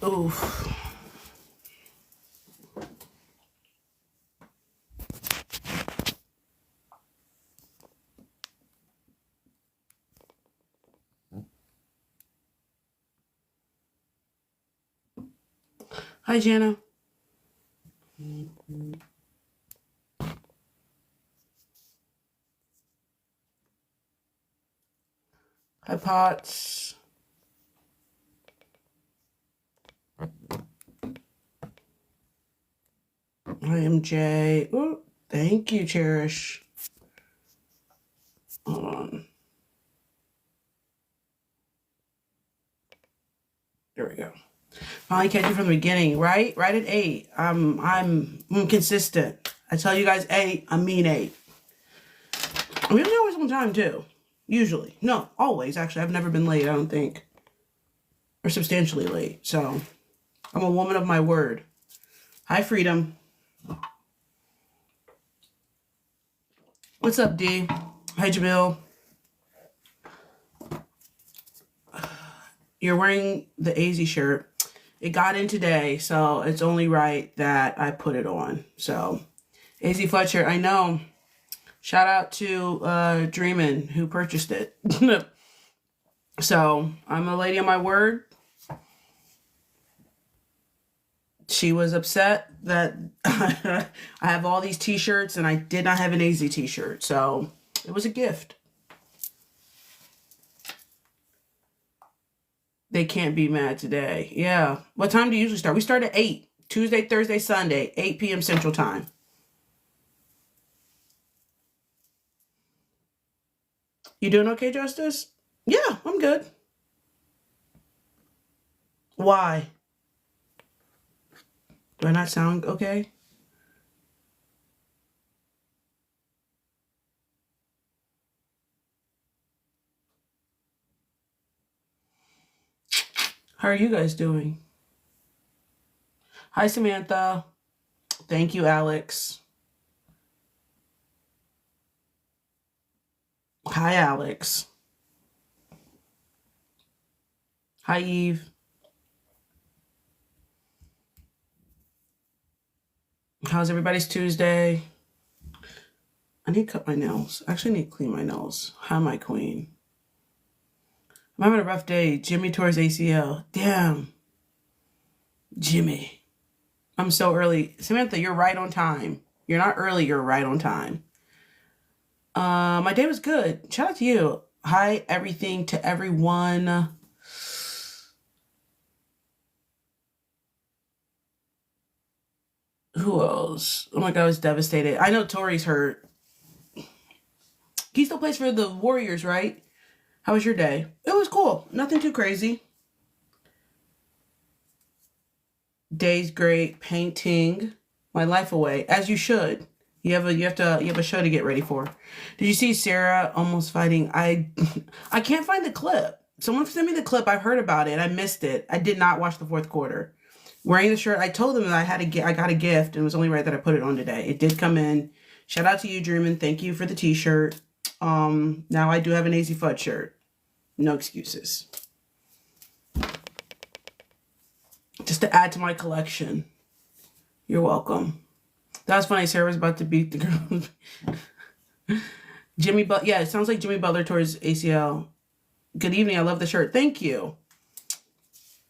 Oof. Hi, Jana. Hi, Potts. Hi, MJ. Ooh, thank you, Cherish. Hold on. There we go. Finally catch you from the beginning, right? Right at 8. I'm consistent. I tell you guys 8, I mean 8. I'm usually always on time too. Usually. No, always. Actually, I've never been late, I don't think. Or substantially late. So, I'm a woman of my word. Hi, Freedom. What's up, D? Hi, Jamil. You're wearing the AZ shirt. It got in today, so it's only right that I put it on. So, AZ Fletcher, I know. Shout out to Dreamin' who purchased it. So, I'm a lady of my word. She was upset that I have all these t-shirts and I did not have an AZ t-shirt. So, it was a gift. They can't be mad today. Yeah. What time do you usually start? We start at 8. Tuesday, Thursday, Sunday, 8 p.m. Central Time. You doing okay, Justice? Yeah, I'm good. Why? Do I not sound okay? How are you guys doing? Hi, Samantha. Thank you, Alex. Hi, Alex. Hi, Eve. How's everybody's Tuesday? I need to cut my nails. Actually, I need to clean my nails. Hi, my queen. I'm having a rough day. Jimmy tore his ACL. Damn. Jimmy. I'm so early. Samantha, you're right on time. You're not early, you're right on time. My day was good. Shout out to you. Hi, everything to everyone. Who else? Oh my God, I was devastated. I know Tori's hurt. He still plays for the Warriors, right? How was your day? It was cool. Nothing too crazy. Day's great. Painting my life away, as you should. You have a show to get ready for. Did you see Sarah almost fighting? I can't find the clip. Someone sent me the clip. I've heard about it. I missed it. I did not watch the fourth quarter. Wearing the shirt. I told them that I got a gift, and it was only right that I put it on today. It did come in. Shout out to you, Dreamin'. Thank you for the t-shirt. Now I do have an AZ Fudge shirt. No excuses. Just to add to my collection. You're welcome. That was funny. Sarah was about to beat the girl. Jimmy Butler. Yeah, it sounds like Jimmy Butler tore his ACL. Good evening. I love the shirt. Thank you.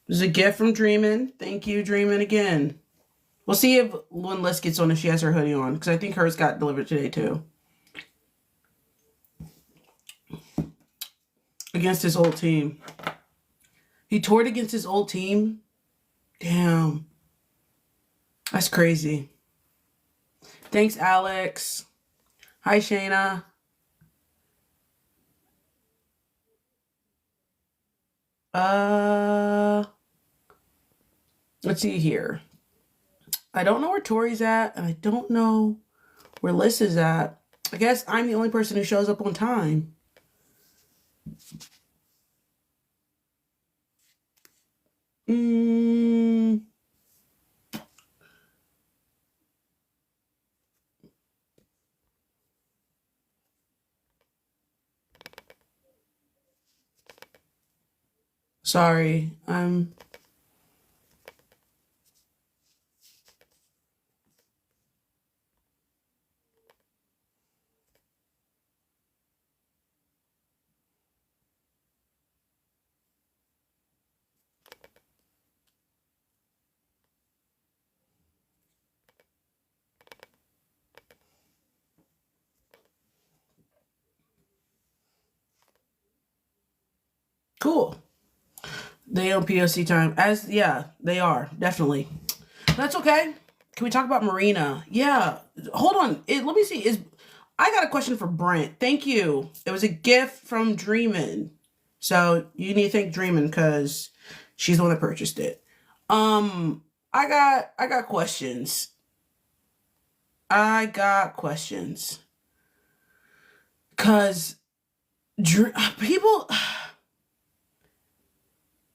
This is a gift from Dreamin'. Thank you, Dreamin' again. We'll see if when Liz gets on if she has her hoodie on. Because I think hers got delivered today, too. Against his old team. He tore it against his old team? Damn. That's crazy. Thanks, Alex. Hi, Shayna. Let's see here. I don't know where Tori's at, and I don't know where Liz is at. I guess I'm the only person who shows up on time. Sorry, Cool. They own POC time. Yeah, they are. Definitely. That's okay. Can we talk about Marina? Yeah. Hold on. Let me see. I got a question for Brent. Thank you. It was a gift from Dreamin'. So you need to thank Dreamin' because she's the one that purchased it. I got questions. I got questions. Cause people,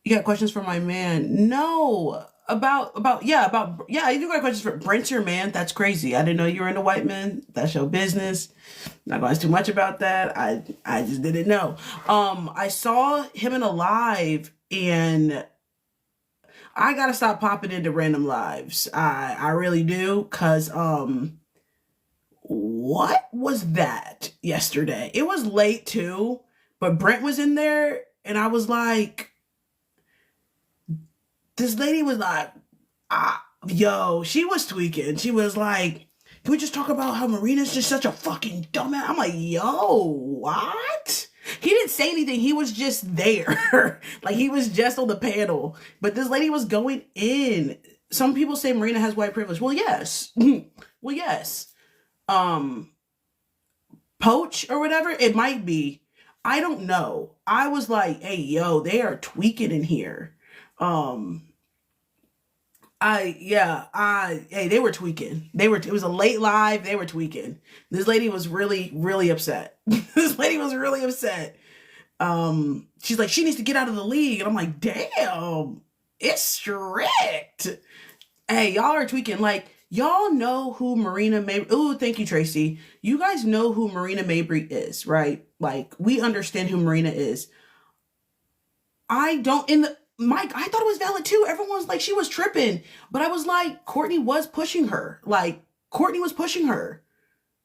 you got questions for my man? No, yeah. You do got questions for Brent's your man. That's crazy. I didn't know you were into white men. That's your business. Not going to ask too much about that. I just didn't know. I saw him in a live, and I gotta stop popping into random lives. I really do, cause what was that yesterday? It was late too, but Brent was in there, and I was like, this lady was like, yo, she was tweaking. She was like, can we just talk about how Marina's just such a fucking dumbass? I'm like, yo, what? He didn't say anything. He was just there. Like, he was just on the panel. But this lady was going in. Some people say Marina has white privilege. Well, yes. Well, yes. Poach or whatever, it might be. I don't know. I was like, hey, yo, they are tweaking in here. Hey, they were tweaking. It was a late live. They were tweaking. This lady was really, really upset. This lady was really upset. She's like, she needs to get out of the league. And I'm like, damn, it's strict. Hey, y'all are tweaking. Like, y'all know who Marina Mabry. Oh, thank you, Tracy. You guys know who Marina Mabry is, right? Like, we understand who Marina is. I don't, Mike, I thought it was valid too. Everyone was like, she was tripping. But I was like, Courtney was pushing her. Like, Courtney was pushing her.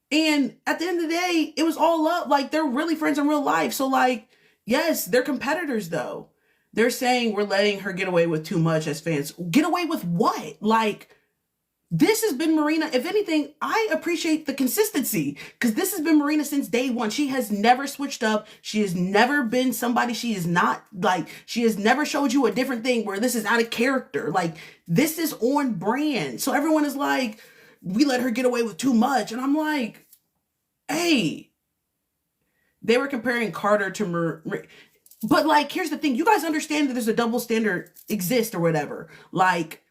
And at the end of the day, it was all up. Like, they're really friends in real life. So, like, yes, they're competitors, though. They're saying we're letting her get away with too much as fans. Get away with what? Like, this has been Marina. If anything, I appreciate the consistency, because this has been Marina since day one. She has never switched up. She has never been somebody she is not. Like, she has never showed you a different thing where this is out of character. Like, this is on brand. So everyone is like, we let her get away with too much. And I'm like, hey, they were comparing Carter to but like, here's the thing. You guys understand that there's a double standard exists or whatever. Like,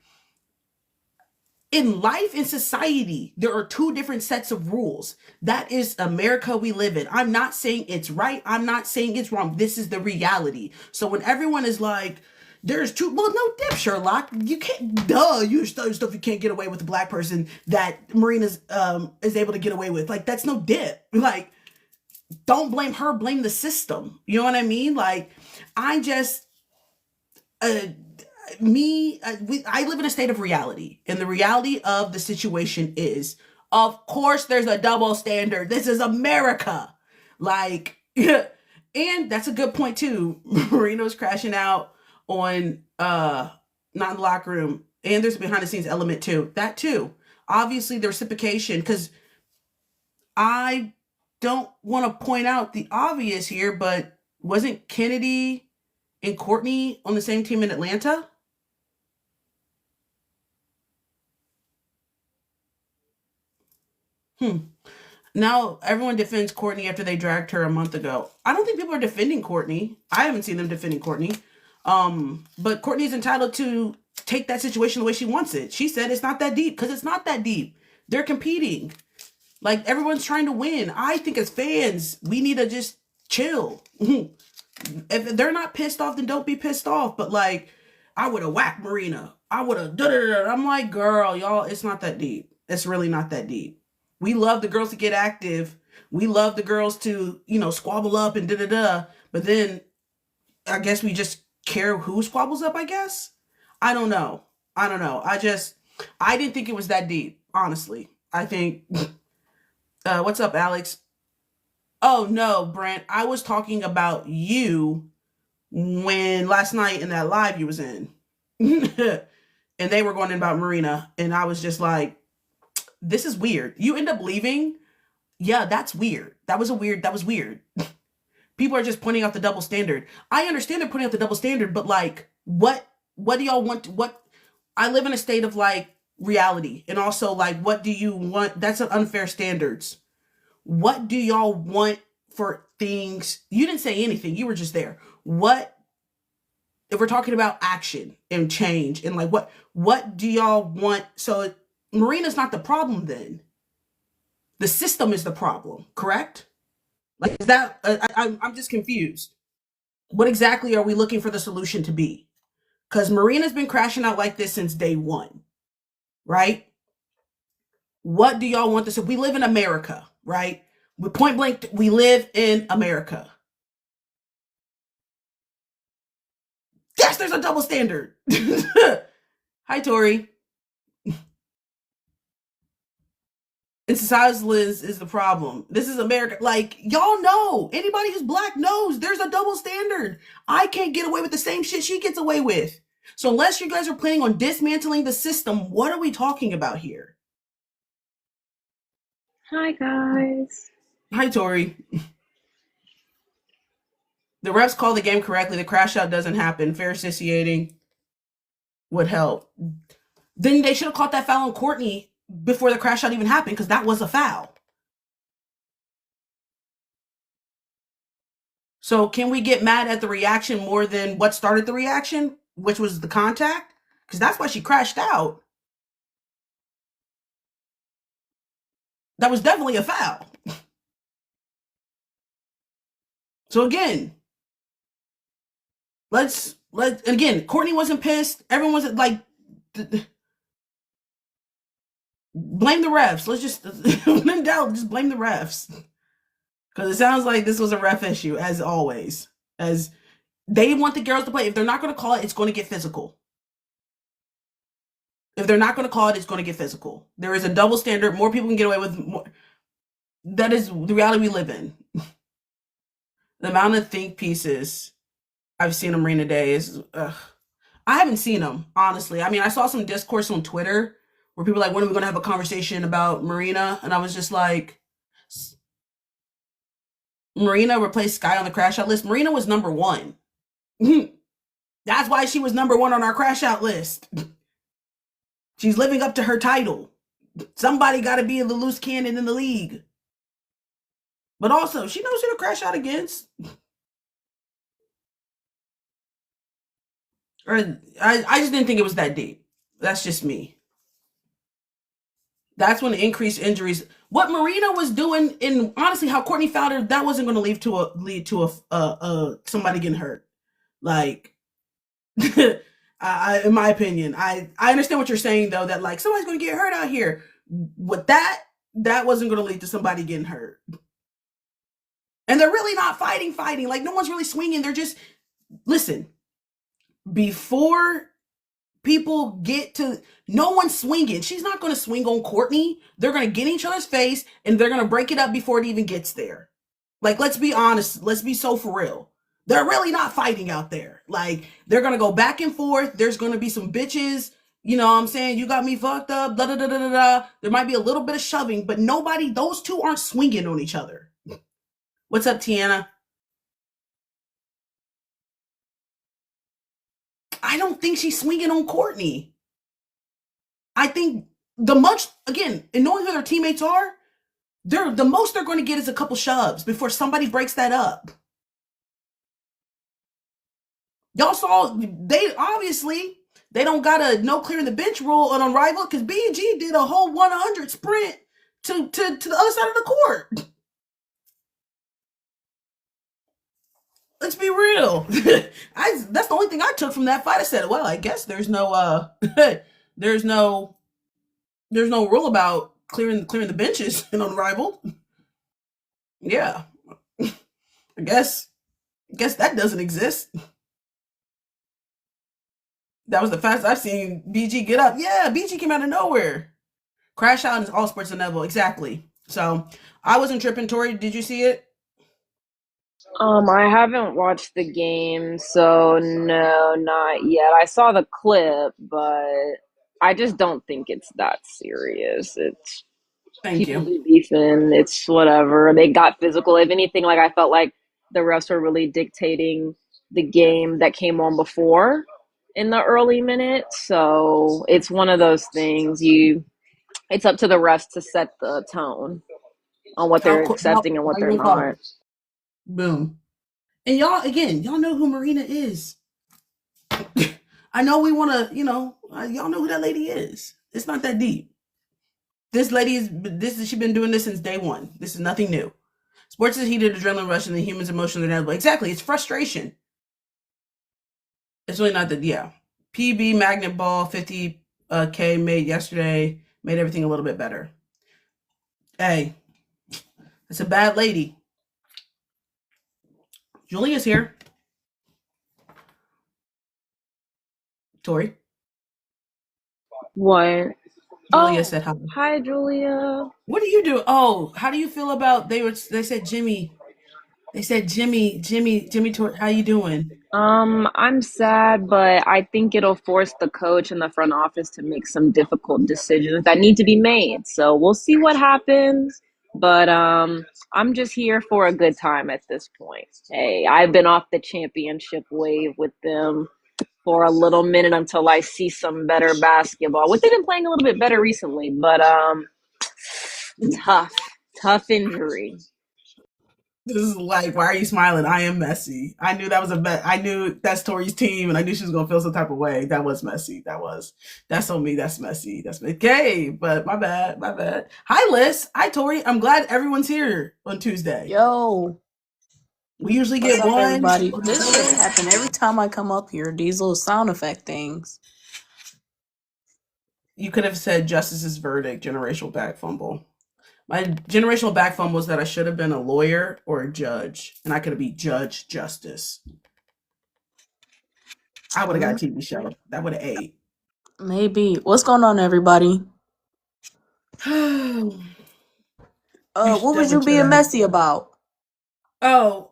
in life, in society, there are two different sets of rules. That is America we live in. I'm not saying it's right. I'm not saying it's wrong. This is the reality. So when everyone is like, there's two, well, no dip, Sherlock. You can't, you stuff you can't get away with a black person that Marina's is able to get away with. Like, that's no dip. Like, don't blame her, blame the system. You know what I mean? Like, I just, I live in a state of reality, and the reality of the situation is, of course, there's a double standard. This is America. Like, and that's a good point too. Marino's crashing out on, not in the locker room, and there's a behind the scenes element too. That too. Obviously, the reciprocation, because I don't want to point out the obvious here, but wasn't Kennedy and Courtney on the same team in Atlanta? Now everyone defends Courtney after they dragged her a month ago. I don't think people are defending Courtney. I haven't seen them defending Courtney. But Courtney's entitled to take that situation the way she wants it. She said it's not that deep, because it's not that deep. They're competing. Like, everyone's trying to win. I think as fans, we need to just chill. If they're not pissed off, then don't be pissed off. But like, I would have whacked Marina. I would have I'm like, girl, y'all, it's not that deep. It's really not that deep. We love the girls to get active. We love the girls to, squabble up and But then I guess we just care who squabbles up, I guess. I don't know. I didn't think it was that deep, honestly. I think, what's up, Alex? Oh, no, Brent. I was talking about you when last night in that live you was in. And they were going in about Marina. And I was just like, this is weird. You end up leaving. Yeah, that's weird. That was weird. People are just pointing out the double standard. I understand they're pointing out the double standard, but like, what do y'all want? What I live in a state of like reality, and also like, what do you want? That's an unfair standards. What do y'all want for things? You didn't say anything. You were just there. What if we're talking about action and change and like what do y'all want? So Marina's not the problem then. The system is the problem, correct? Like is that I'm just confused. What exactly are we looking for the solution to be? Because Marina's been crashing out like this since day one, right? What do y'all want this? We live in America, right? With point blank, we live in America. Yes, there's a double standard. Hi, Tori. And societalism is the problem. This is America. Like, y'all know. Anybody who's black knows there's a double standard. I can't get away with the same shit she gets away with. So unless you guys are planning on dismantling the system, what are we talking about here? Hi guys. Hi, Tori. The refs call the game correctly. The crash out doesn't happen. Fair officiating would help. Then they should have caught that foul on Courtney before the crash out even happened, because that was a foul. So can we get mad at the reaction more than what started the reaction, which was the contact? Because that's why she crashed out. That was definitely a foul. So again, let's again, Courtney wasn't pissed. Everyone wasn't like blame the refs. Let's just in doubt, just blame the refs. Because it sounds like this was a ref issue, as always. As they want the girls to play. If they're not going to call it, it's going to get physical. If they're not going to call it, it's going to get physical. There is a double standard. More people can get away with more. That is the reality we live in. The amount of think pieces I've seen on Marina Day is, I haven't seen them, honestly. I mean, I saw some discourse on Twitter where people are like, when are we going to have a conversation about Marina? And I was just like, Marina replaced Sky on the crash out list. Marina was number one. That's why she was number one on our crash out list. She's living up to her title. Somebody got to be the loose cannon in the league. But also, she knows who to crash out against. Or I just didn't think it was that deep. That's just me. That's when the increased injuries. What Marina was doing, and honestly, how Courtney fouled her, that wasn't going to lead to somebody getting hurt. Like, in my opinion, I understand what you're saying though. That like somebody's going to get hurt out here. With that wasn't going to lead to somebody getting hurt. And they're really not fighting. Like no one's really swinging. They're just listen. Before people get to, no one's swinging. She's not going to swing on Courtney. They're going to get in each other's face and they're going to break it up before it even gets there. Like, let's be honest. Let's be so for real. They're really not fighting out there. Like, they're going to go back and forth. There's going to be some bitches. You know what I'm saying? You got me fucked up. Da, da, da, da, da, da. There might be a little bit of shoving, but those two aren't swinging on each other. What's up, Tiana? I don't think she's swinging on Courtney. I think again, and knowing who their teammates are, the most they're going to get is a couple shoves before somebody breaks that up. Y'all saw, they don't got a no clearing the bench rule on Rival because B&G did a whole 100 sprint to the other side of the court. Let's be real. That's the only thing I took from that fight. I said, well, I guess there's no there's no rule about clearing the benches in Unrivaled. Yeah. I guess that doesn't exist. That was the fastest I've seen BG get up. Yeah, BG came out of nowhere. Crash out in all sports inevitable. Exactly. So I wasn't tripping. Tori, did you see it? I haven't watched the game, so no, not yet. I saw the clip, but I just don't think it's that serious. It's Thank people you. be beefing, it's whatever. They got physical. If anything, like I felt like the refs were really dictating the game that came on before in the early minutes. So it's one of those things it's up to the refs to set the tone on what they're accepting and what How you they're gonna call not. it? Boom. And y'all, again, y'all know who Marina is. I know we want to, y'all know who that lady is. It's not that deep. This lady she's been doing this since day one. This is nothing new. Sports is heated, adrenaline rush, and the human's emotions are inevitable. Exactly. It's frustration. It's really not that, yeah. PB magnet ball 50K made yesterday made everything a little bit better. Hey, it's a bad lady. Julia's here. Tori. What? Julia said hi. Hi, Julia. What do you do? Oh, how do you feel about they said Jimmy. They said Jimmy, how you doing? I'm sad, but I think it'll force the coach and the front office to make some difficult decisions that need to be made. So we'll see what happens. But I'm just here for a good time at this point. Hey, I've been off the championship wave with them for a little minute until I see some better basketball, which they've been playing a little bit better recently. But tough injury. This is like, why are you smiling? I am messy. I knew that was a bet. I knew that's Tori's team, and I knew she was gonna feel some type of way. That was messy. That's on me. That's messy. That's okay. But my bad. Hi, Liz. Hi, Tori. I'm glad everyone's here on Tuesday. Yo, We usually what's get up, one. everybody? This shit happen every time I come up here. These little sound effect things. You could have said Justice's verdict, generational back fumble. My generational back fumble was that I should have been a lawyer or a judge, and I could have been Judge Justice. I would have got a TV show. That would have ate. Maybe. What's going on, everybody? You What was you definitely being should. messy about? Oh,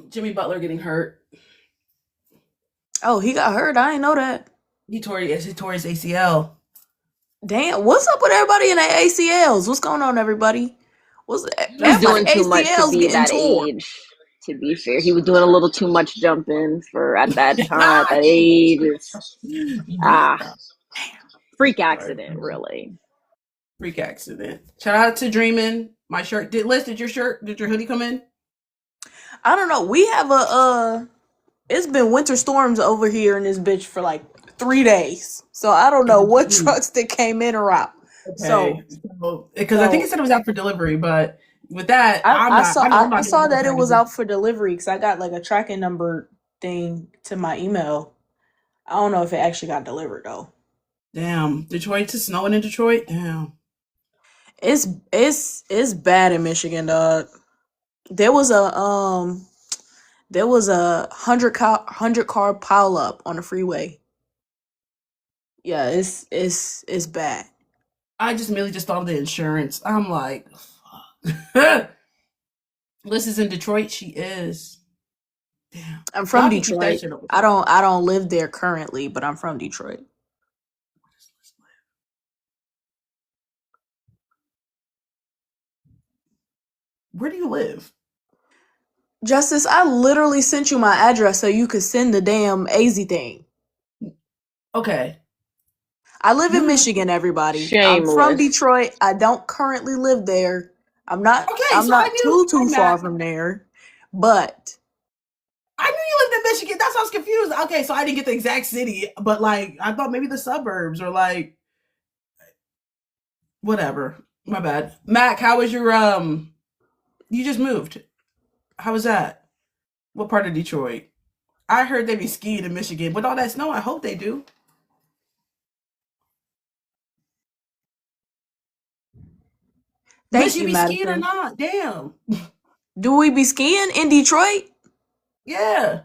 Jimmy Butler getting hurt. Oh, he got hurt. I didn't know that. He tore his ACL. Damn, what's up with everybody in their ACLs? What's going on, everybody? He's doing too ACLs much to be getting that torn. age. To be fair, he was doing a little too much jumping for at that time, at that age. Freak accident, really. Freak accident. Shout out to Dreamin'. My shirt did your hoodie come in? I don't know. We have it's been winter storms over here in this bitch for like 3 days. So I don't know what trucks that came in or out. Okay. So because I think it said it was out for delivery, but with that, I saw that it was out for delivery because I got like a tracking number thing to my email. I don't know if it actually got delivered though. Damn, Detroit's snowing in Detroit. Damn, it's bad in Michigan, dog. There was a 100-car pile up on the freeway. Yeah, it's bad. I just merely thought of the insurance. I'm like, fuck. Liz is in Detroit. She is. Damn. I'm from Detroit. I don't live there currently, but I'm from Detroit. Where do you live? Justice, I literally sent you my address so you could send the damn AZ thing. Okay. I live in Michigan, everybody. Shameless. I'm from Detroit. I don't currently live there. I'm not too far from there. But I knew you lived in Michigan. That's why I was confused. Okay, so I didn't get the exact city, but like I thought maybe the suburbs or like whatever. My bad. Mac, how was your you just moved. How was that? What part of Detroit? I heard they be skiing in Michigan. With all that snow, I hope they do. Thank you be Madison. skiing or not? Damn. Do we be skiing in Detroit? Yeah.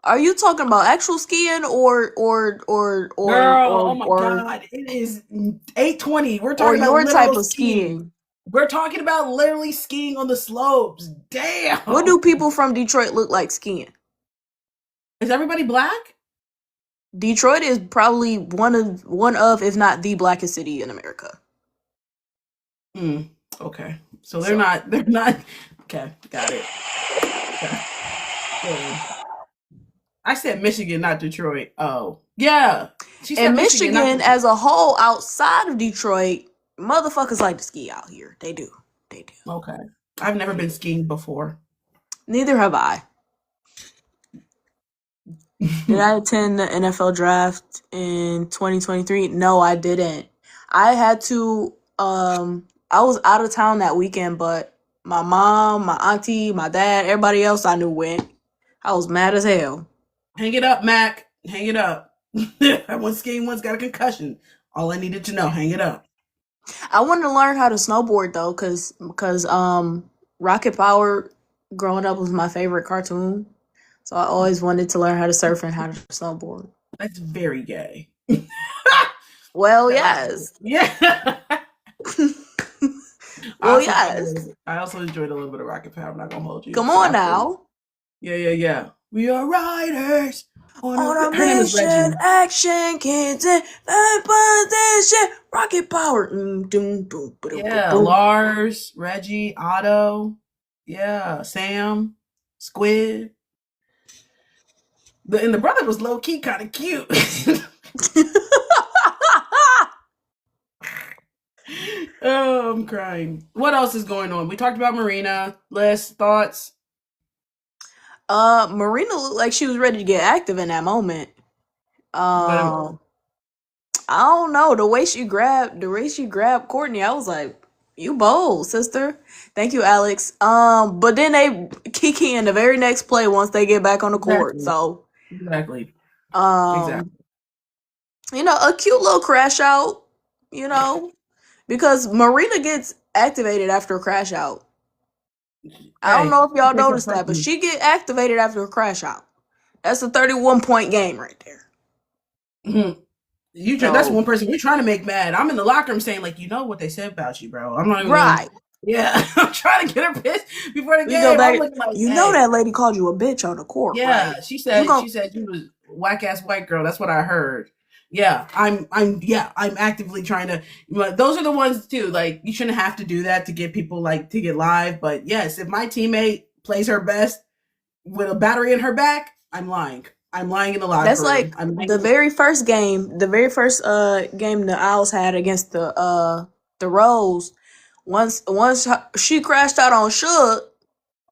Are you talking about actual skiing or Girl, oh my god. It is 8:20. We're talking about your type of skiing. We're talking about literally skiing on the slopes. Damn. What do people from Detroit look like skiing? Is everybody black? Detroit is probably one of, if not the blackest city in America. Okay. So they're not okay, got it. I said Michigan, not Detroit. Oh, yeah. She said And Michigan, not Michigan Detroit. as a whole, outside of Detroit, motherfuckers like to ski out here. They do. Okay. I've never been skiing before. Neither have I. Did I attend the NFL draft in 2023? No, I didn't. I had to, I was out of town that weekend, but my mom, my auntie, my dad, everybody else I knew went. I was mad as hell. Hang it up, Mac. Hang it up. I went skiing once, got a concussion. All I needed to know, hang it up. I wanted to learn how to snowboard though, cause Rocket Power growing up was my favorite cartoon. So I always wanted to learn how to surf and how to snowboard. That's very gay. Well, yes. Yeah. Well, yes. I also enjoyed a little bit of Rocket Power. I'm not gonna hold you. Come on now. Yeah. We are riders On a mission, action, kids in position, Rocket Power. Yeah, Lars, Reggie, Otto. Yeah, Sam, Squid. And the brother was low key kind of cute. Oh, I'm crying. What else is going on? We talked about Marina. Les, thoughts? Marina looked like she was ready to get active in that moment. I don't know, the way she grabbed Courtney, I was like, you bold, sister. Thank you, Alex. But then they kiki in the very next play once they get back on the court. Exactly. So Exactly. you know, a cute little crash out, you know, because Marina gets activated after a crash out. I don't know if y'all noticed that, but she get activated after a crash out. That's a 31-point game right there. Mm-hmm. That's one person you're trying to make mad. I'm in the locker room saying, like, you know what they said about you, bro. I'm not even right. Yeah, I'm trying to get her pissed before the game. Go back, like, you know that lady called you a bitch on the court. Yeah, right? she said you was whack ass white girl. That's what I heard. Yeah, I'm actively trying to. Those are the ones too. Like, you shouldn't have to do that to get people like to get live. But yes, if my teammate plays her best with a battery in her back, I'm lying. I'm lying in the locker room. That's like the very first game. The very first game the Owls had against the Rose. Once she crashed out on Suge,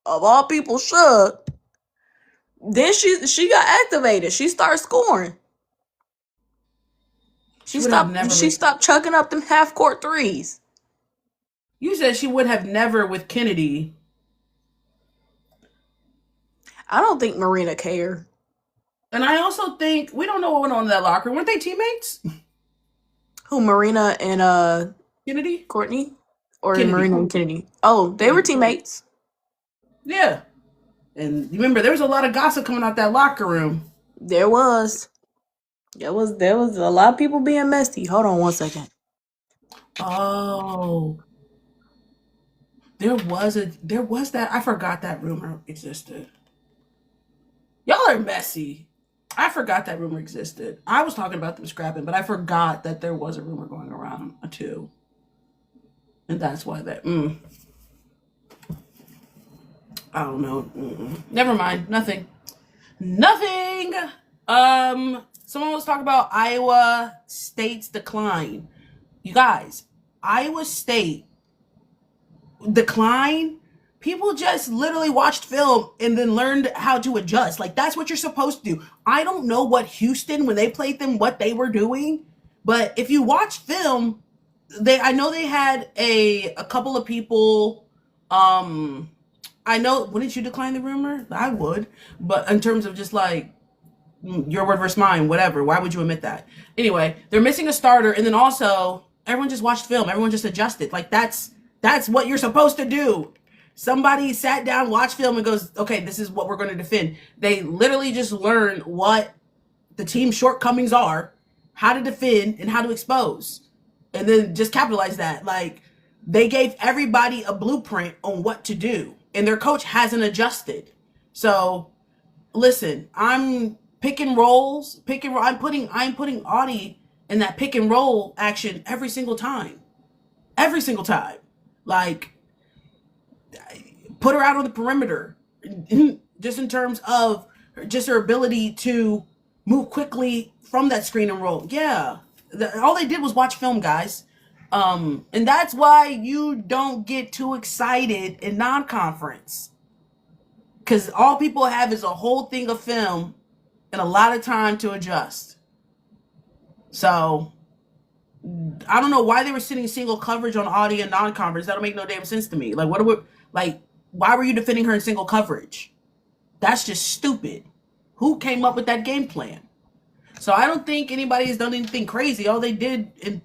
of all people, Suge. Then she got activated. She started scoring. She stopped chucking up them half court threes. You said she would have never with Kennedy. I don't think Marina cared. And I also think we don't know what went on in that locker room. Weren't they teammates? Who, Marina and Kennedy? Courtney? Or Kennedy. Marina and Kennedy? Oh, they were teammates. Yeah. And remember, there was a lot of gossip coming out that locker room. There was a lot of people being messy. Hold on one second. Oh. There was that. I forgot that rumor existed. Y'all are messy. I forgot that rumor existed. I was talking about them scrapping, but I forgot that there was a rumor going around too. And that's why that. I don't know. Never mind. Nothing. Someone was talking about Iowa State's decline. You guys, Iowa State decline. People just literally watched film and then learned how to adjust. Like, that's what you're supposed to do. I don't know what Houston, when they played them, what they were doing. But if you watch film, I know they had a couple of people. I know, wouldn't you decline the rumor? I would. But in terms of just like, your word versus mine, whatever. Why would you admit that? Anyway, they're missing a starter. And then also, everyone just watched film. Everyone just adjusted. Like, that's what you're supposed to do. Somebody sat down, watched film, and goes, okay, this is what we're going to defend. They literally just learn what the team's shortcomings are, how to defend, and how to expose. And then just capitalize that. Like, they gave everybody a blueprint on what to do. And their coach hasn't adjusted. So, listen, I'm picking rolls. I'm putting Audie in that pick and roll action every single time. Every single time. Like, put her out on the perimeter. just in terms of just her ability to move quickly from that screen and roll. Yeah, all they did was watch film, guys. And that's why you don't get too excited in non-conference, because all people have is a whole thing of film and a lot of time to adjust. So I don't know why they were sitting single coverage on Audie and non-conference. That'll make no damn sense to me. Like, what are we like? Why were you defending her in single coverage? That's just stupid. Who came up with that game plan? So I don't think anybody has done anything crazy. All they did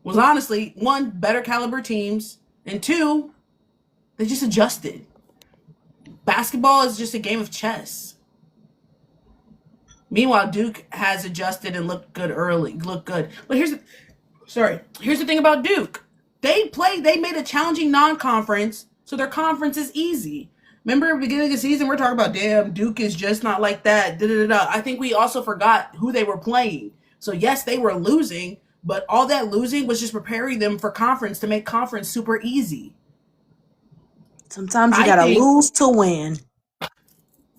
was honestly, one, better caliber teams, and two, they just adjusted. Basketball is just a game of chess. Meanwhile, Duke has adjusted and looked good early. Looked good. But here's the thing about Duke. They made a challenging non-conference, so their conference is easy. Remember at the beginning of the season, we're talking about, damn, Duke is just not like that. Da-da-da-da. I think we also forgot who they were playing. So yes, they were losing, but all that losing was just preparing them for conference to make conference super easy. Sometimes you gotta lose to win.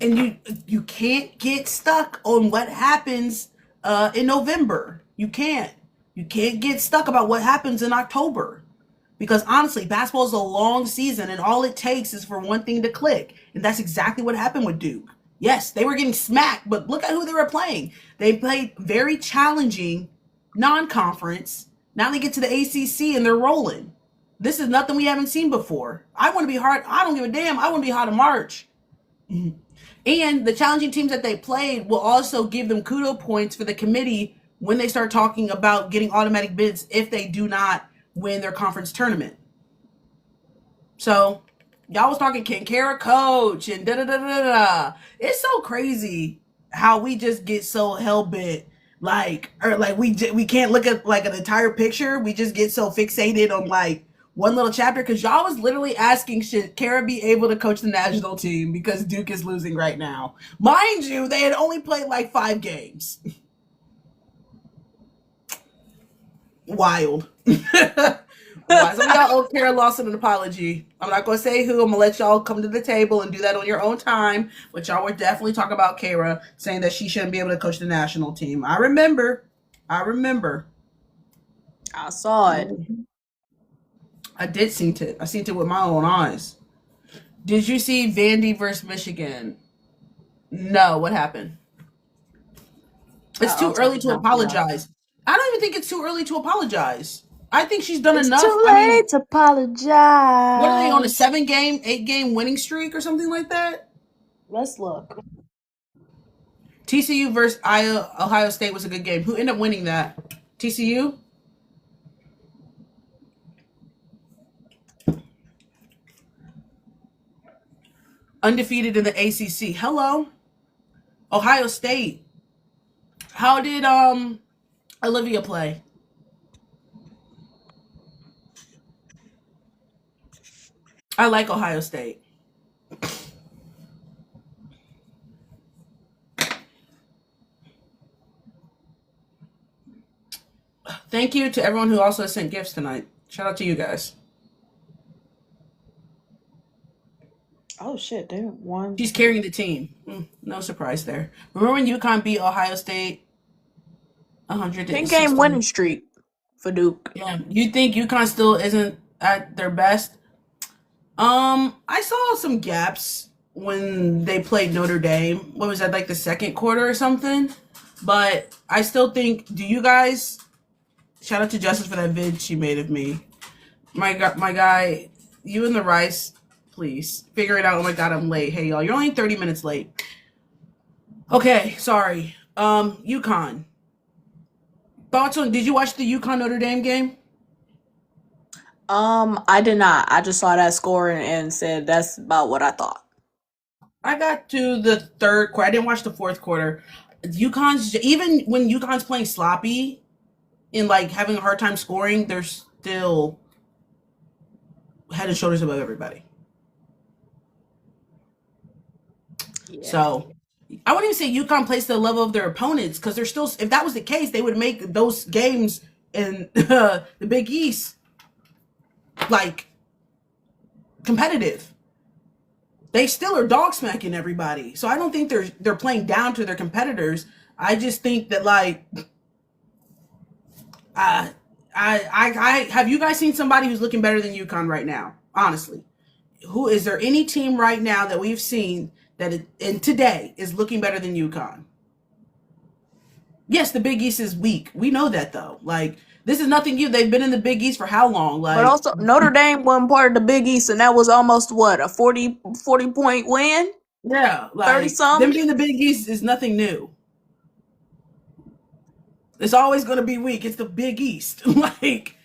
And you can't get stuck on what happens in November. You can't. You can't get stuck about what happens in October. Because honestly, basketball is a long season, and all it takes is for one thing to click. And that's exactly what happened with Duke. Yes, they were getting smacked, but look at who they were playing. They played very challenging non-conference. Now they get to the ACC and they're rolling. This is nothing we haven't seen before. I want to be hard. I don't give a damn. I want to be hot in March. And the challenging teams that they played will also give them kudo points for the committee when they start talking about getting automatic bids if they do not win their conference tournament. So y'all was talking Ken Kara coach and da-da-da-da-da. It's so crazy how we just get so hell-bent. We can't look at like an entire picture. We just get so fixated on like one little chapter, because y'all was literally asking, should Kara be able to coach the national team because Duke is losing right now? Mind you, they had only played like 5 games. Wild. Some of y'all owe Kara Lawson an apology. I'm not going to say who. I'm going to let y'all come to the table and do that on your own time. But y'all were definitely talking about Kara, saying that she shouldn't be able to coach the national team. I remember. I saw it. I did see it. I seen it with my own eyes. Did you see Vandy versus Michigan? No. What happened? It's too early to apologize. I don't even think it's too early to apologize. I think she's done enough. It's too late to apologize. What are they on, a 8-game winning streak or something like that? Let's look. TCU versus Ohio State was a good game. Who ended up winning that? TCU? Undefeated in the ACC. Hello. Ohio State. How did Olivia play? I like Ohio State. Thank you to everyone who also sent gifts tonight. Shout out to you guys. Oh shit, they won. She's carrying the team. No surprise there. Remember when UConn beat Ohio State 100? 10-game winning streak for Duke. Yeah, you think UConn still isn't at their best? I saw some gaps when they played Notre Dame. What was that, like the second quarter or something? But I still think, do you guys, shout out to Justice for that vid she made of me. My guy, you and the rice, please figure it out. Oh my God, I'm late. Hey y'all, you're only 30 minutes late. Okay, sorry. UConn. Thoughts on, did you watch the UConn Notre Dame game? I did not. I just saw that score and said that's about what I thought. I got to the third quarter. I didn't watch the fourth quarter. UConn's, even when UConn's playing sloppy and like having a hard time scoring, they're still head and shoulders above everybody. Yeah. So I wouldn't even say UConn plays to the level of their opponents, because they're still, if that was the case, they would make those games in the Big East like competitive. They still are dog smacking everybody. So I don't think they're playing down to their competitors. I just think that like I have you guys seen somebody who's looking better than UConn right now? Honestly, who is there any team right now that we've seen that in today is looking better than UConn? Yes, the Big East is weak. We know that though. Like this is nothing new. They've been in the Big East for how long? But Like also, Notre Dame wasn't part of the Big East, and that was almost what, a 40 point win? yeah, 30 like them something? being the Big East is nothing new. It's always going to be weak. It's the Big East. Like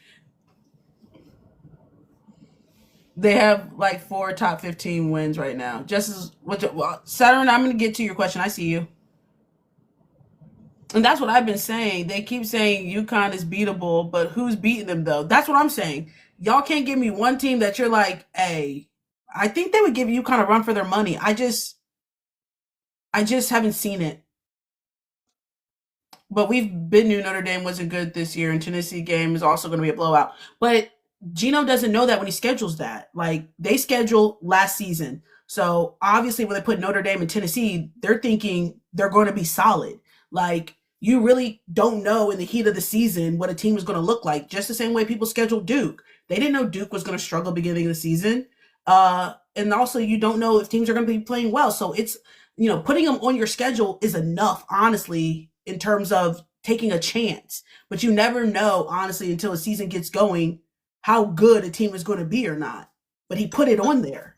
they have like 4 top 15 wins right now. Just as well, Saturn, I'm going to get to your question. I see you. And that's what I've been saying. They keep saying UConn is beatable, but who's beating them though? That's what I'm saying. Y'all can't give me one team that you're like, hey, I think they would give UConn a run for their money. I just haven't seen it. But we've been knew Notre Dame wasn't good this year, and Tennessee game is also going to be a blowout. But Gino doesn't know that when he schedules that. Like they scheduled last season, so obviously when they put Notre Dame and Tennessee, they're thinking they're going to be solid. Like you really don't know in the heat of the season what a team is going to look like. Just the same way people scheduled Duke, they didn't know Duke was going to struggle beginning of the season, and also you don't know if teams are going to be playing well. So it's putting them on your schedule is enough, honestly, in terms of taking a chance. But you never know, honestly, until the season gets going, how good a team is going to be or not. But he put it on there.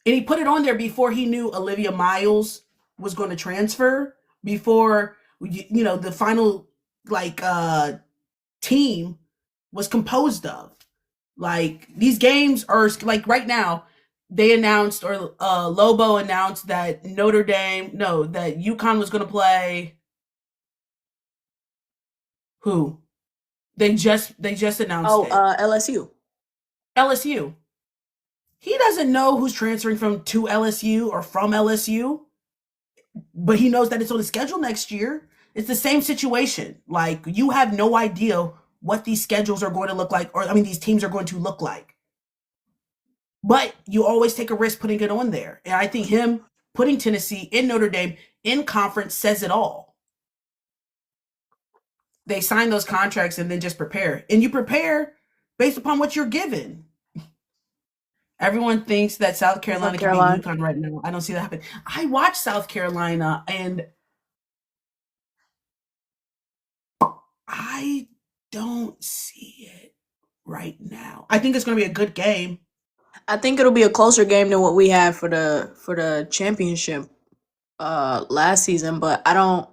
And he put it on there before he knew Olivia Miles was going to transfer, before the final team was composed of. Like these games are like right now, they announced or Lobo announced that that UConn was going to play. Who? They just announced it. LSU. LSU. He doesn't know who's transferring to LSU or from LSU, but he knows that it's on the schedule next year. It's the same situation. Like you have no idea what these schedules are going to look like, or these teams are going to look like. But you always take a risk putting it on there. And I think him putting Tennessee in Notre Dame in conference says it all. They sign those contracts and then just prepare. And you prepare based upon what you're given. Everyone thinks that South Carolina can beat UConn right now. I don't see that happen. I watched South Carolina and I don't see it right now. I think it's going to be a good game. I think it'll be a closer game than what we had for the championship last season, but I don't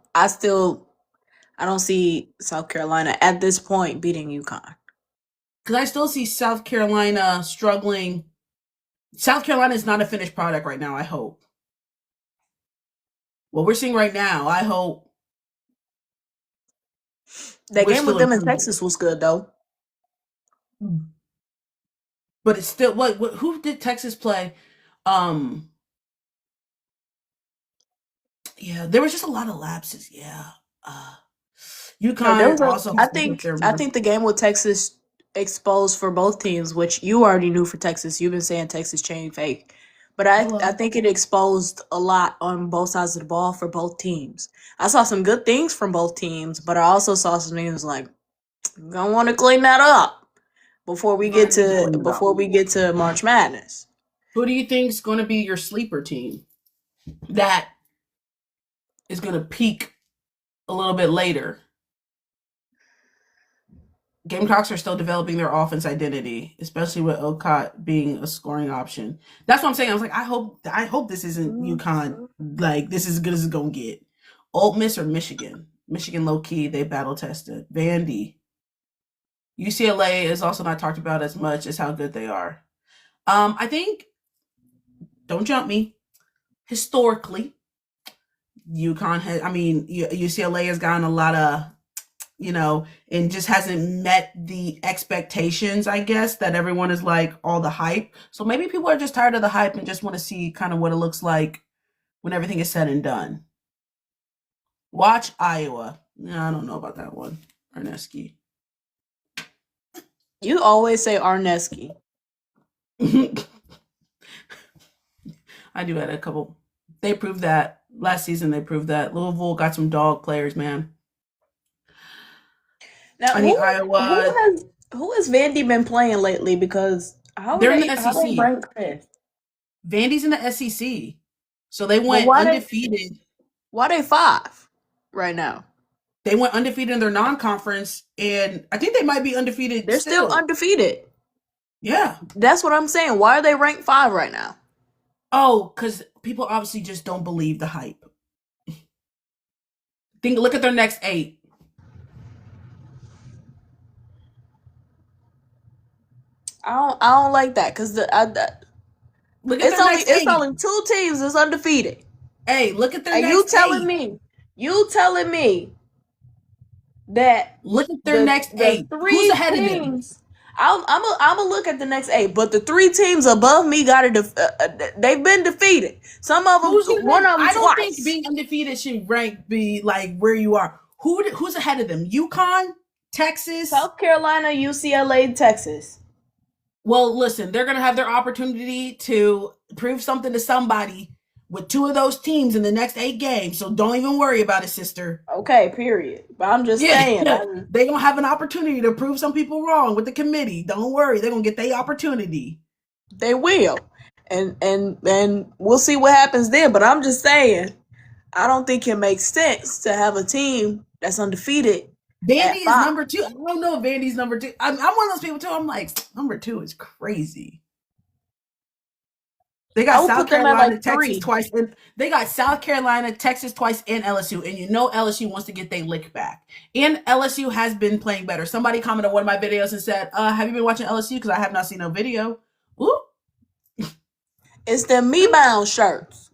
see South Carolina at this point beating UConn. Because I still see South Carolina struggling. South Carolina is not a finished product right now, I hope. What we're seeing right now, I hope. That game with them in Texas was good, though. But it's still who did Texas play? Yeah, there was just a lot of lapses. Yeah. UConn also. I think the game with Texas exposed for both teams, which you already knew for Texas. You've been saying Texas chain fake. But I think it exposed a lot on both sides of the ball for both teams. I saw some good things from both teams, but I also saw some things like, I'm gonna want to clean that up before we get to March Madness. Who do you think is going to be your sleeper team that is going to peak a little bit later? Gamecocks are still developing their offense identity, especially with Ocott being a scoring option. That's what I'm saying. I was like, I hope this isn't UConn. Like, this is as good as it's going to get. Ole Miss or Michigan? Michigan low-key, they battle-tested. Vandy. UCLA is also not talked about as much as how good they are. I think, don't jump me, historically, UCLA has gotten a lot of, and just hasn't met the expectations, I guess, that everyone is like all the hype. So maybe people are just tired of the hype and just want to see kind of what it looks like when everything is said and done. Watch Iowa. I don't know about that one. Arneski. You always say Arneski. I do had a couple. They proved that last season. They proved that Louisville got some dog players, man. Now, I need Iowa. who has Vandy been playing lately? Because They're in the how they SEC. ranked fifth? Vandy's in the SEC, so they But went undefeated. Why they 5 right now? They went undefeated in their non-conference, and I think they might be undefeated. They're still undefeated. Yeah, that's what I'm saying. Why are they ranked 5 right now? Oh, because people obviously just don't believe the hype. Look at their next 8. I don't like that because look at it's only 2 teams that's undefeated. Hey, look at their and next you telling me that look at their next 8. Who's ahead teams, of them? I'm gonna look at the next 8, but the 3 teams above me they've been defeated. Some of them, one of them I don't twice. think being undefeated should be like where you are. Who's ahead of them? UConn, Texas, South Carolina, UCLA, Texas. Well, listen, they're gonna have their opportunity to prove something to somebody with 2 of those teams in the next 8 games. So don't even worry about it, sister. Okay, period. But I'm just saying. They're going to have an opportunity to prove some people wrong with the committee. Don't worry. They're going to get their opportunity. They will. And we'll see what happens then. But I'm just saying, I don't think it makes sense to have a team that's undefeated. Vandy is number 2. I don't know if Vandy's number 2. I'm one of those people, too. I'm like, number 2 is crazy. They got South Carolina, Texas twice. They got South Carolina, Texas twice, and LSU. And you know LSU wants to get their lick back. And LSU has been playing better. Somebody commented on one of my videos and said, have you been watching LSU? Because I have not seen no video. Ooh. It's the Me-Bound shirts.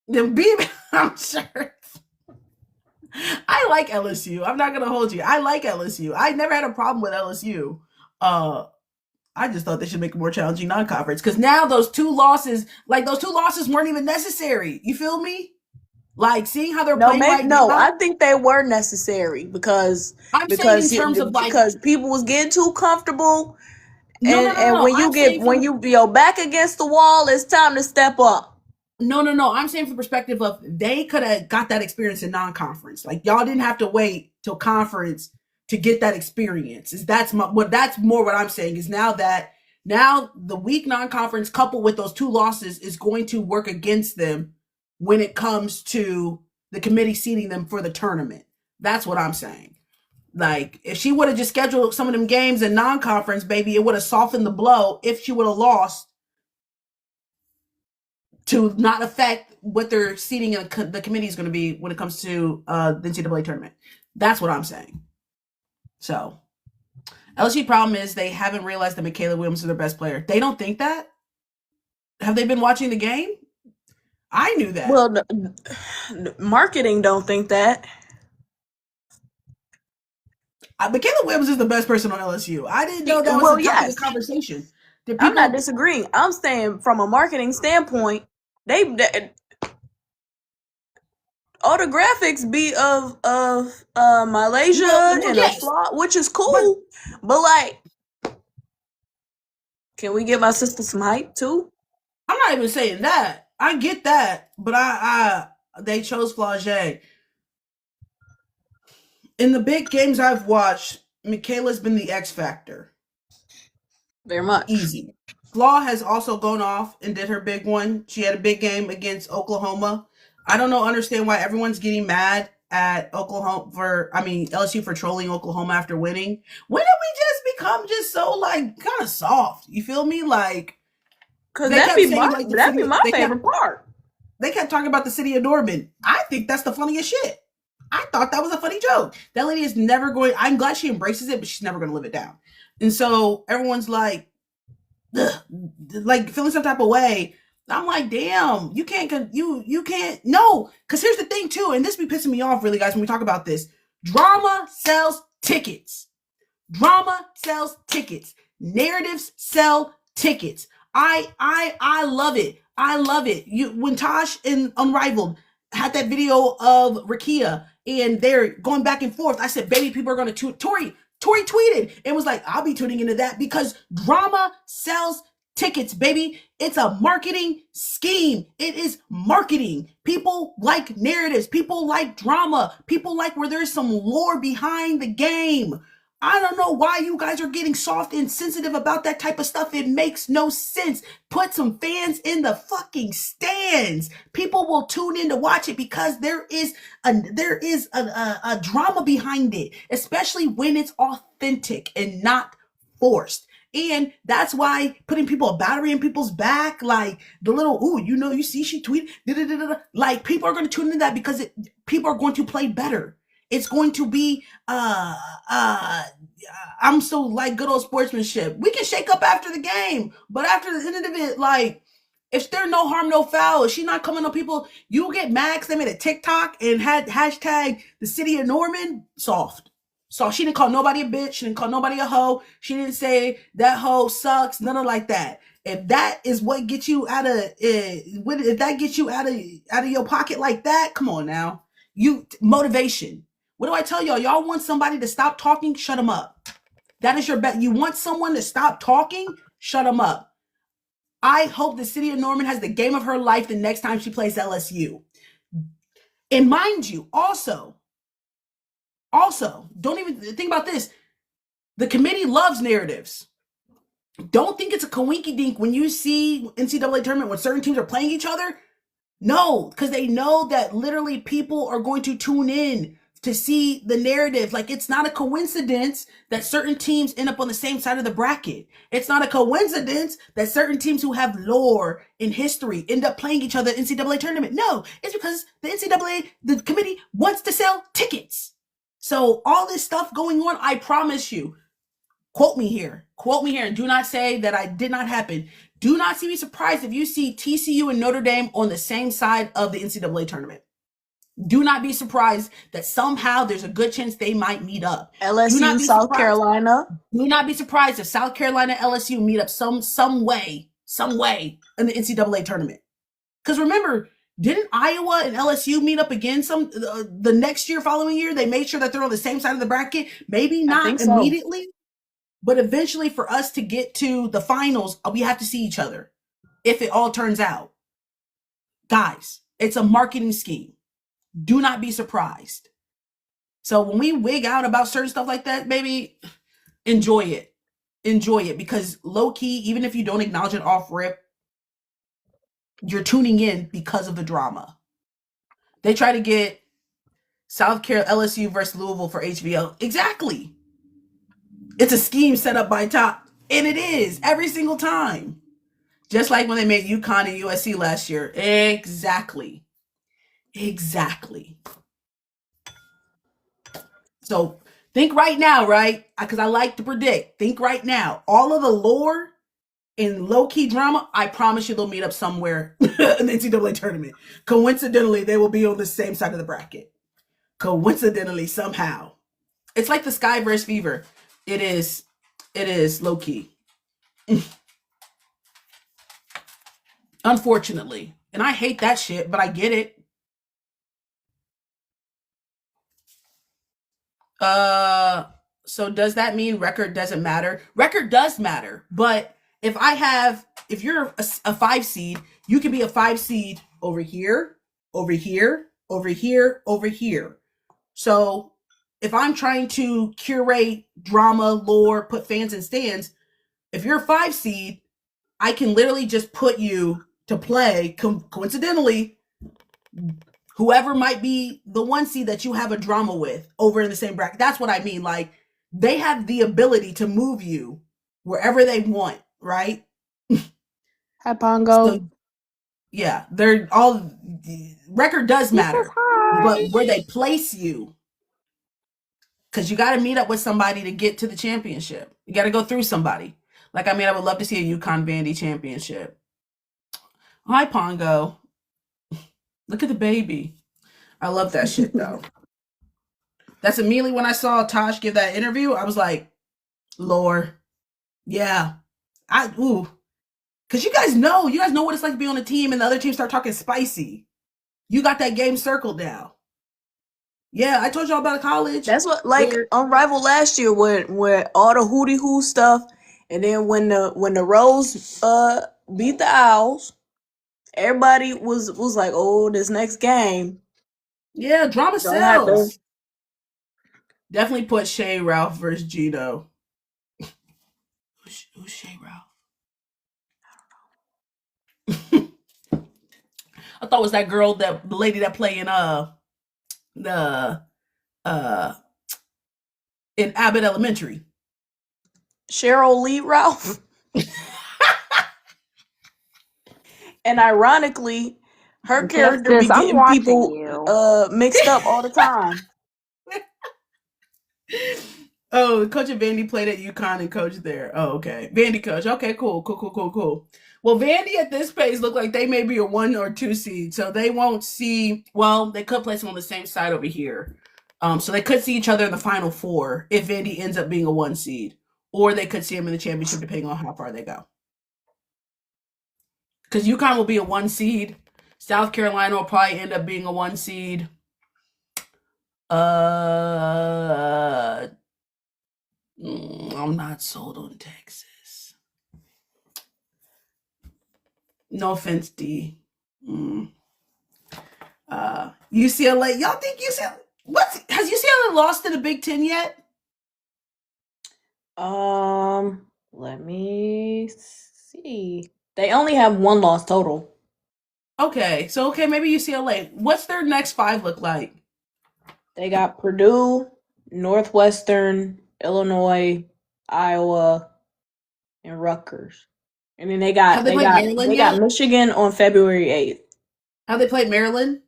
The Me-Bound shirts. I like LSU. I'm not going to hold you. I like LSU. I never had a problem with LSU. I just thought they should make a more challenging non-conference because now those 2 losses weren't even necessary. You feel me? Like seeing how they're playing right now. I think they were necessary because people was getting too comfortable. When you're back against the wall, it's time to step up. No. I'm saying from the perspective of they could have got that experience in non-conference. Like y'all didn't have to wait till conference to get that experience. That's more what I'm saying is now the weak non-conference coupled with those 2 losses is going to work against them when it comes to the committee seeding them for the tournament. That's what I'm saying. Like if she would have just scheduled some of them games in non-conference, baby, it would have softened the blow if she would have lost to not affect what their seeding in the committee is going to be when it comes to the NCAA tournament. That's what I'm saying. So, LSU problem is they haven't realized that Michaela Williams is their best player. They don't think that? Have they been watching the game? I knew that. Well, marketing don't think that. Michaela Williams is the best person on LSU. I didn't know that was a topic of conversation. I'm not disagreeing. I'm saying from a marketing standpoint, all the graphics be of Malaysia and a flaw, which is cool. But like, can we give my sister some hype too? I'm not even saying that. I get that, but they chose Flau'jae. In the big games I've watched, Michaela's been the X factor. Very much. Easy. Flaw has also gone off and did her big one. She had a big game against Oklahoma. I don't understand why everyone's getting mad at LSU for trolling Oklahoma after winning. When did we just become so like kind of soft? You feel me? Like, because that'd be my favorite part. They kept talking about the city of Norman. I think that's the funniest shit. I thought that was a funny joke. That lady is never going. I'm glad she embraces it, but she's never going to live it down. And so everyone's like, like feeling some type of way. I'm like, damn, you can't, no. Because here's the thing too, and this be pissing me off really, guys, when we talk about this. Drama sells tickets. Drama sells tickets. Narratives sell tickets. I love it. I love it. When Tosh and Unrivaled had that video of Rakia and they're going back and forth, I said, baby, people are going to Tori tweeted and was like, I'll be tuning into that because drama sells tickets, baby. It's a marketing scheme. It is marketing. People like narratives. People like drama. People like where there's some lore behind the game. I don't know why you guys are getting soft and sensitive about that type of stuff. It makes no sense. Put some fans in the fucking stands. People will tune in to watch it because there is a drama behind it, especially when it's authentic and not forced. And that's why putting a battery in people's back, like the little, ooh, you see she tweeted, like people are going to tune into that because people are going to play better. It's going to be, I'm so like good old sportsmanship. We can shake up after the game, but after the end of it, like, if there's no harm, no foul, if she's not coming on people, you get mad because they made a TikTok and had hashtag the city of Norman, soft. So she didn't call nobody a bitch. She didn't call nobody a hoe. She didn't say that hoe sucks. Nothing like that. If that is what gets you out of, if that gets you out of your pocket like that, come on now. Motivation. What do I tell y'all? Y'all want somebody to stop talking? Shut them up. That is your bet. You want someone to stop talking? Shut them up. I hope the city of Norman has the game of her life the next time she plays LSU. And mind you, also, don't even think about this. The committee loves narratives. Don't think it's a coinky dink when you see NCAA tournament when certain teams are playing each other. No, because they know that literally people are going to tune in to see the narrative. Like, it's not a coincidence that certain teams end up on the same side of the bracket. It's not a coincidence that certain teams who have lore in history end up playing each other in the NCAA tournament. No, it's because the NCAA, the committee, wants to sell tickets. So all this stuff going on, I promise you, quote me here, and do not say that I did not happen. Do not be surprised if you see TCU and Notre Dame on the same side of the NCAA tournament. Do not be surprised that somehow there's a good chance they might meet up. LSU, South Carolina. Do not be surprised if South Carolina and LSU meet up some way in the NCAA tournament. Because remember, didn't Iowa and LSU meet up again the next year, following year? They made sure that they're on the same side of the bracket. Maybe not immediately, but eventually for us to get to the finals, we have to see each other if it all turns out. Guys, it's a marketing scheme. Do not be surprised. So when we wig out about certain stuff like that, baby, enjoy it. Enjoy it, because low key, even if you don't acknowledge it off rip, you're tuning in because of the drama. They try to get South Carolina, LSU versus Louisville for HBO. Exactly. It's a scheme set up by top, and it is every single time. Just like when they made UConn and USC last year. Exactly. So think right now, right? Because I like to predict. Think right now. All of the lore and low-key drama, I promise you they'll meet up somewhere in the NCAA tournament. Coincidentally, they will be on the same side of the bracket. Coincidentally, somehow. It's like the Sky versus Fever. It is low-key. Unfortunately. And I hate that shit, but I get it. So does that mean record doesn't matter? Record does matter, but if you're a 5 seed, you can be a 5 seed over here, over here, over here, over here. So if I'm trying to curate drama, lore, put fans in stands, if you're a 5 seed, I can literally just put you to play coincidentally whoever might be the 1 seed that you have a drama with over in the same bracket. That's what I mean. Like, they have the ability to move you wherever they want, right? Hi, Pongo. So, yeah, they're all record does matter, but where they place you, because you got to meet up with somebody to get to the championship. You got to go through somebody. Like, I mean, I would love to see a UConn Vandy championship. Hi, Pongo. Look at the baby. I love that shit, though. That's immediately when I saw Tosh give that interview, I was like, Lord, yeah. Because you guys know what it's like to be on a team and the other team start talking spicy. You got that game circled now. Yeah, I told y'all about college. That's what, like, on Rival last year, where all the hootie hoo stuff, And then when the Rose beat the Owls, everybody was like, "Oh, this next game, Yeah, drama don't have to." sells. Definitely put Shay Ralph versus Gino. Who's Shay Ralph? I thought it was that girl, the lady that played in the uh in Abbott Elementary. Cheryl Lee Ralph. And ironically, her character be Justice, I'm getting watching people you. mixed up all the time. Oh, Coach and Vandy played at UConn and coached there. Oh, okay. Vandy coach. Okay, cool. Well, Vandy at this pace look like they may be a 1 or 2 seed, so they won't see. Well, they could place them on the same side over here, so they could see each other in the Final Four if Vandy ends up being a 1 seed, or they could see them in the championship depending on how far they go. Because UConn will be a 1 seed, South Carolina will probably end up being a 1 seed. I'm not sold on Texas. No offense, D. UCLA. Y'all think UCLA? Has UCLA lost to the Big Ten yet? Let me see. They only have 1 loss total. Okay, so maybe UCLA. What's their next 5 look like? They got Purdue, Northwestern, Illinois, Iowa, and Rutgers. And then they got Michigan on February 8th. Have they played Maryland?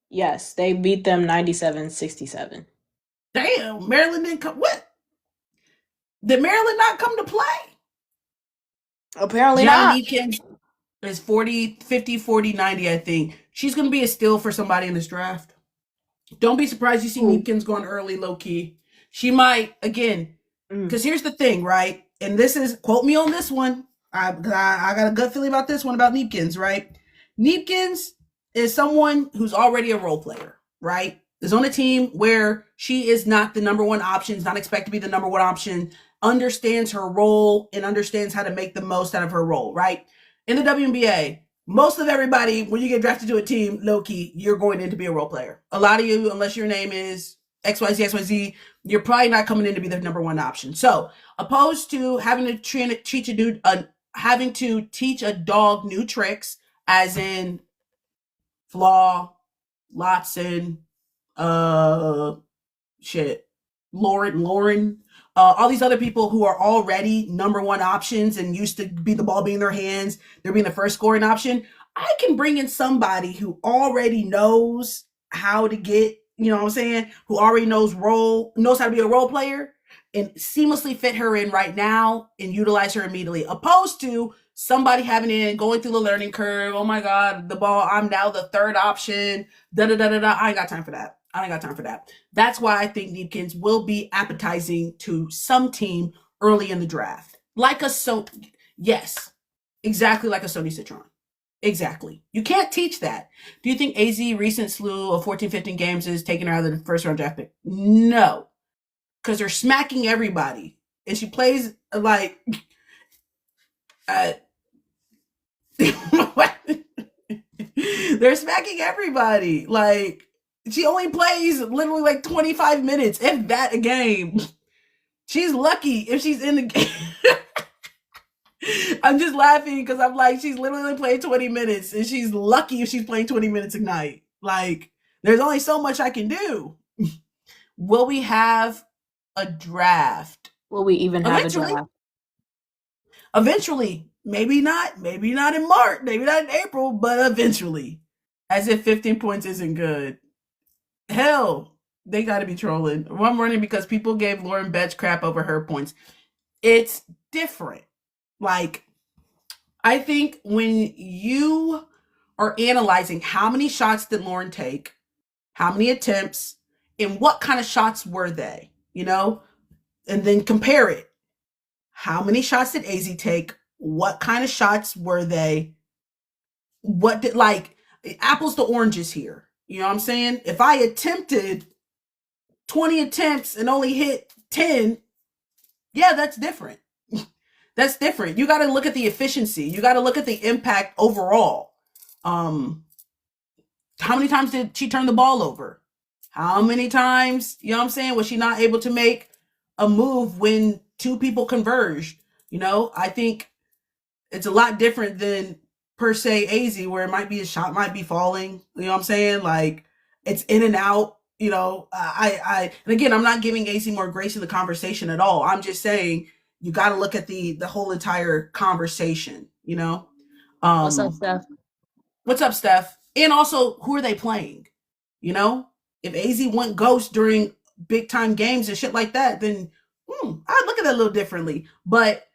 Yes, they beat them 97-67. Damn, Maryland didn't come. What? Did Maryland not come to play? Apparently not. Neekins is 40, 50, 40, 90, I think. She's going to be a steal for somebody in this draft. Don't be surprised you see Neekins going early, low key. She might, again, because here's the thing, right? And this is, quote me on this one. I got a gut feeling about this one about Neepkins, right? Neepkins is someone who's already a role player, right? Is on a team where she is not the number 1 option, is not expected to be the number 1 option, understands her role and understands how to make the most out of her role, right? In the WNBA, most of everybody, when you get drafted to a team, low-key, you're going in to be a role player. A lot of you, unless your name is XYZ, you're probably not coming in to be the number 1 option. So, opposed to having to teach a dog new tricks, as in Flaw, Lotson, Lauren, all these other people who are already number 1 options and used to be the ball being in their hands, they're being the first scoring option. I can bring in somebody who already knows how to get, you know what I'm saying, who already knows how to be a role player and seamlessly fit her in right now and utilize her immediately, opposed to somebody going through the learning curve. Oh my God, the ball, I'm now the 3rd option. I ain't got time for that. That's why I think Neepkins will be appetizing to some team early in the draft. Yes, exactly like a Sony Citron. Exactly. You can't teach that. Do you think AZ recent slew of 14, 15 games is taking her out of the 1st round draft pick? No. Because they're smacking everybody. And she plays like they're smacking everybody. Like, she only plays literally like 25 minutes, if that, a game. She's lucky if she's in the game. I'm just laughing because I'm like, she's literally playing 20 minutes, and she's lucky if she's playing 20 minutes a night. Like, there's only so much I can do. Will we have a draft? Will we even have a draft? Eventually. Maybe not in March, maybe not in April, but eventually. As if 15 points isn't good. Hell, they got to be trolling. I'm running because people gave Lauren Betch crap over her points. It's different. Like, I think when you are analyzing how many shots did Lauren take, how many attempts, and what kind of shots were they, you know, and then compare it. How many shots did AZ take? What kind of shots were they? What did, like, apples to oranges here? You know what I'm saying? If I attempted 20 attempts and only hit 10, Yeah, that's different. That's different. You got to look at the efficiency. You got to look at the impact overall. Um, how many times did she turn the ball over? How many times, you know what I'm saying, was she not able to make a move when two people converged? I think it's a lot different than per se AZ, where it might be a shot might be falling. You know what I'm saying? Like it's in and out. And again, I'm not giving AC more grace in the conversation at all. I'm just saying you got to look at the whole entire conversation. What's up, Um, Steph? what's up, Steph? And also, who are they playing? If AZ went ghost during big time games and shit like that, then I'd look at it a little differently. But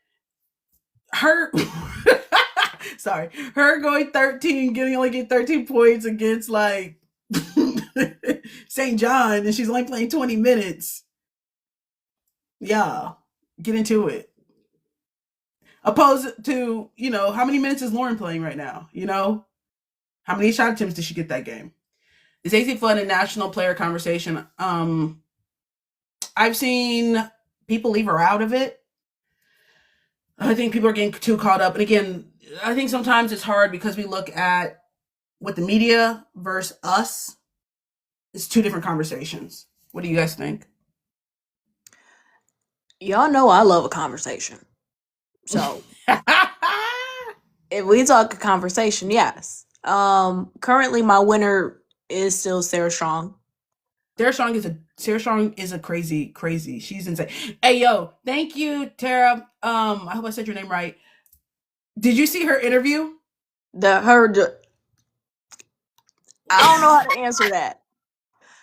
her sorry, her going 13, only get 13 points against like St. John, and she's only playing 20 minutes. Yeah, get into it. Opposed to, how many minutes is Lauren playing right now? How many shot attempts did she get that game? Is AC Flood a national player conversation? I've seen people leave her out of it. I think people are getting too caught up. And again, I think sometimes it's hard because we look at what the media versus us. It's two different conversations. What do you guys think? Y'all know I love a conversation. So if we talk a conversation, yes. Currently my winner is still Sarah Strong. Sarah Strong is a crazy. She's insane. Hey yo, thank you, Tara. I hope I said your name right. Did you see her interview? I don't know how to answer that.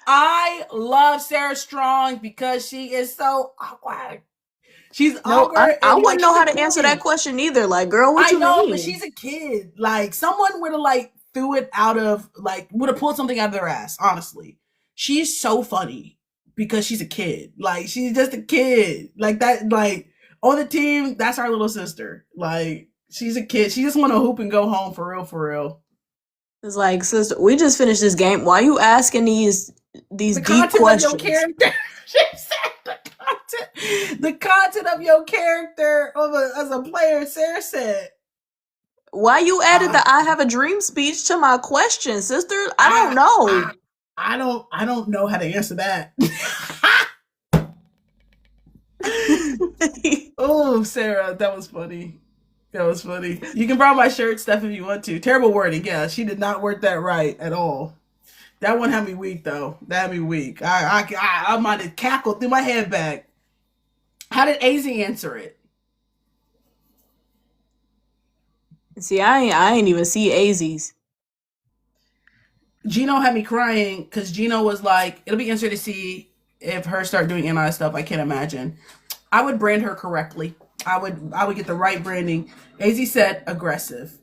I love Sarah Strong because she is so awkward. She's No, awkward. I And wouldn't know how to kid. answer that question either. Like, girl, what I you know, mean? but she's a kid. Like, someone would have threw it out of would have pulled something out of their ass. Honestly, she's so funny because she's a kid. Like, she's just a kid. Like that. Like on the team, that's our little sister. Like, she's a kid. She just want to hoop and go home for real. For real. It's like, sister, we just finished this game. Why are you asking these The deep content questions? of your character. She said the content of your character as a player. Sarah said. Why you added the "I have a dream" speech to my question, sister? I don't know. I don't know how to answer that. Oh, Sarah, that was funny. That was funny. You can borrow my shirt, Steph, if you want to. Terrible wording. Yeah, she did not word that right at all. That one had me weak, though. That had me weak. I might have cackled through my head back. How did AZ answer it? See, I ain't even see AZ's. Gino had me crying because Gino was like, it'll be interesting to see if her start doing NI stuff. I can't imagine. I would brand her correctly. I would get the right branding. AZ said aggressive.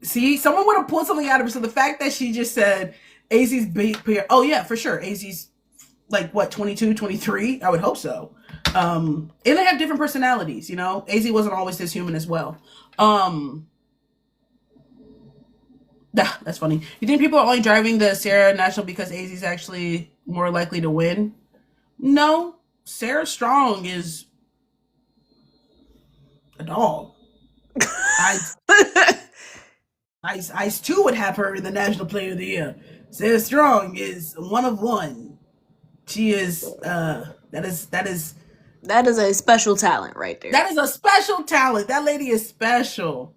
See, someone would have pulled something out of her. So the fact that she just said AZ's big, oh yeah, for sure. AZ's like what, 22, 23? I would hope so. And they have different personalities, AZ wasn't always this human as well. That's funny. You think people are only driving the Sarah National because AZ is actually more likely to win? No. Sarah Strong is a dog. Ice 2 would have her in the National Player of the Year. Sarah Strong is one of one. She is that is a special talent right there. That is a special talent. That lady is special.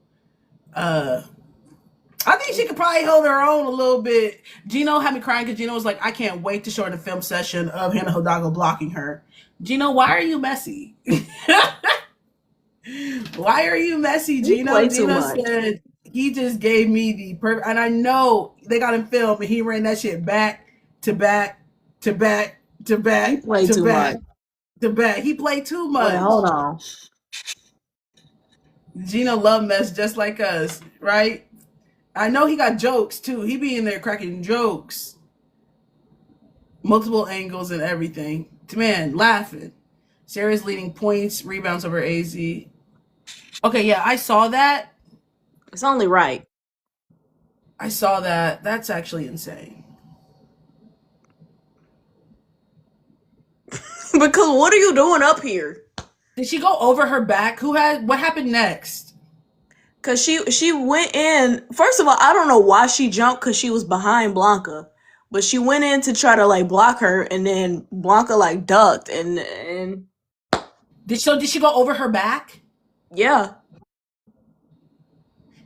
I think she could probably hold her own a little bit. Gino had me crying because Gino was like, I can't wait to show the film session of Hannah Hidalgo blocking her. Gino, why are you messy? Why are you messy, Gino? Gino said he just gave me the perfect, and I know they got him filmed, and he ran that shit back to back to back to back he played to too back much. to back. He played too much. Wait, hold on. Gino love mess just like us, right? I know he got jokes too. He be in there cracking jokes. Multiple angles and everything. Man, laughing. Sarah's leading points, rebounds over AZ. Okay, yeah, I saw that. It's only right. I saw that. That's actually insane. Because what are you doing up here? Did she go over her back? What happened next? Cause she went in. First of all, I don't know why she jumped because she was behind Blanca, but she went in to try to like block her, and then Blanca like ducked and Did she go over her back? yeah.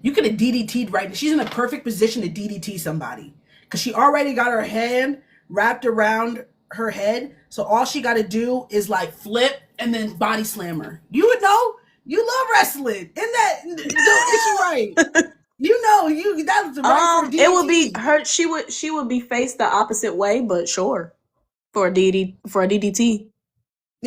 You could have DDT'd right. She's in a perfect position to DDT somebody because she already got her hand wrapped around her head. So all she got to do is like flip and then body slam her. You would know. You love wrestling. Isn't that? No, is she right? You know, that was right for a DDT. It would be her. She would be faced the opposite way, but sure, for a DDT.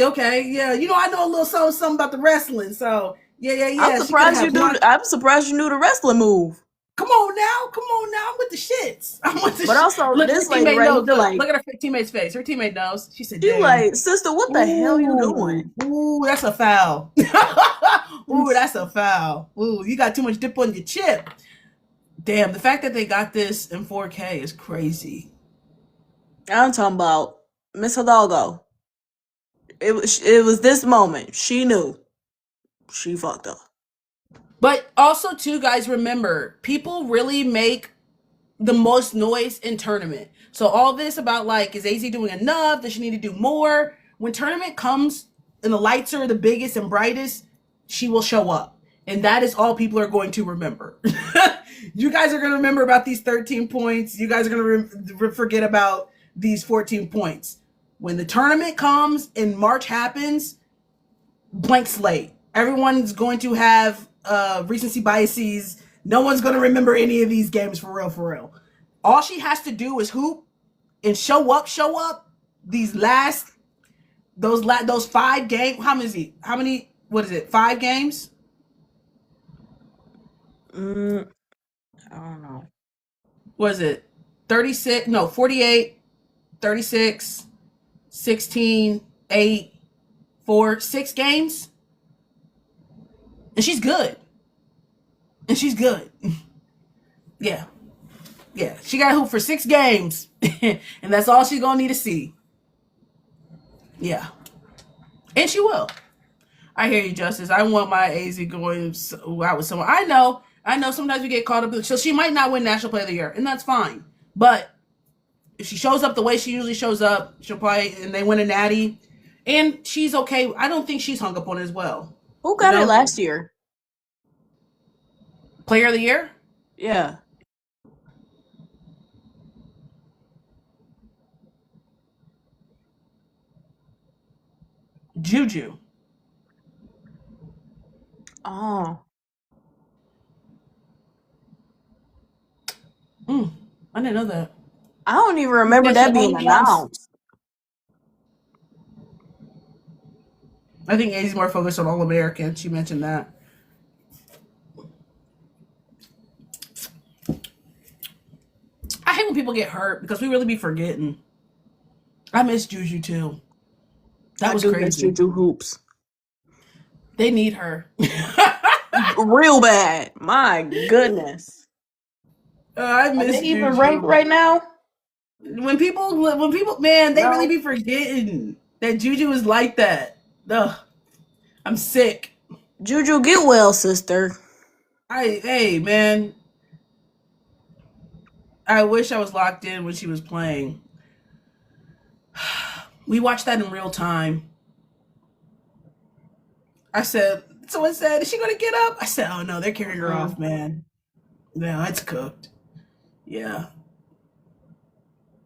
Okay, yeah. You know, I know a little something about the wrestling. So yeah. I'm surprised you knew. I'm surprised you knew the wrestling move. Come on now. I'm with the shits. I'm with the But also, Look, this her lady teammate right knows. here, Look like, at her teammate's face. Her teammate knows. She said, she damn. like, sister, what the hell you doing? Ooh, that's a foul. Ooh, that's a foul. Ooh, you got too much dip on your chip. Damn, the fact that they got this in 4K is crazy. I'm talking about Miss Hidalgo. It was this moment. She knew. She fucked up. But also, too, guys, remember, people really make the most noise in tournament. So all this about like, is AZ doing enough? Does she need to do more? When tournament comes and the lights are the biggest and brightest, she will show up. And that is all people are going to remember. You guys are going to remember about these 13 points. You guys are going to forget about these 14 points. When the tournament comes and March happens, blank slate. Everyone's going to have recency biases. No one's going to remember any of these games for real. All she has to do is hoop and show up. Those 5 games. How many? What is it? 5 games? I don't know. What is it? 36? No, 48, 36, 16, 8, 4, 6 games. And she's good. Yeah. Yeah, she got hoop for 6 games, and that's all she's gonna need to see. Yeah, and she will. I hear you, Justice. I want my AZ going out with someone. I know. Sometimes we get caught up. So she might not win National Player of the Year, and that's fine. But if she shows up the way she usually shows up, she'll play, and they win a natty, and she's okay. I don't think she's hung up on it as well. Who got it last year? Player of the Year? Yeah. Juju. Oh. I didn't know that. I don't even remember that being announced. I think AZ's more focused on All-American. She mentioned that. I hate when people get hurt because we really be forgetting. I miss Juju too. That was crazy. Miss Juju hoops. They need her. Real bad. My goodness. I miss Juju. Even ranked right now? When people, man, they really be forgetting that Juju is like that. Ugh, I'm sick. Juju, get well, sister. Hey, man. I wish I was locked in when she was playing. We watched that in real time. Someone said, is she going to get up? I said, oh no, they're carrying her off, man. No, it's cooked. Yeah.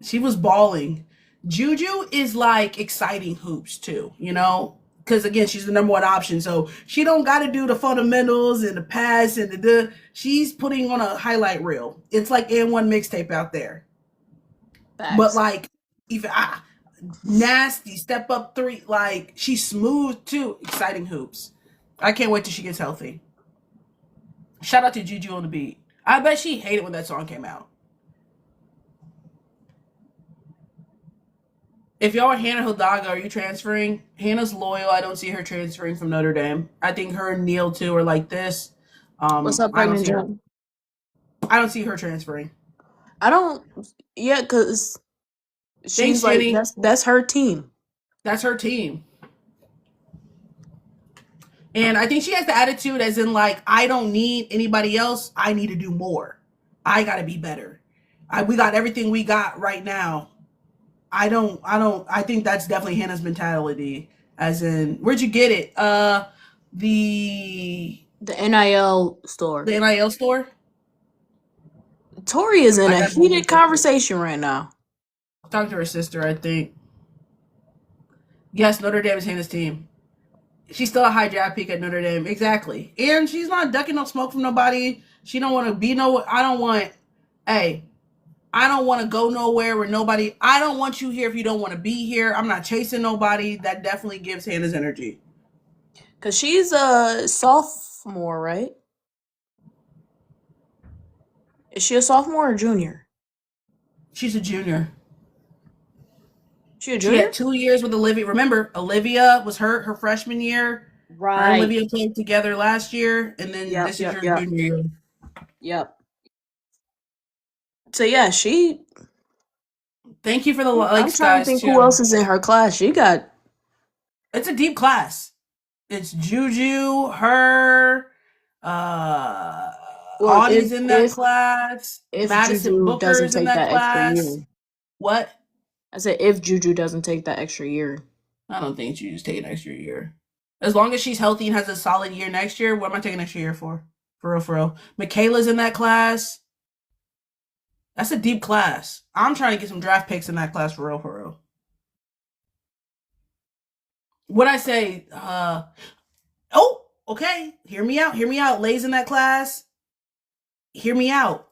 She was balling. Juju is like exciting hoops too, you know? Because again, she's the number 1 option. So she don't got to do the fundamentals and the pass and the she's putting on a highlight reel. It's like N1 mixtape out there. Facts. But like, even nasty step up 3, like she's smooth too. Exciting hoops. I can't wait till she gets healthy. Shout out to Juju on the beat. I bet she hated when that song came out. If y'all are Hannah Hidalgo, are you transferring? Hannah's loyal. I don't see her transferring from Notre Dame. I think her and Neil too are like this. What's up, Pregnant John? I don't see her transferring. I don't. Yeah, because she's like that's her team. That's her team. And I think she has the attitude as in like, I don't need anybody else. I need to do more. I got to be better. We got everything we got right now. I think that's definitely Hannah's mentality. As in, where'd you get it? The NIL store. The NIL store? Tori is in a heated conversation right now. Talk to her sister, I think. Yes, Notre Dame is Hannah's team. She's still a high draft pick at Notre Dame. Exactly. And she's not ducking no smoke from nobody. She don't want to be I don't want to go nowhere where nobody, I don't want you here if you don't want to be here. I'm not chasing nobody. That definitely gives Hannah's energy. Because she's a sophomore, right? Is she a sophomore or junior? She's a junior. She a junior? She had 2 years with Olivia. Remember, Olivia was hurt her freshman year. Right. Her and Olivia played together last year, and then this is your junior year. Yep. So yeah, she. Thank you for the likes, guys. I'm trying to think who else is in her class. She got. It's a deep class. It's Juju, her, Audie's in that class. If Madison Juju Booker's doesn't take in that class. extra year. What? I said if Juju doesn't take that extra year. I don't think Juju's taking an extra year. As long as she's healthy and has a solid year next year, what am I taking an extra year for? For real. Michaela's in that class. That's a deep class. I'm trying to get some draft picks in that class for real. What I say? Okay. Hear me out. Lay's in that class. Hear me out.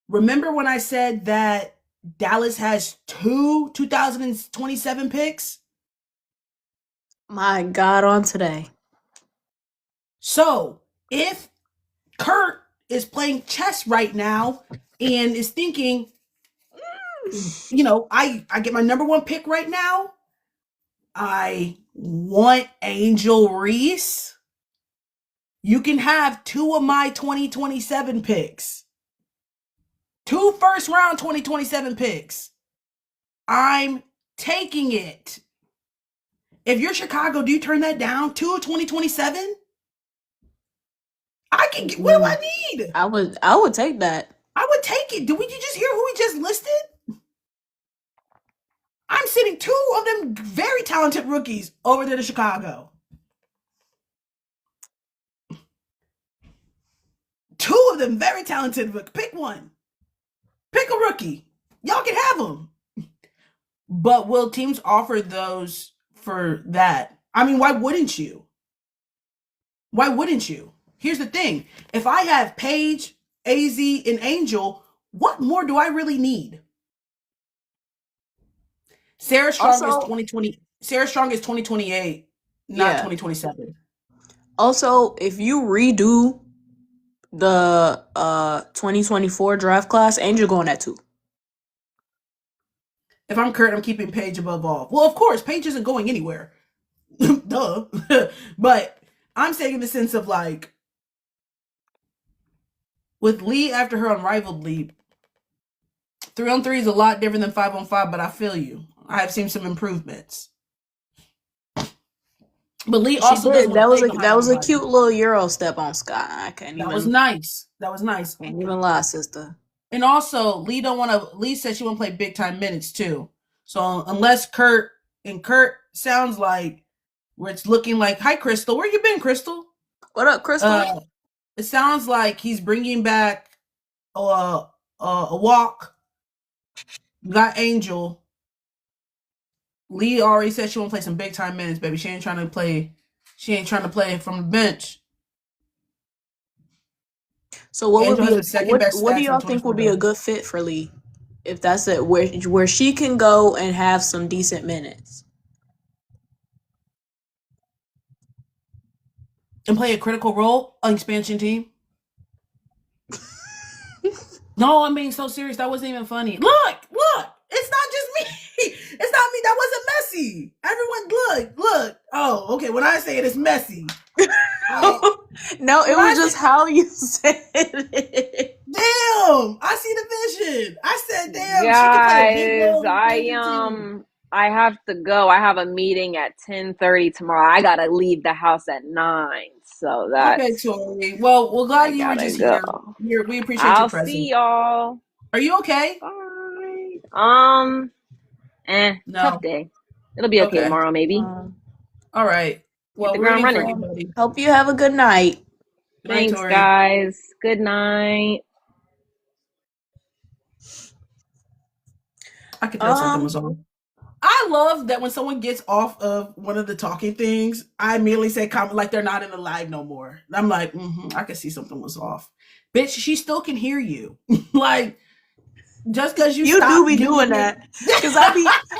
Remember when I said that Dallas has 2 2027 picks? My God, on today. So, if Kurt is playing chess right now and is thinking, I get my number 1 pick right now. I want Angel Reese. You can have 2 of my 2027 picks. 2 first-round 2027 picks. I'm taking it. If you're Chicago, do you turn that down? 2 of 2027? I can get. What do I need? I would take that. I would take it. Did you just hear who we just listed? I'm sitting 2 of them very talented rookies over there to Chicago. 2 of them very talented. Pick one. Pick a rookie. Y'all can have them. But will teams offer those for that? I mean, why wouldn't you? Why wouldn't you? Here's the thing. If I have Paige, AZ, and Angel, what more do I really need? Sarah Strong is 2020. Sarah Strong is 2028, not 2027. Also, if you redo the 2024 draft class, Angel going at 2. If I'm Kurt, I'm keeping Paige above all. Well, of course, Paige isn't going anywhere. Duh. But I'm saying in the sense of like, with Lee after her unrivaled leap, 3-on-3 is a lot different than 5-on-5, but I feel you. I have seen some improvements. But Lee also did. That was a cute little Euro step on Scott. That was nice. Can't even lie, sister. And also, Lee said she won't play big time minutes too. So unless Kurt sounds like where it's looking like, hi Crystal, where you been, Crystal? What up, Crystal? It sounds like he's bringing back a walk. You got Angel. Lee already said she won't play some big time minutes, baby. She ain't trying to play from the bench. So what do y'all think would be a good fit for Lee? If that's it, where she can go and have some decent minutes. And play a critical role on expansion team. No, I'm being so serious. That wasn't even funny. Look. It's not just me. It's not me. That wasn't messy. Everyone, look. Oh, okay. When I say it, it's messy. No, it was just how you said it. Damn, I see the vision. I said, damn. Guys, I have to go. I have a meeting at 10:30 tomorrow. I gotta leave the house at 9. So Okay, that's Tori. Well, we're I glad you were gotta just go. here. We appreciate your I'll see presence. y'all. Are you okay? Bye. Tough No. day. It'll be okay Okay. tomorrow, maybe. All right. Hit Well, the we're ground rooting for running. you, buddy. Hope you have a good night. Good night, Thanks, Tori. guys. Good night. I could tell something was Um, off. I love that when someone gets off of one of the talking things, I immediately say comment like they're not in the live no more. I'm like, I can see something was off. Bitch, she still can hear you. Like, just because you you do stop be giving doing it. that. Cause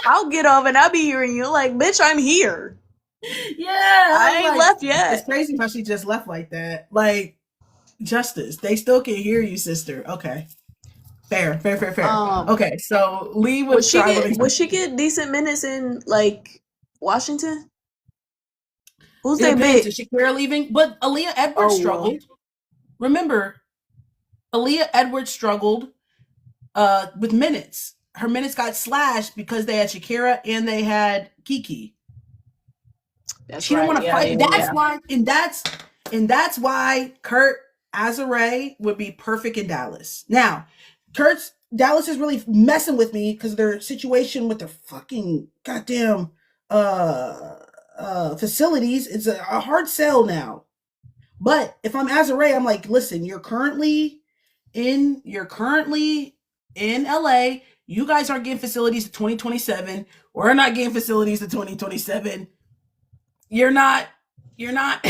I'll get off and I'll be hearing you like, bitch, I'm here. Yeah, I'm I ain't like, left it's yet. crazy how she just left like that. Like, Justice, they still can hear you, sister. Okay. Fair, fair, fair, fair. Um, Okay, so leave with Charlotte. would she get decent minutes in like Washington? Who's It they depends. big? Is Shakira leaving? But Aaliyah Edwards Oh well. struggled. Remember, Aaliyah Edwards struggled with minutes. Her minutes got slashed because they had Shakira and they had Kiki. That's She didn't right. want to Yeah, fight. yeah, That's yeah. why, and that's why Kurt Azare would be perfect in Dallas. Now, Dallas is really messing with me because their situation with their fucking goddamn facilities is a hard sell now. But if I'm Azare, I'm like, listen, you're currently in LA. You guys aren't getting facilities to 2027. We're not getting facilities to 2027. You're not you're not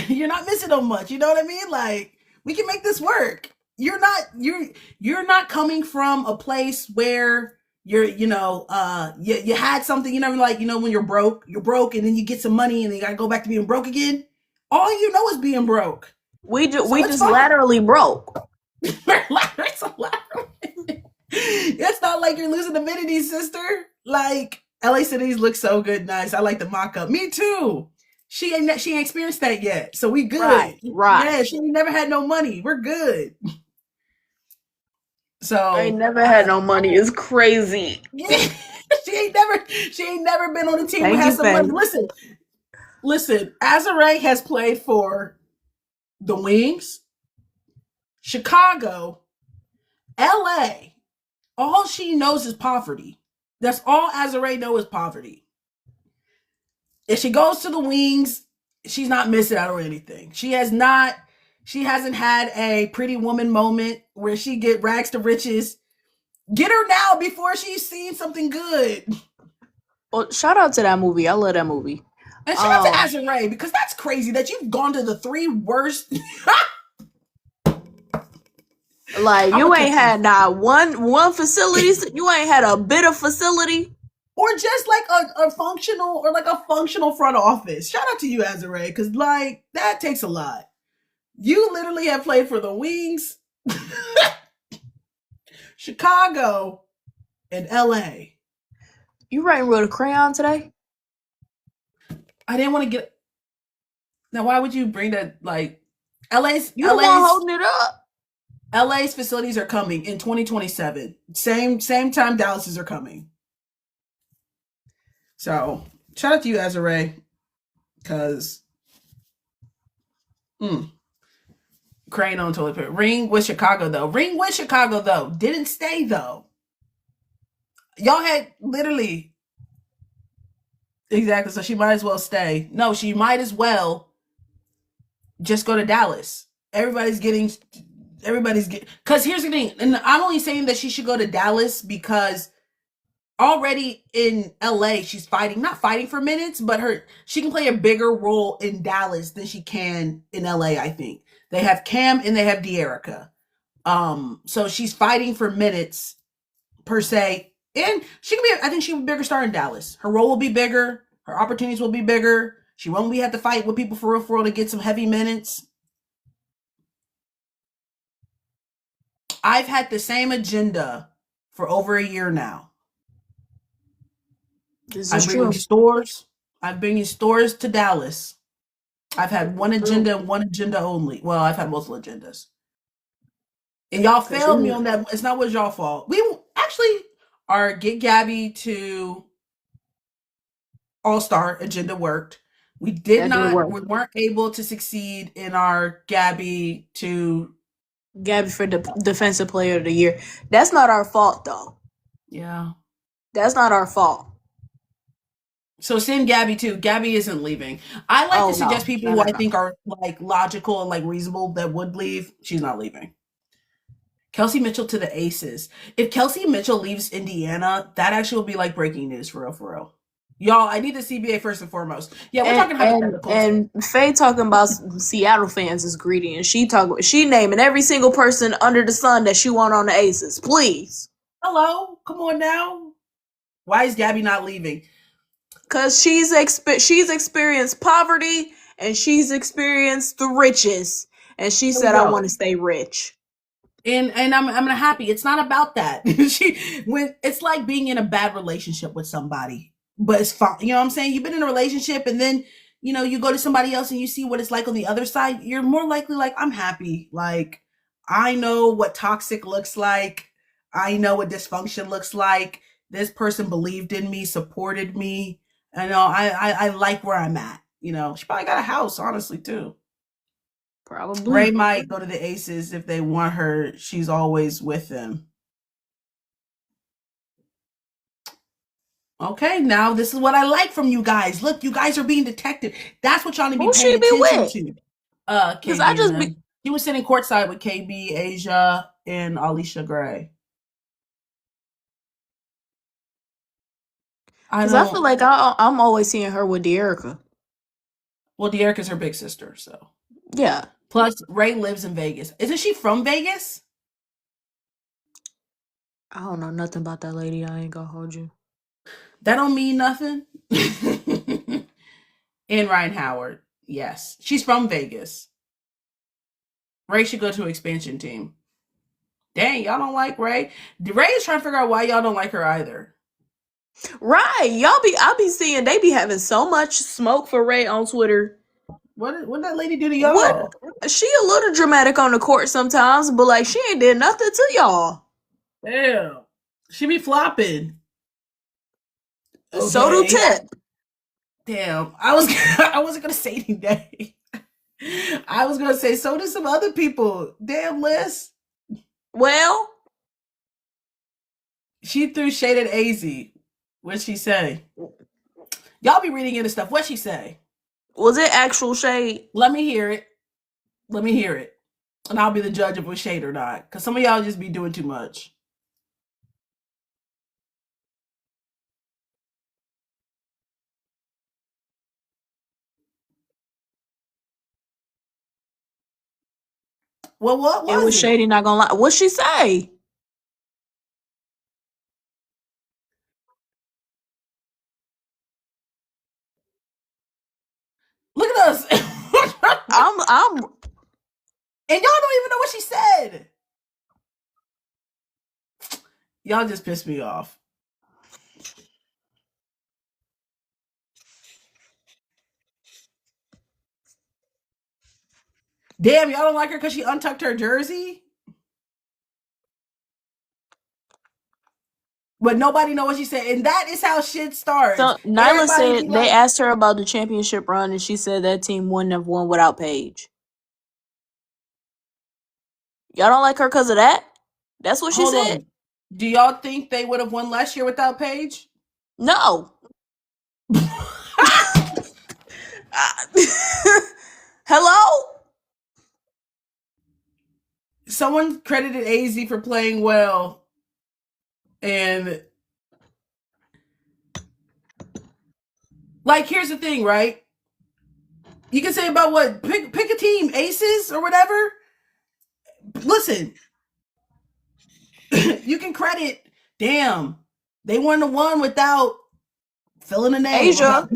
missing on much. You know what I mean? Like, we can make this work. You're not coming from a place where you had something, like, when you're broke and then you get some money and then you gotta go back to being broke again. All you know is being broke. So We it's just fine. laterally broke. It's not like you're losing amenities, sister. Like, LA cities look so good, nice. I like the mock-up. Me too. She ain't experienced that yet, so we Right, good. right. Yeah, she ain't never had no money. We're good. I ain't So never had no money. It's crazy. yeah, she ain't never been on a team who Thank has you, some money. Faye. Listen. Azare has played for the Wings, Chicago, LA. All she knows is poverty. That's all Azare knows is poverty. If she goes to the Wings, she's not missing out on anything. She hasn't had a pretty woman moment where she get rags to riches. Get her now before she's seen something good. Well, shout out to that movie. I love that movie. And shout out to Azure, because that's crazy that you've gone to the three worst. Like, I'm you gonna ain't catch you. had not one facility. You ain't had a bit of facility. Or just like a functional front office. Shout out to you, Azure, because like that takes a lot. You literally have played for the Wings, Chicago, and LA. You writing with a crayon today? I didn't want to get. Now, why would you bring that? Like, LA's You the one LA's holding it up. LA's facilities are coming in 2027. Same time Dallas's are coming. So shout out to you, Azure, because crane on toilet paper. Ring with Chicago though. Didn't stay though. Y'all had literally exactly. So she might as well stay. No, she might as well just go to Dallas. Everybody's getting. Because here's the thing, and I'm only saying that she should go to Dallas because already in LA she's not fighting for minutes, but she can play a bigger role in Dallas than she can in LA. I think they have Cam and they have De'Erica. So she's fighting for minutes per se, and she can be. I think she'll be a bigger star in Dallas. Her role will be bigger. Her opportunities will be bigger. She won't be have to fight with people for real to get some heavy minutes. I've had the same agenda for over a year now. This I'm is bringing true. stores. I'm bringing stores to Dallas. I've had one agenda and one agenda only. Well, I've had multiple agendas. And y'all failed me on that. It's not was y'all fault. We actually are get Gabby to all-star agenda worked. We did That did not, work. we weren't able to succeed in our Gabby for the defensive player of the year. That's not our fault, though. Yeah. That's not our fault. So send Gabby too. Gabby isn't leaving. I like to suggest people who I think are like logical and like reasonable that would leave. She's not leaving. Kelsey Mitchell to the Aces. If Kelsey Mitchell leaves Indiana, that actually will be like breaking news for real, for real. Y'all, I need the CBA first and foremost. Yeah, we're talking hypotheticals. And Faye talking about Seattle fans is greedy, and she naming every single person under the sun that she want on the Aces. Please. Hello, come on now. Why is Gabby not leaving? Because she's experienced poverty and she's experienced the riches, and she said, "I want to stay rich." And I'm happy. It's not about that. It's like being in a bad relationship with somebody, but it's fine. You know what I'm saying? You've been in a relationship, and then you go to somebody else and you see what it's like on the other side. You're more likely like, I'm happy. Like, I know what toxic looks like. I know what dysfunction looks like. This person believed in me, supported me. I know I like where I'm at. She probably got a house, honestly, too. Probably. Ray might go to the Aces if they want her. She's always with them. Okay, now this is what I like from you guys. Look, you guys are being detective. That's what y'all need to be paying attention to. Because I just he was sitting courtside with KB, Asia, and Alicia Gray. Because I feel like I'm always seeing her with De'Erica. Well, De'Erica's her big sister, so. Yeah. Plus, Ray lives in Vegas. Isn't she from Vegas? I don't know nothing about that lady. I ain't gonna hold you. That don't mean nothing. And Ryan Howard. Yes. She's from Vegas. Ray should go to an expansion team. Dang, y'all don't like Ray? Ray is trying to figure out why y'all don't like her either. Right. I be seeing they be having so much smoke for Ray on Twitter. What did that lady do to y'all? She a little dramatic on the court sometimes, but like she ain't did nothing to y'all. Damn. She be flopping. Okay. So do Tip. Damn. I wasn't gonna say anything. I was gonna say so do some other people. Damn, Liz. Well, she threw shade at AZ. What'd she say? Y'all be reading into stuff. What'd she say? Was it actual shade? Let me hear it. And I'll be the judge if it was shade or not. Because some of y'all just be doing too much. Well, what was it? It was shady, not gonna lie. What'd she say? Look at us. I'm And y'all don't even know what she said. Y'all just pissed me off. Damn, y'all don't like her because she untucked her jersey? But nobody know what she said. And that is how shit starts. So Nyla said they asked her about the championship run, and she said that team wouldn't have won without Paige. Y'all don't like her because of that? That's what she said. Do y'all think they would have won last year without Paige? No. Hello? Someone credited AZ for playing well. And like, here's the thing, right? You can say about what? Pick a team, Aces or whatever. Listen, you can credit, damn, they wouldn't have won without filling the name. Asia.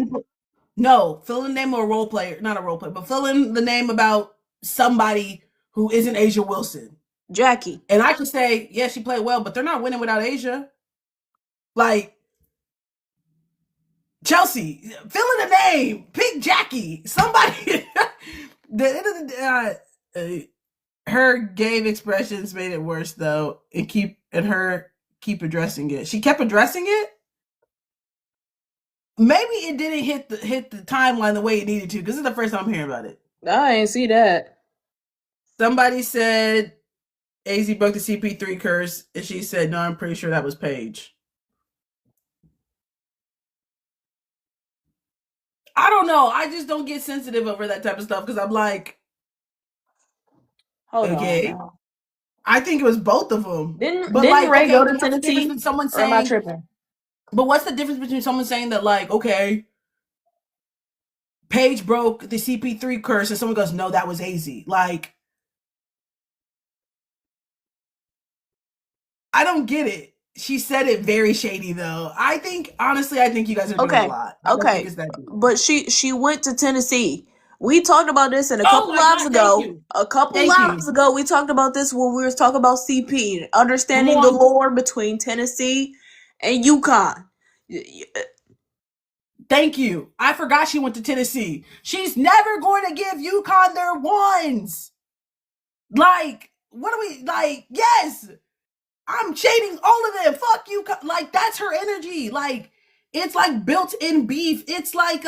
No, fill in the name of a role player, not a role player, but fill in the name about somebody who isn't Asia Wilson. Jackie. And I could say, yeah, she played well, but they're not winning without Asia. Like, Chelsea, fill in the name, pick Jackie, somebody. The end of the her game expressions made it worse though, and her keep addressing it. She kept addressing it. Maybe it didn't hit the timeline the way it needed to, because this is the first time I'm hearing about it. I ain't see that. Somebody said AZ broke the CP3 curse, and she said, "No, I'm pretty sure that was Paige." I don't know. I just don't get sensitive over that type of stuff because I'm like, Hold okay. on now. I think it was both of them. Didn't like, Ray okay, go to what's the difference Tennessee? between someone Or am I saying? tripping? But what's the difference between someone saying that, like, okay, Paige broke the CP3 curse, and someone goes, "No, that was AZ." Like, I don't get it. She said it very shady, though. Honestly, I think you guys are doing a lot. I don't think Okay. it's that deep. But she went to Tennessee. We talked about this in a Oh couple my lives God! Thank ago. you. A couple Thank you. lives ago, we talked about this when we were talking about CP, understanding Come the on. lore between Tennessee and UConn. Thank you. I forgot she went to Tennessee. She's never going to give UConn their ones. Like, what are we like? Yes, I'm shading all of them. Fuck you. Like, that's her energy. Like, it's like built-in beef. It's like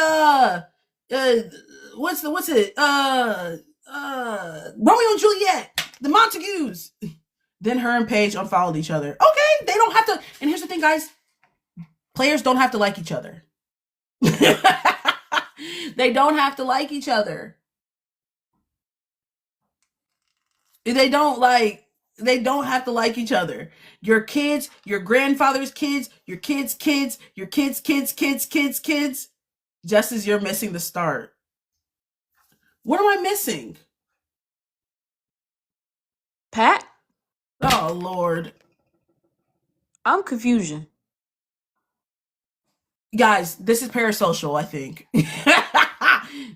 what's it? Romeo and Juliet, the Montagues. Then her and Paige unfollowed each other. Okay, they don't have to. And here's the thing, guys: players don't have to like each other. They don't have to like each other. They don't have to like each other. Your kids, your grandfather's kids, your kids' kids, your kids' kids, just as you're missing the start. What am I missing? Pat, Oh Lord. I'm confusion. Guys, this is parasocial, I think.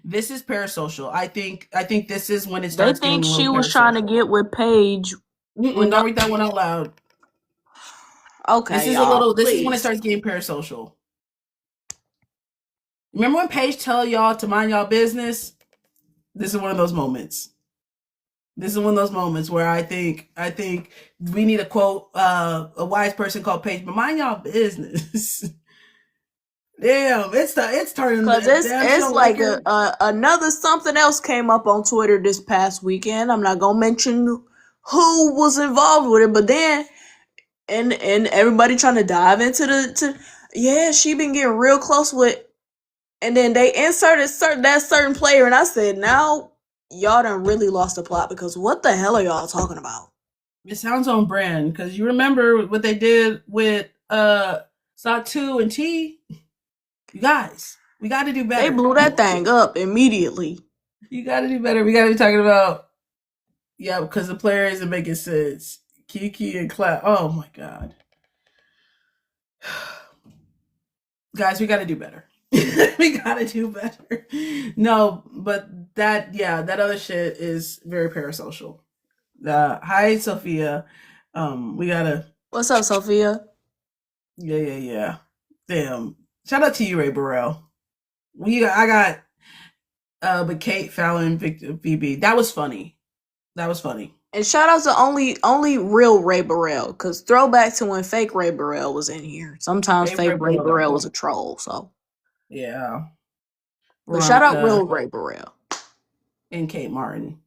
This is parasocial. I think this is when it They starts getting think a she little was trying to parasocial. get with Paige. Don't read that one out loud. Okay, y'all. This is when it Please. starts getting parasocial. Remember when Paige tell y'all to mind y'all business? This is one of those moments. This is one of those moments where I think we need to quote a wise person called Paige, but mind y'all business. Damn, it's turning Cause the damn it's show like liquor. another something else came up on Twitter this past weekend. I'm not gonna mention who was involved with it, but then and everybody trying to dive into yeah, she been getting real close with, and then they inserted that certain player, and I said, now y'all done really lost the plot, because what the hell are y'all talking about? It sounds on brand because you remember what they did with Satu and T. You guys, we got to do better. They blew that thing up immediately. You got to do better. We got to be talking about because the player isn't making sense. Kiki and Clap. Oh my God. Guys, we got to do better. We got to do better. No, but that other shit is very parasocial. Hi, Sophia. We gotta. What's up, Sophia? Yeah. Damn. Shout out to you, Ray Burrell. I got. But Kate, Fallon, Victor, BB. That was funny. And shout out to only real Ray Burrell, because throwback to when fake Ray Burrell was in here. Sometimes fake Ray Burrell was a troll, so. Yeah. But shout out real Ray Burrell. And Kate Martin.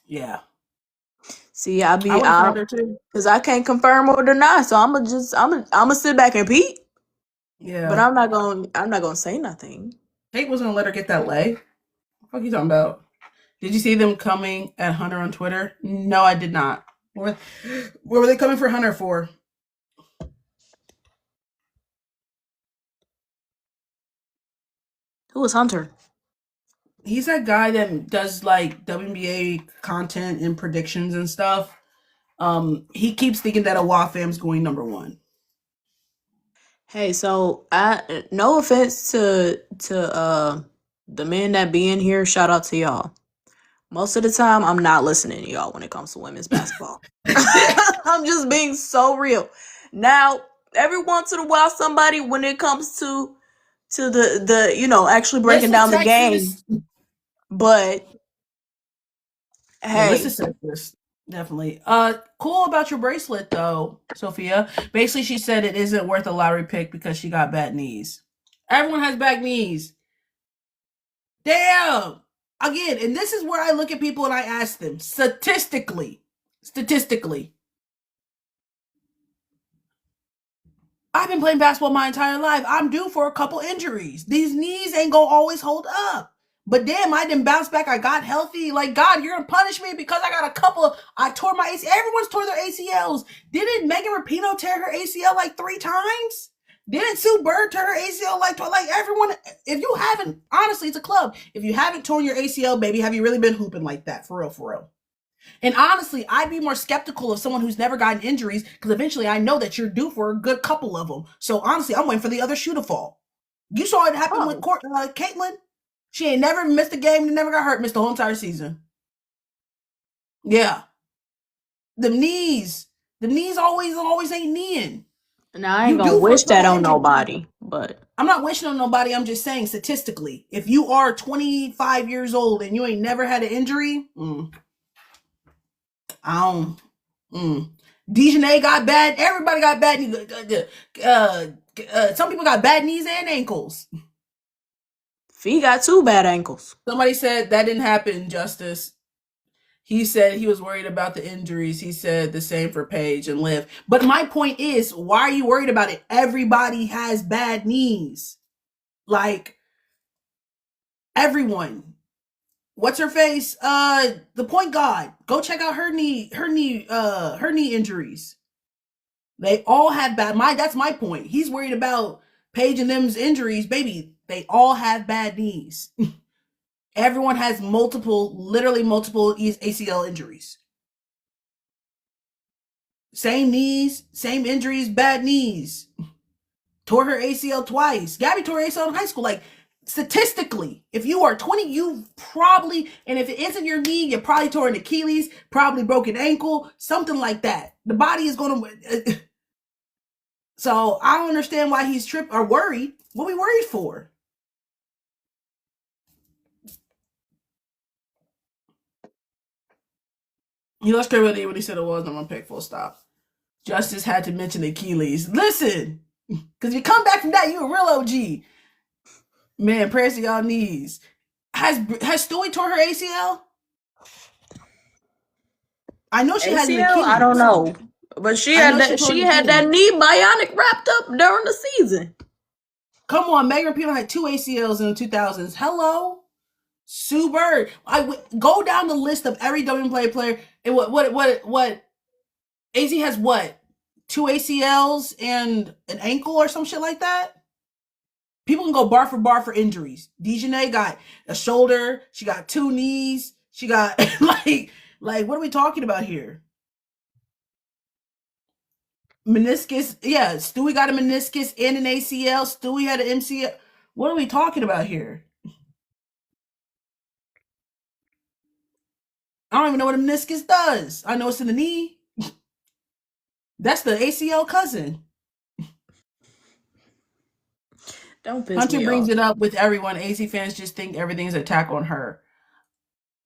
Yeah. See, because I can't confirm or deny, so I'm gonna sit back and peep. Yeah. But I'm not gonna say nothing. Kate was gonna let her get that leg. What the fuck are you talking about? Did you see them coming at Hunter on Twitter? No, I did not. What were they coming for Hunter for? Who was Hunter? He's that guy that does like WNBA content and predictions and stuff. He keeps thinking that a WAFAM's going number 1. Hey, so no offense to the men that be in here, shout out to y'all. Most of the time, I'm not listening to y'all when it comes to women's basketball. I'm just being so real. Now, every once in a while, somebody, when it comes to the actually breaking down the game, but hey, Definitely. Cool about your bracelet though, Sophia. Basically, she said it isn't worth a lottery pick because she got bad knees. Everyone has bad knees. Damn. Again, and this is where I look at people and I ask them statistically, I've been playing basketball my entire life. I'm due for a couple injuries. These knees ain't gonna always hold up. But damn, I didn't bounce back. I got healthy. Like, God, you're gonna punish me because I got a couple. I tore my ACL. Everyone's tore their ACLs. Didn't Megan Rapinoe tear her ACL like 3 times? Didn't Sue Bird tear her ACL like everyone? If you haven't, honestly, it's a club. If you haven't torn your ACL, baby, have you really been hooping like that? For real, for real. And honestly, I'd be more skeptical of someone who's never gotten injuries because eventually I know that you're due for a good couple of them. So honestly, I'm waiting for the other shoe to fall. You saw it happen with Caitlin. She ain't never missed a game and never got hurt, missed the whole entire season. Yeah. The knees always ain't kneeing. Now I ain't gonna wish that on nobody, but I'm not wishing on nobody. I'm just saying statistically, if you are 25 years old and you ain't never had an injury, I don't. Dejanay got bad. Everybody got bad knees. Some people got bad knees and ankles. Fee got 2 bad ankles. Somebody said that didn't happen, Justice. He said he was worried about the injuries. He said the same for Paige and Liv. But my point is, why are you worried about it? Everybody has bad knees. Like, everyone. What's her face? The point guard. Go check out her knee injuries. They all have bad. That's my point. He's worried about Paige and them's injuries, baby. They all have bad knees. Everyone has literally multiple ACL injuries. Same knees, same injuries, bad knees. Tore her ACL twice. Gabby tore her ACL in high school. Like, statistically, if you are 20, you probably, and if it isn't your knee, you probably tore an Achilles, probably broke an ankle, something like that. The body is going to. So I don't understand why he's tripped or worried. What are we worried for? He lost credibility when he said it was number one pick, full stop. Justice had to mention Achilles. Listen, because if you come back from that, you a real OG. Man, prayers to y'all knees. Has Stewie tore her ACL? I know she has an Achilles. I don't know. But she had that knee bionic wrapped up during the season. Come on, Megan Rapinoe had 2 ACLs in the 2000s. Hello? Sue Bird. Go down the list of every WNBA player. And what AZ has what? 2 ACLs and an ankle or some shit like that? People can go bar for injuries. Dejanay got a shoulder. She got 2 knees. She got like what are we talking about here? Meniscus. Yeah, Stewie got a meniscus and an ACL. Stewie had an MCL. What are we talking about here? I don't even know what a meniscus does. I know it's in the knee. That's the ACL cousin. Don't piss Hunter me brings off. it up with everyone. AZ fans just think everything's an attack on her.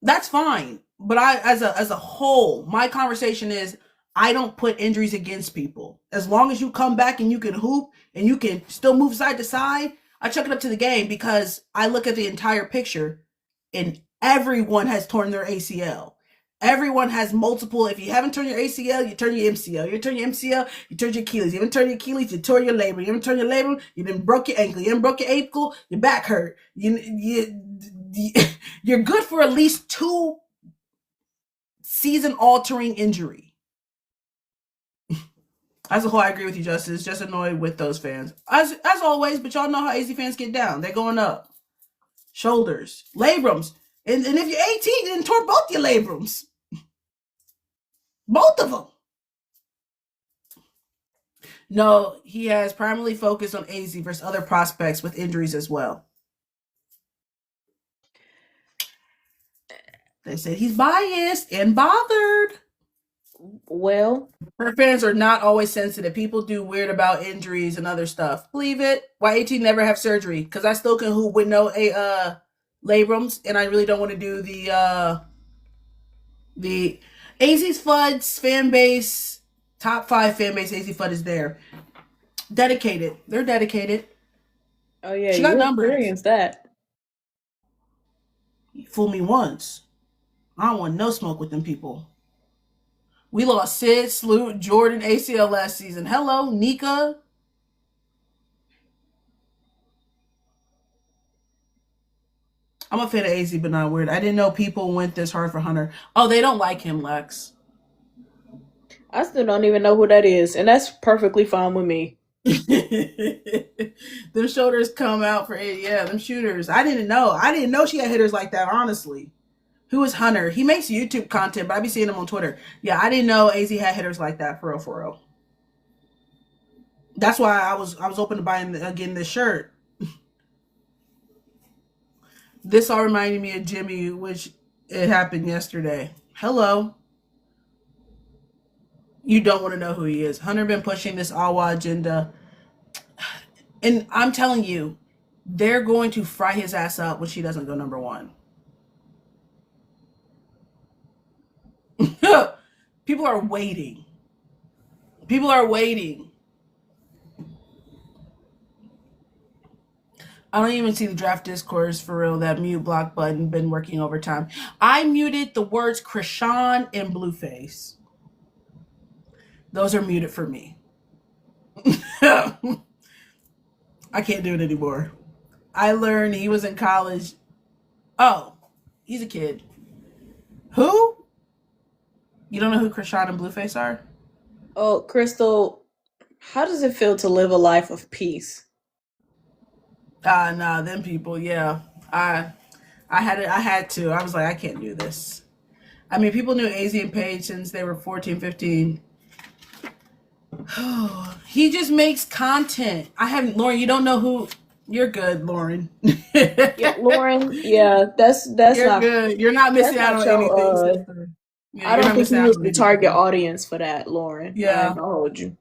That's fine. But I, as a whole, my conversation is I don't put injuries against people. As long as you come back and you can hoop and you can still move side to side, I chuck it up to the game because I look at the entire picture and everyone has torn their ACL. Everyone has multiple. If you haven't turned your ACL, you turn your MCL. You turn your MCL, you turn your Achilles. You haven't turned your Achilles, you tore your labrum. You haven't turned your labrum, you done broke your ankle. You haven't broke your ankle, your back hurt. You're good for at least 2 season-altering injury. As a whole, I agree with you, Justice. Just annoyed with those fans. As always, but y'all know how AZ fans get down. They're going up. Shoulders, labrums. And if you're 18, you didn't tore both your labrums. Both of them. No, he has primarily focused on AZ versus other prospects with injuries as well. They said he's biased and bothered. Well, her fans are not always sensitive. People do weird about injuries and other stuff. Believe it. Why 18 never have surgery? Because I still can hoop with no labrums, and I really don't want to do the AZ Flood's fan base, top 5 fan base, AZ Flood is there. Dedicated. They're dedicated. Oh yeah, She got you numbers. experienced that. Fool me once. I don't want no smoke with them people. We lost Sid, Sloot, Jordan, ACL last season. Hello, Nika. I'm a fan of AZ, but not weird. I didn't know people went this hard for Hunter. Oh, they don't like him, Lex. I still don't even know who that is, and that's perfectly fine with me. Them shoulders come out for it. Yeah, them shooters. I didn't know she had hitters like that, honestly. Who is Hunter? He makes YouTube content, but I be seeing him on Twitter. Yeah, I didn't know AZ had hitters like that, for real, for real. That's why I was open to buying again this shirt. This all reminded me of Jimmy, which it happened yesterday. Hello. You don't want to know who he is. Hunter been pushing this Awa agenda. And I'm telling you, they're going to fry his ass up when she doesn't go number 1. People are waiting. People are waiting. I don't even see the draft discourse for real. That mute block button been working overtime. I muted the words Krishan and Blueface. Those are muted for me. I can't do it anymore. I learned he was in college. Oh, he's a kid. Who? You don't know who Krishan and Blueface are? Oh, Crystal, how does it feel to live a life of peace? Nah, them people, yeah. I had to. I was like, I can't do this. I mean, people knew AZ and Paige since they were 14, 15. He just makes content. Lauren, you don't know who. You're good, Lauren. Yeah, Lauren. Yeah, that's You're not good. You're not missing out on anything, sister. Yeah, I you're don't not think missing you out was on the anything. target audience for that, Lauren. I Yeah. ain't gonna hold you.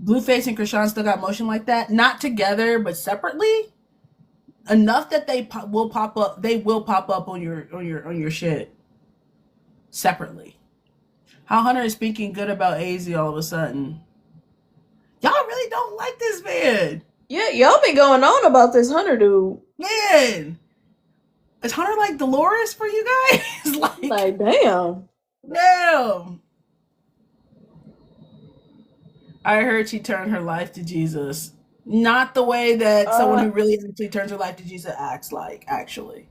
Blueface and Krishan still got motion like that, not together but separately. Enough that they will pop up. They will pop up on your shit separately. How Hunter is speaking good about AZ all of a sudden. Y'all really don't like this man. Yeah, y'all been going on about this Hunter dude. Man, is Hunter like Dolores for you guys? Like, damn. Damn. I heard she turned her life to Jesus. Not the way that someone who really actually turns her life to Jesus acts like, actually.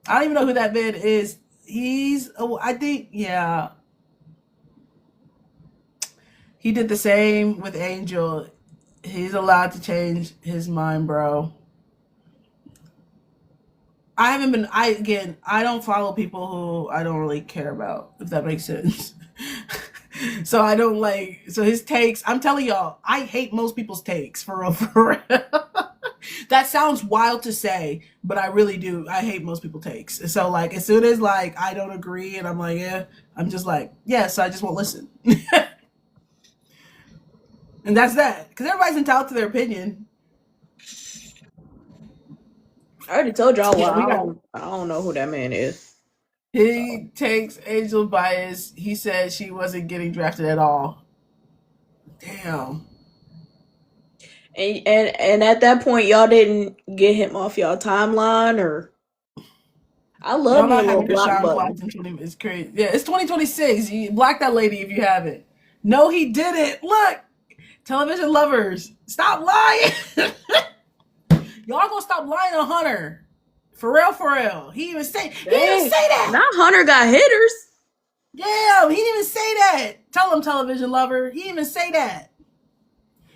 I don't even know who that man is. I think, yeah. He did the same with Angel. He's allowed to change his mind, bro. I don't follow people who I don't really care about, if that makes sense. So I don't so his takes, I'm telling y'all, I hate most people's takes, for real, for real. That sounds wild to say, but I really do. I hate most people's takes. So as soon as I don't agree and I'm like, yeah, I'm just like, yeah, so I just won't listen. And that's that. Because everybody's entitled to their opinion. I already told y'all Yeah, I don't know who that man is. He takes Angel bias. He said she wasn't getting drafted at all. Damn. And at that point, y'all didn't get him off y'all timeline, or I love Y'all me a not little having block Krishan button. blocked in 20. It's crazy. Yeah, it's 2026. You block that lady if you haven't. No, he didn't. Look, television lovers, stop lying. Y'all gonna stop lying on Hunter. For real, for real. He didn't even say that. Not Hunter got hitters. Yeah, he didn't even say that. Tell him, television lover. He didn't even say that.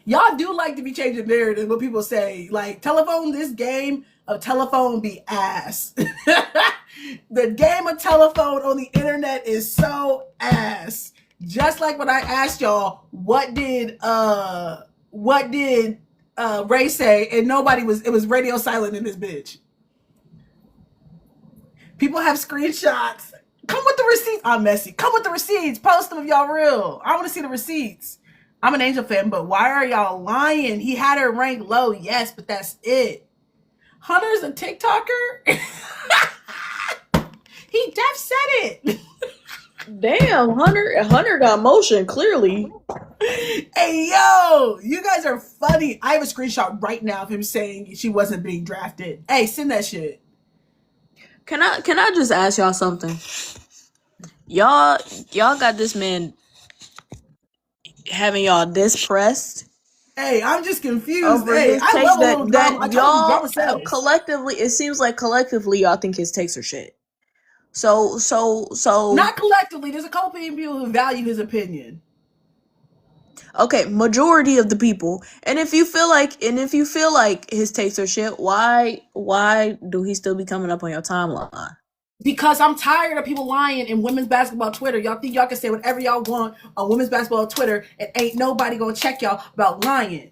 Y'all do like to be changing narrative. What people say, this game of telephone be ass. The game of telephone on the internet is so ass. Just like when I asked y'all, what did Ray say, and it was radio silent in this bitch. People have screenshots. Come with the receipts. I'm messy. Come with the receipts. Post them if y'all real. I want to see the receipts. I'm an Angel fan, but why are y'all lying? He had her ranked low, yes, but that's it. Hunter's a TikToker? He Jeff said it. Damn, Hunter got motion, clearly. Hey, yo, you guys are funny. I have a screenshot right now of him saying she wasn't being drafted. Hey, send that shit. Can I just ask y'all something? Y'all got this man having y'all depressed. Hey, I'm just confused. Over Hey, his I takes love a little drama. I that told you y'all drama sells. collectively, it seems like collectively y'all think his takes are shit. So Not collectively. There's a couple people who value his opinion. okay, majority of the people. And if you feel like his takes are shit, why do he still be coming up on your timeline? Because I'm tired of people lying in women's basketball Twitter. Y'all think y'all can say whatever y'all want on women's basketball Twitter and ain't nobody gonna check y'all about lying.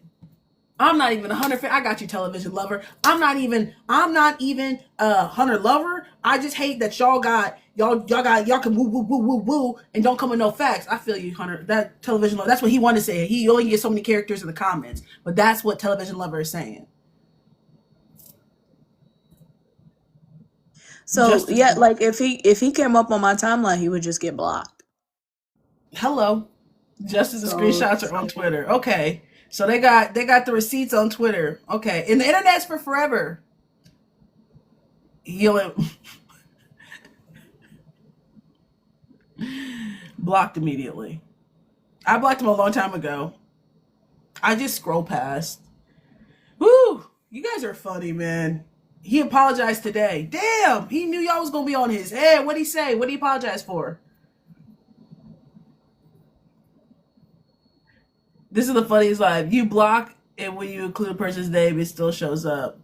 I'm not even a Hunter fan. I got you, television lover. I'm not even a Hunter lover. I just hate that y'all can woo and don't come with no facts. I feel you, Hunter. That television lover. That's what he wanted to say. He only gets so many characters in the comments, but that's what television lover is saying. So yeah, like if he came up on my timeline, he would just get blocked. Hello. Just as the screenshots are on Twitter. Okay. So they got the receipts on Twitter. Okay. And the internet's for forever. Blocked immediately. I blocked him a long time ago. I just scroll past. Woo! You guys are funny, man. He apologized today. Damn! He knew y'all was gonna be on his head. What'd he say? What'd he apologize for? This is the funniest live. You block, and when you include a person's name, it still shows up.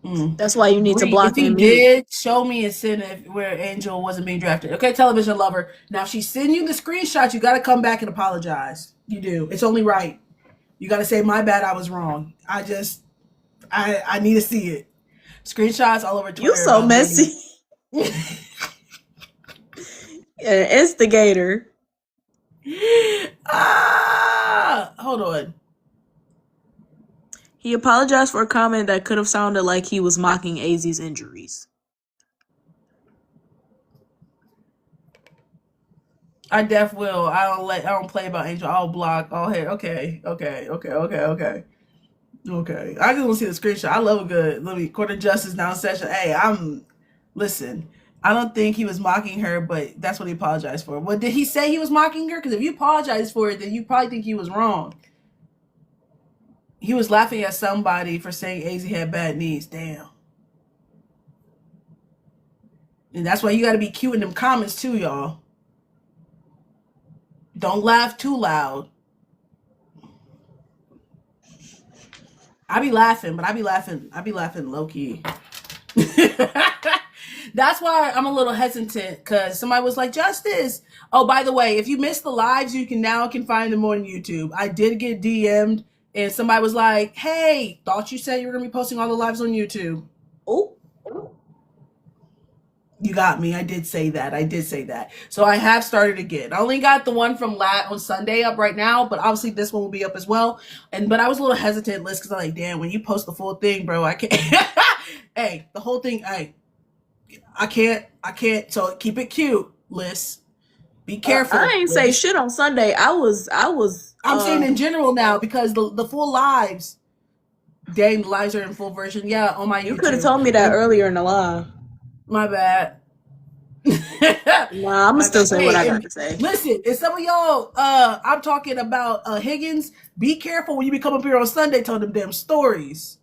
That's why you need to block if he and did, show me and send it where Angel wasn't being drafted. Okay, television lover. Now, if she send you the screenshot, you got to come back and apologize. You do. It's only right. You got to say, my bad, I was wrong. I need to see it. Screenshots all over Twitter. You so messy. An instigator. Hold on. He apologized for a comment that could have sounded like he was mocking AZ's injuries. I def will. I don't play about Angel. I'll block. Oh, hey, okay. I just want to see the screenshot. I love a good. Court of Justice now in session. Hey, listen. I don't think he was mocking her, but that's what he apologized for. But did he say he was mocking her? Because if you apologize for it, then you probably think he was wrong. He was laughing at somebody for saying AZ had bad knees. Damn. And that's why you got to be cute in them comments too, y'all. Don't laugh too loud. I be laughing, but I be laughing low key. That's why I'm a little hesitant, because somebody was like, Justice. Oh, by the way, if you missed the lives, you can find them on YouTube. I did get DM'd, and somebody was like, hey, thought you said you were going to be posting all the lives on YouTube. Oh. You got me. I did say that. So I have started again. I only got the one from on Sunday up right now, but obviously this one will be up as well. But I was a little hesitant, Liz, because I'm like, damn, when you post the full thing, bro, I can't. Hey, the whole thing, hey, I can't. So keep it cute, Liz. Be careful. I ain't say shit on Sunday. I'm saying in general now, because the full lives, dang, the lives are in full version. Yeah, on my YouTube. You could have told me that earlier in the live. My bad. Nah, I'm gonna still say what I got to say. Listen, if some of y'all, I'm talking about Higgins, be careful when you come up here on Sunday telling them damn stories.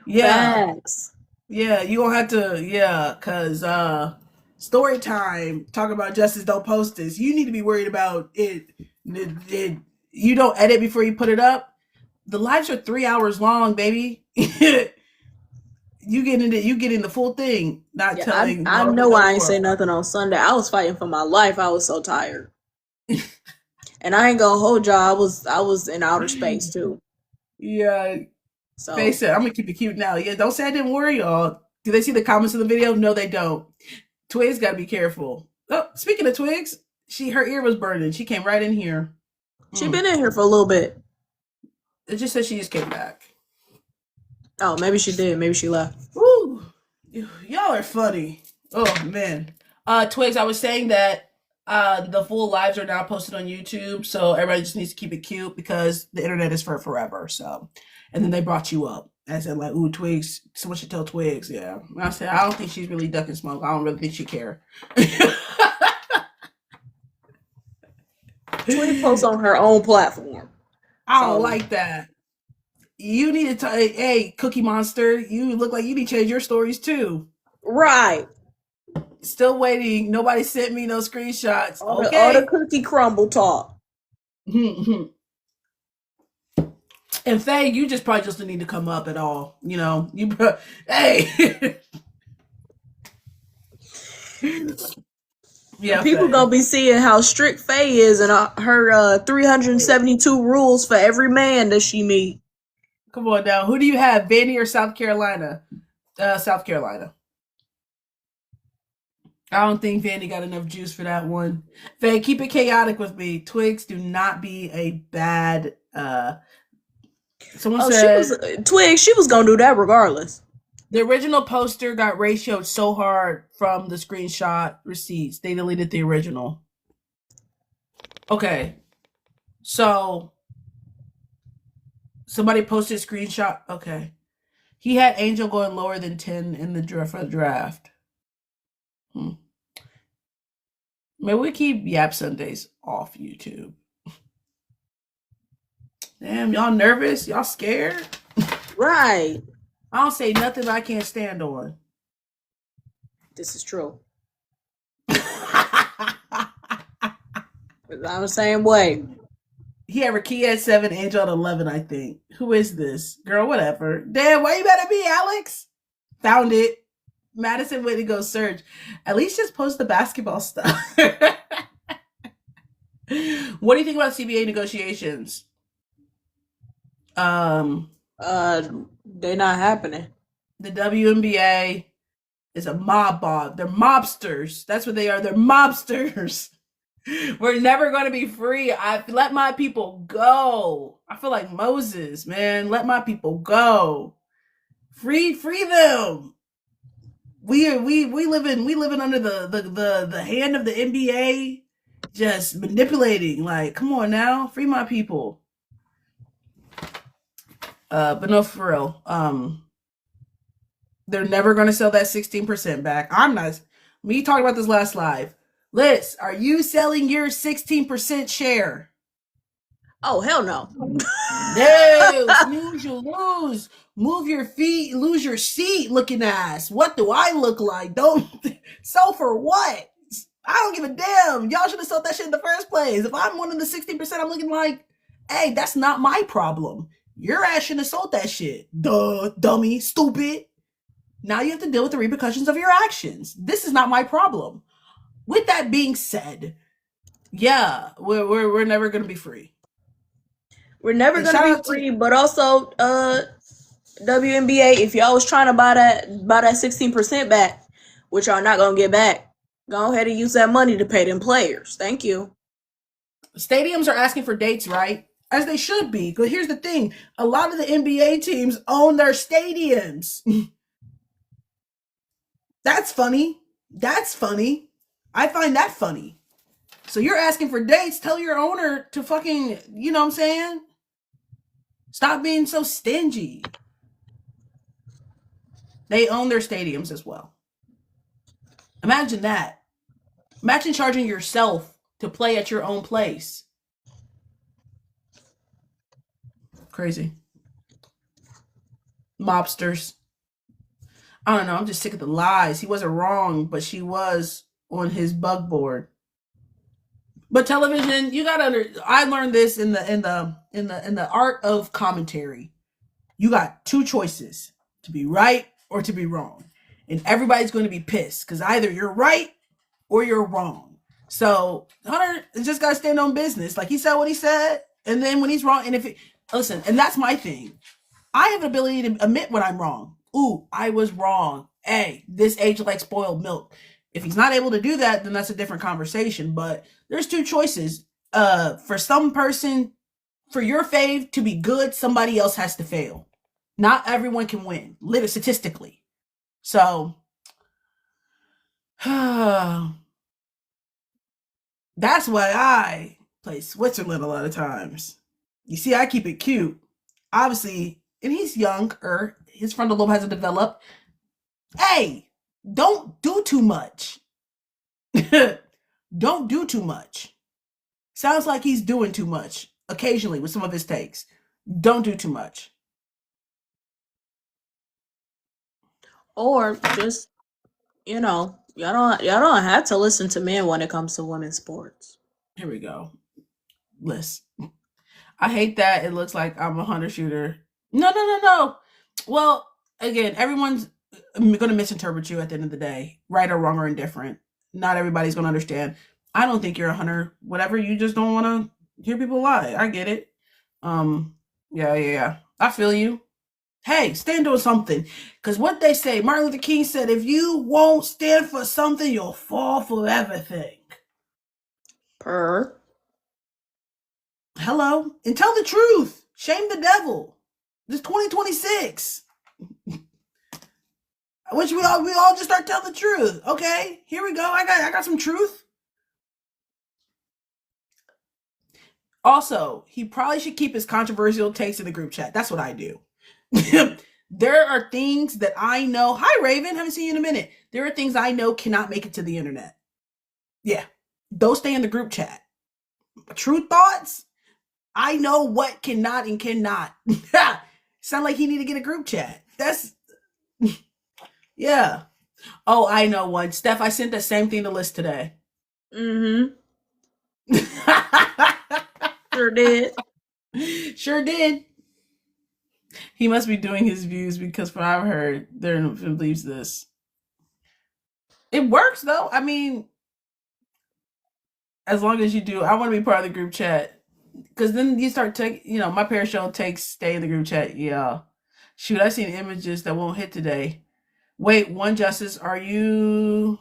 Yeah. Facts. Yeah, you gonna have to, because story time, talking about Justice don't post this. You need to be worried about it. You don't edit before you put it up. The lives are 3 hours long, baby. You getting the full thing, not telling. I know I ain't say nothing on Sunday. I was fighting for my life. I was so tired. And I ain't gonna hold y'all. I was in outer space too. Yeah. So face it, I'm gonna keep it cute now. Yeah, don't say I didn't worry y'all. Do they see the comments in the video? No, they don't. Twigs gotta be careful. Oh, speaking of Twigs, her ear was burning. She came right in here. She been in here for a little bit. It just said she just came back. Oh, maybe she did. Maybe she left. Woo! Y'all are funny. Oh man. Twigs, I was saying that The full lives are now posted on YouTube, so everybody just needs to keep it cute because the internet is for forever. So, and then they brought you up. I said like, "Ooh, Twigs." Someone should tell Twigs. Yeah, and I said I don't think she's really ducking smoke. I don't really think she care. Twig posts on her own platform. I don't like that. You need to tell, hey, Cookie Monster, you look like you need to change your stories too. Right. Still waiting. Nobody sent me no screenshots. All Okay. the cookie crumble talk. And Faye, you just probably just don't need to come up at all. You know, hey. Yeah, people Faye. Gonna be seeing how strict Faye is and her 372 rules for every man that she meet. Come on now. Who do you have, Vandy or South Carolina? South Carolina. I don't think Vandy got enough juice for that one. Faye, keep it chaotic with me. Twigs, do not be a bad. Someone said Twigs. She was gonna do that regardless. The original poster got ratioed so hard from the screenshot receipts, they deleted the original. Okay, so somebody posted a screenshot. Okay, he had Angel going lower than 10 in the draft. Maybe we keep Yap Sundays off YouTube. Damn, y'all nervous? Y'all scared? Right. I don't say nothing I can't stand on. This is true. I'm the same way. He had Rakia at 7, Angel at 11, I think. Who is this? Girl, whatever. Damn, why you mad at me, Alex? Found it. Madison, way to go, Serge. At least just post the basketball stuff. What do you think about CBA negotiations? They're not happening. The WNBA is a mob boss. They're mobsters. That's what they are. They're mobsters. We're never going to be free. I let my people go. I feel like Moses, man. Let my people go. Free them. We living under the hand of the NBA, just manipulating. Like, come on now, free my people. But no, for real. They're never gonna sell that 16% back. I'm not. We talked about this last live. Liz, are you selling your 16% share? Oh, hell no. No, snooze, you lose. Move your feet, lose your seat, looking ass. What do I look like? Don't sell for what? I don't give a damn. Y'all should have sold that shit in the first place. If I'm one of the 16%, I'm looking like, hey, that's not my problem. Your ass shouldn't have sold that shit. Duh, dummy, stupid. Now you have to deal with the repercussions of your actions. This is not my problem. With that being said, yeah, we're never gonna be free. We're never gonna be free, but also WNBA, if y'all was trying to buy that 16% back, which y'all not gonna get back, go ahead and use that money to pay them players. Thank you. Stadiums are asking for dates, right? As they should be. But here's the thing. A lot of the NBA teams own their stadiums. That's funny. That's funny. I find that funny. So you're asking for dates. Tell your owner to fucking, you know what I'm saying? Stop being so stingy. They own their stadiums as well. Imagine that. Imagine charging yourself to play at your own place. Crazy. Mobsters. I don't know. I'm just sick of the lies. He wasn't wrong, but she was on his bug board. But television, you gotta I learned this in the art of commentary. You got two choices: to be right or to be wrong. And everybody's going to be pissed because either you're right or you're wrong. So Hunter just gotta stand on business. Like, he said what he said, and then when he's wrong, and listen, and that's my thing. I have the ability to admit when I'm wrong. Ooh, I was wrong. Hey, this age like spoiled milk. If he's not able to do that, then that's a different conversation. But there's two choices. For some person, for your fave to be good, somebody else has to fail. Not everyone can win, live statistically. So, That's why I play Switzerland a lot of times. You see, I keep it cute. Obviously, and he's younger. His frontal lobe hasn't developed. Hey, don't do too much. Don't do too much. Sounds like he's doing too much occasionally with some of his takes. Don't do too much. Or just, y'all don't have to listen to men when it comes to women's sports. Here we go. Listen. I hate that it looks like I'm a hunter shooter. No. Well, again, everyone's going to misinterpret you at the end of the day, right or wrong or indifferent. Not everybody's going to understand. I don't think you're a hunter. Whatever, you just don't want to hear people lie. I get it. Yeah. I feel you. Hey, stand on something. Because what they say, Martin Luther King said, if you won't stand for something, you'll fall for everything. Hello? And tell the truth. Shame the devil. This 2026. I wish we all just start telling the truth. Okay, here we go. I got some truth. Also, he probably should keep his controversial takes in the group chat. That's what I do. There are things that I know. Hi, Raven. Haven't seen you in a minute. There are things I know cannot make it to the internet. Yeah, those stay in the group chat. True thoughts. I know what cannot and cannot. Sound like he need to get a group chat. That's yeah. Oh, I know one. Steph, I sent the same thing to Liz today. Mm-hmm. Sure did. Sure did. He must be doing his views because from what I've heard, there believes this. It works though. I mean, as long as you do, I want to be part of the group chat. Because then you start taking, my parashell takes stay in the group chat. Yeah. Shoot, I seen images that won't hit today. Wait, One Justice, are you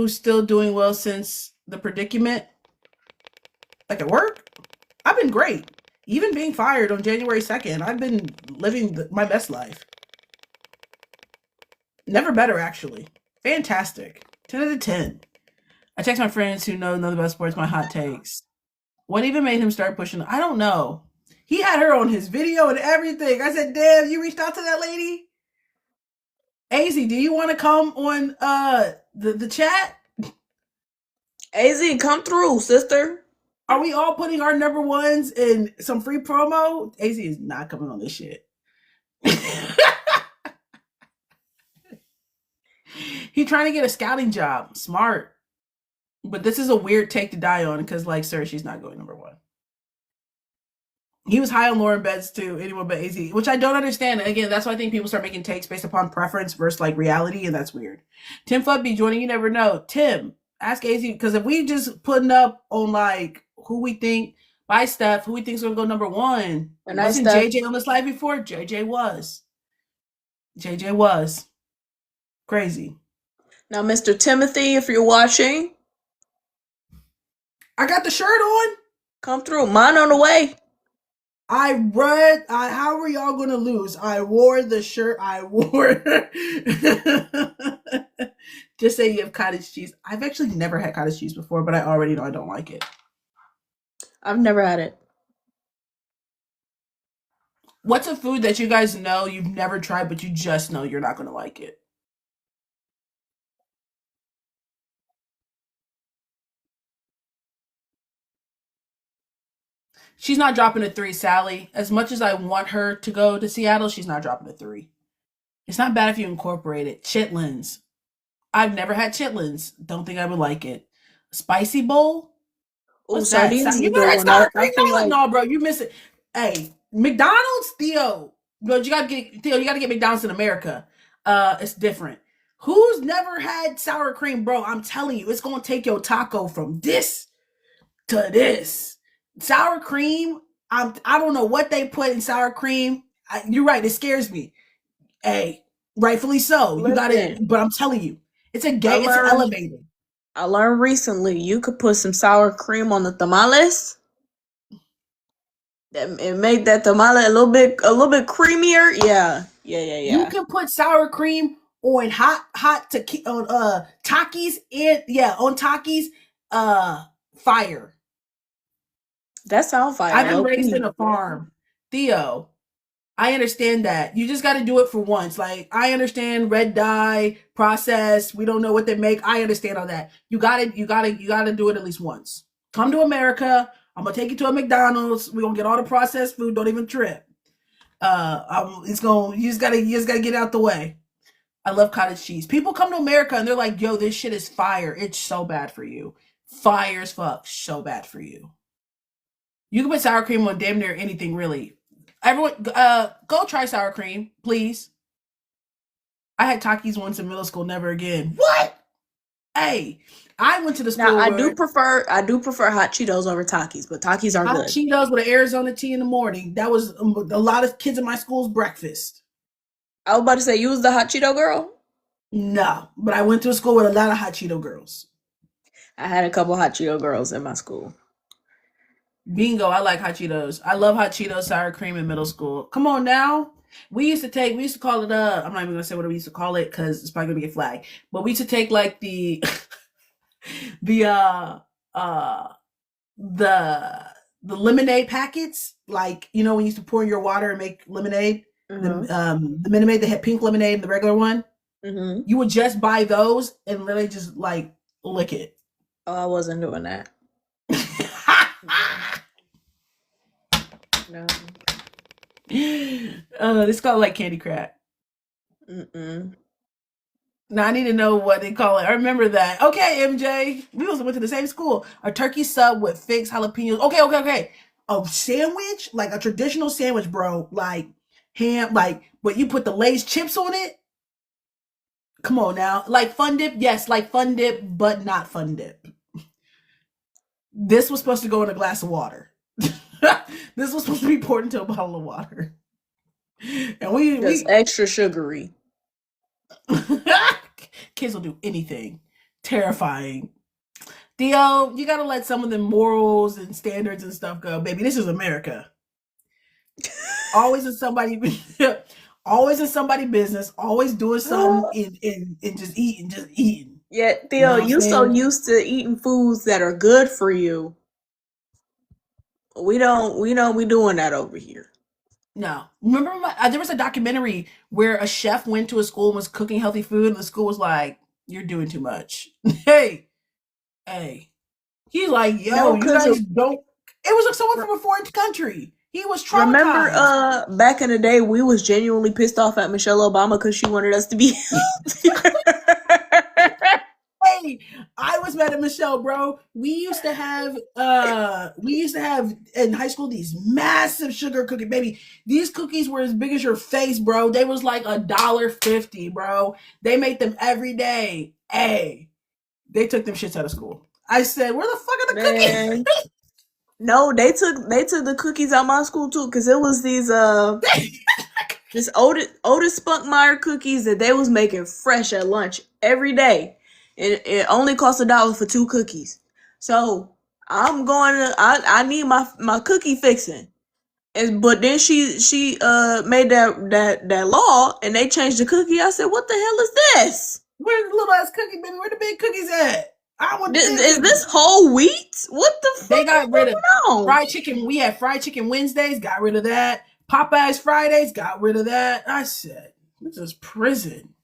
still doing well since the predicament? Like at work? I've been great. Even being fired on January 2nd, I've been living my best life. Never better, actually. Fantastic. 10 out of 10. I text my friends who know nothing about sports my hot takes. What even made him start pushing? I don't know. He had her on his video and everything. I said, damn, you reached out to that lady? AZ, do you want to come on the chat? AZ, come through, sister. Are we all putting our number ones in some free promo? AZ is not coming on this shit. He trying to get a scouting job. Smart. But this is a weird take to die on because, like, sir, she's not going number one. He was high on Lauren Betts too, anyone but AZ, which I don't understand. Again, that's why I think people start making takes based upon preference versus like reality, and that's weird. Tim Flood be joining, you never know. Tim, ask AZ, because if we just putting up on like who we think by Steph, who we think's gonna go number one. And wasn't JJ on this live before? JJ was. Crazy. Now, Mr. Timothy, if you're watching, I got the shirt on. Come through. Mine on the way. How are y'all gonna lose? I wore the shirt. Just say you have cottage cheese. I've actually never had cottage cheese before, but I already know I don't like it. I've never had it. What's a food that you guys know you've never tried, but you just know you're not gonna like it? She's not dropping a 3, Sally. As much as I want her to go to Seattle, she's not dropping a 3. It's not bad if you incorporate it. Chitlins. I've never had chitlins. Don't think I would like it. Spicy bowl? What's that? You never had sour cream? No, bro, you miss it. Hey, McDonald's? Theo. But you gotta get McDonald's in America. It's different. Who's never had sour cream? Bro, I'm telling you, it's gonna take your taco from this to this. Sour cream, I don't know what they put in sour cream. You're right, it scares me. Hey, rightfully so. You got it, but I'm telling you, it's it's elevated. I learned recently you could put some sour cream on the tamales. It made that tamale a little bit creamier. Yeah. You can put sour cream on on Takis and on Takis, fire. That sound fire, I've been low raised in key. a farm. Theo, I understand that. You just got to do it for once. Like, I understand red dye process. We don't know what they make. I understand all that. You gotta do it at least once. Come to America. I'm gonna take you to a McDonald's. We're gonna get all the processed food. Don't even trip. You just gotta get out the way. I love cottage cheese. People come to America and they're like, yo, this shit is fire. It's so bad for you. Fire as fuck. So bad for you. You can put sour cream on damn near anything, really. Everyone, go try sour cream, please. I had Takis once in middle school, never again. What? Hey, I went to the Now school I where do prefer hot Cheetos over Takis, but Takis are hot good. Cheetos with an Arizona tea in the morning. That was a lot of kids in my school's breakfast. I was about to say you was the hot Cheeto girl. No, but I went to a school with a lot of hot Cheeto girls. I had a couple hot Cheeto girls in my school. Bingo, I like hot Cheetos. I love hot Cheetos, sour cream in middle school. Come on now. We used to call it, I'm not even gonna say what we used to call it because it's probably gonna get flagged. But we used to take like the the uh the lemonade packets, like when you used to pour in your water and make lemonade. The Minute Maid, they had pink lemonade and the regular one. Mm-hmm. You would just buy those and literally just like lick it. Oh, I wasn't doing that. No. It's called like candy crack. Mm-mm. Now I need to know what they call it. I remember that. Okay, MJ. We also went to the same school. A turkey sub with figs, jalapenos. Okay. A sandwich, like a traditional sandwich, bro. Like ham, but you put the Lay's chips on it. Come on now. Like Fun Dip, yes, like Fun Dip, but not Fun Dip. This was supposed to go in a glass of water. This was supposed to be poured into a bottle of water. And Just extra sugary. Kids will do anything. Terrifying. Theo, you gotta let some of the morals and standards and stuff go, baby. This is America. Always in somebody always in somebody business, always doing something and just eating. Yeah, Theo, you so used to eating foods that are good for you. We don't be doing that over here. No. Remember there was a documentary where a chef went to a school and was cooking healthy food and the school was like, you're doing too much. Hey. He's like, yo, No, you guys don't. It was like someone from a foreign country. He was traumatized. Remember, back in the day, we was genuinely pissed off at Michelle Obama because she wanted us to be healthier. Hey, I was mad at Michelle, bro. We used to have in high school these massive sugar cookie, baby. These cookies were as big as your face, bro. They was like $1.50, bro. They made them every day. Hey, they took them shits out of school. I said, where the fuck are the cookies? No, they took the cookies out of my school too, because it was these this Otis Spunkmeyer cookies that they was making fresh at lunch every day. It only cost $1 for 2 cookies. So I'm going to I need my cookie fixing. But then she made that law and they changed the cookie. I said, what the hell is this? Where's the little ass cookie, baby? Where the big cookies at? I want Is this whole wheat? What the fuck? They got rid of on? fried chicken. We had fried chicken Wednesdays, got rid of that. Popeyes Fridays, got rid of that. I said, this is prison.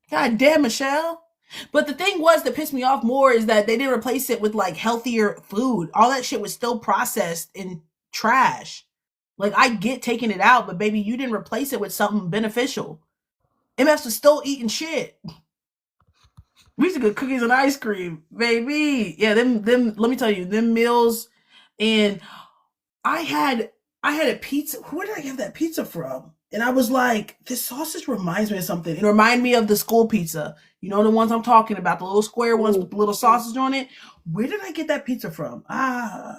God damn, Michelle. But the thing that pissed me off more is that they didn't replace it with like healthier food. All that shit was still processed and trash. Like, I get taking it out, but baby, you didn't replace it with something beneficial. MFs was still eating shit. We used to get cookies and ice cream, baby. Yeah, them. Let me tell you, them meals. And I had a pizza. Where did I get that pizza from? And I was like, this sausage reminds me of something. It reminded me of the school pizza. You know the ones I'm talking about, the little square ones with the little sausage on it. Where did I get that pizza from? I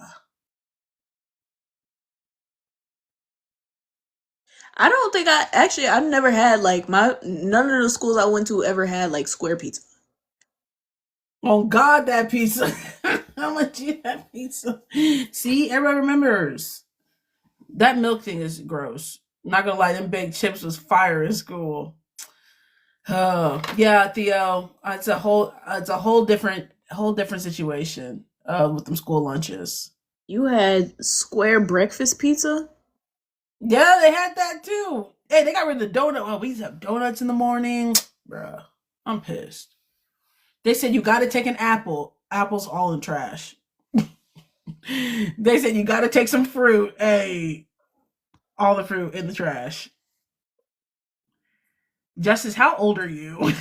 don't think I've never had like none of the schools I went to ever had like square pizza. Oh God, that pizza. How much you that pizza? See, everybody remembers. That milk thing is gross. Not gonna lie, them baked chips was fire in school. Oh yeah, Theo. It's a whole different situation with them school lunches. You had square breakfast pizza? Yeah, they had that too. Hey, they got rid of the donut. Oh, we used to have donuts in the morning, bruh. I'm pissed. They said you got to take an apple. Apples all in trash. They said you got to take some fruit. Hey, all the fruit in the trash. Justice, how old are you?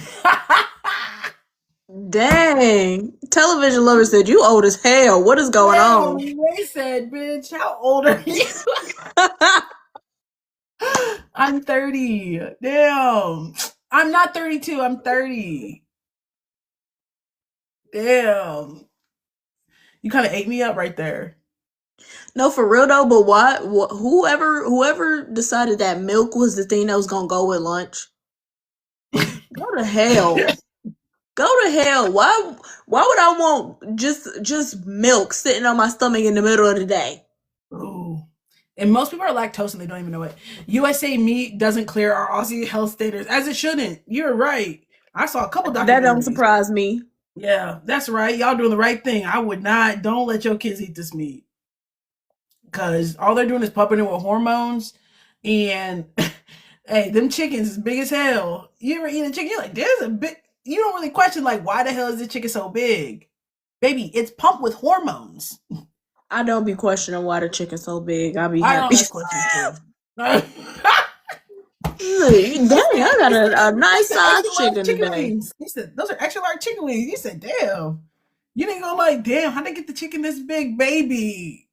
Dang. Television lover said you old as hell. What is going Damn, on? they said, bitch, how old are you? I'm 30. Damn. I'm not 32. I'm 30. Damn. You kind of ate me up right there. No, for real though, but why whoever decided that milk was the thing that was gonna go with lunch? Go to hell. Go to hell. Why would I want just milk sitting on my stomach in the middle of the day? Ooh. And most people are lactose and they don't even know it. USA meat doesn't clear our Aussie health standards, as it shouldn't. You're right. I saw a couple That don't documentaries. surprise me. Yeah, that's right. Y'all doing the right thing. I would not. Don't let your kids eat this meat because all they're doing is pumping it with hormones. And hey, them chickens is big as hell. You ever eat a chicken? You're like, there's a big. You don't really question like, why the hell is this chicken so big? Baby, it's pumped with hormones. I don't be questioning why the chicken's so big. I be I happy. don't ask questions too. Dang, I got a They nice said size extra large chicken chicken today. wings. He said those are extra large chicken wings. You said, damn. You didn't go like, damn, how'd they get the chicken this big, baby?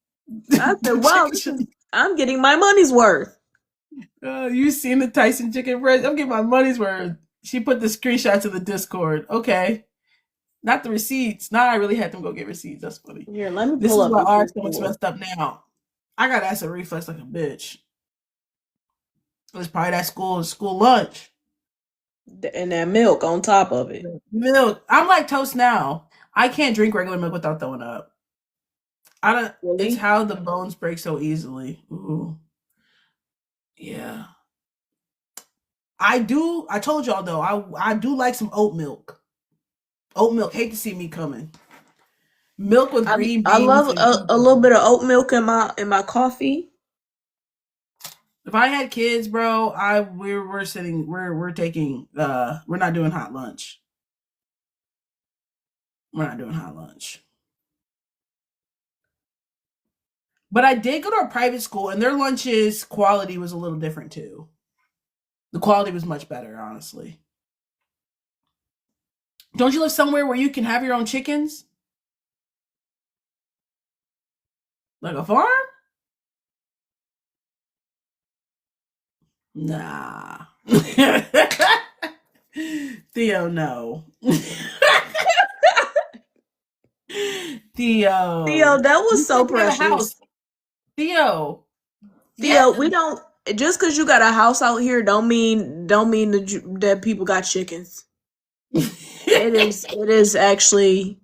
I said, The wow, chicken should. I'm getting my money's worth. You seen the Tyson chicken breast? I'm getting my money's worth. She put the screenshots of the Discord. Okay. Not the receipts. Now I really had them go get receipts. That's funny. Here, let me This pull is up why this our stomach's Discord. messed up now. I got acid reflux like a bitch. It was probably that school lunch. And that milk on top of it. Milk. I'm like toast now. I can't drink regular milk without throwing up. I don't. It's Really? how the bones break so easily. Ooh, yeah. I do. I told y'all though. I do like some oat milk. Oat milk. Hate to see me coming. Milk with green I beans love and a little cocoa. bit of oat milk in my coffee. If I had kids, bro, we're sitting. We're taking. We're not doing hot lunch. We're not doing hot lunch. But I did go to a private school, and their lunches quality was a little different too. The quality was much better, honestly. Don't you live somewhere where you can have your own chickens? Like a farm? Nah. Theo, no. Theo, Theo. that was You so said you had a precious. house. Theo. Yeah. Theo, we don't just because you got a house out here don't mean that people got chickens. It is actually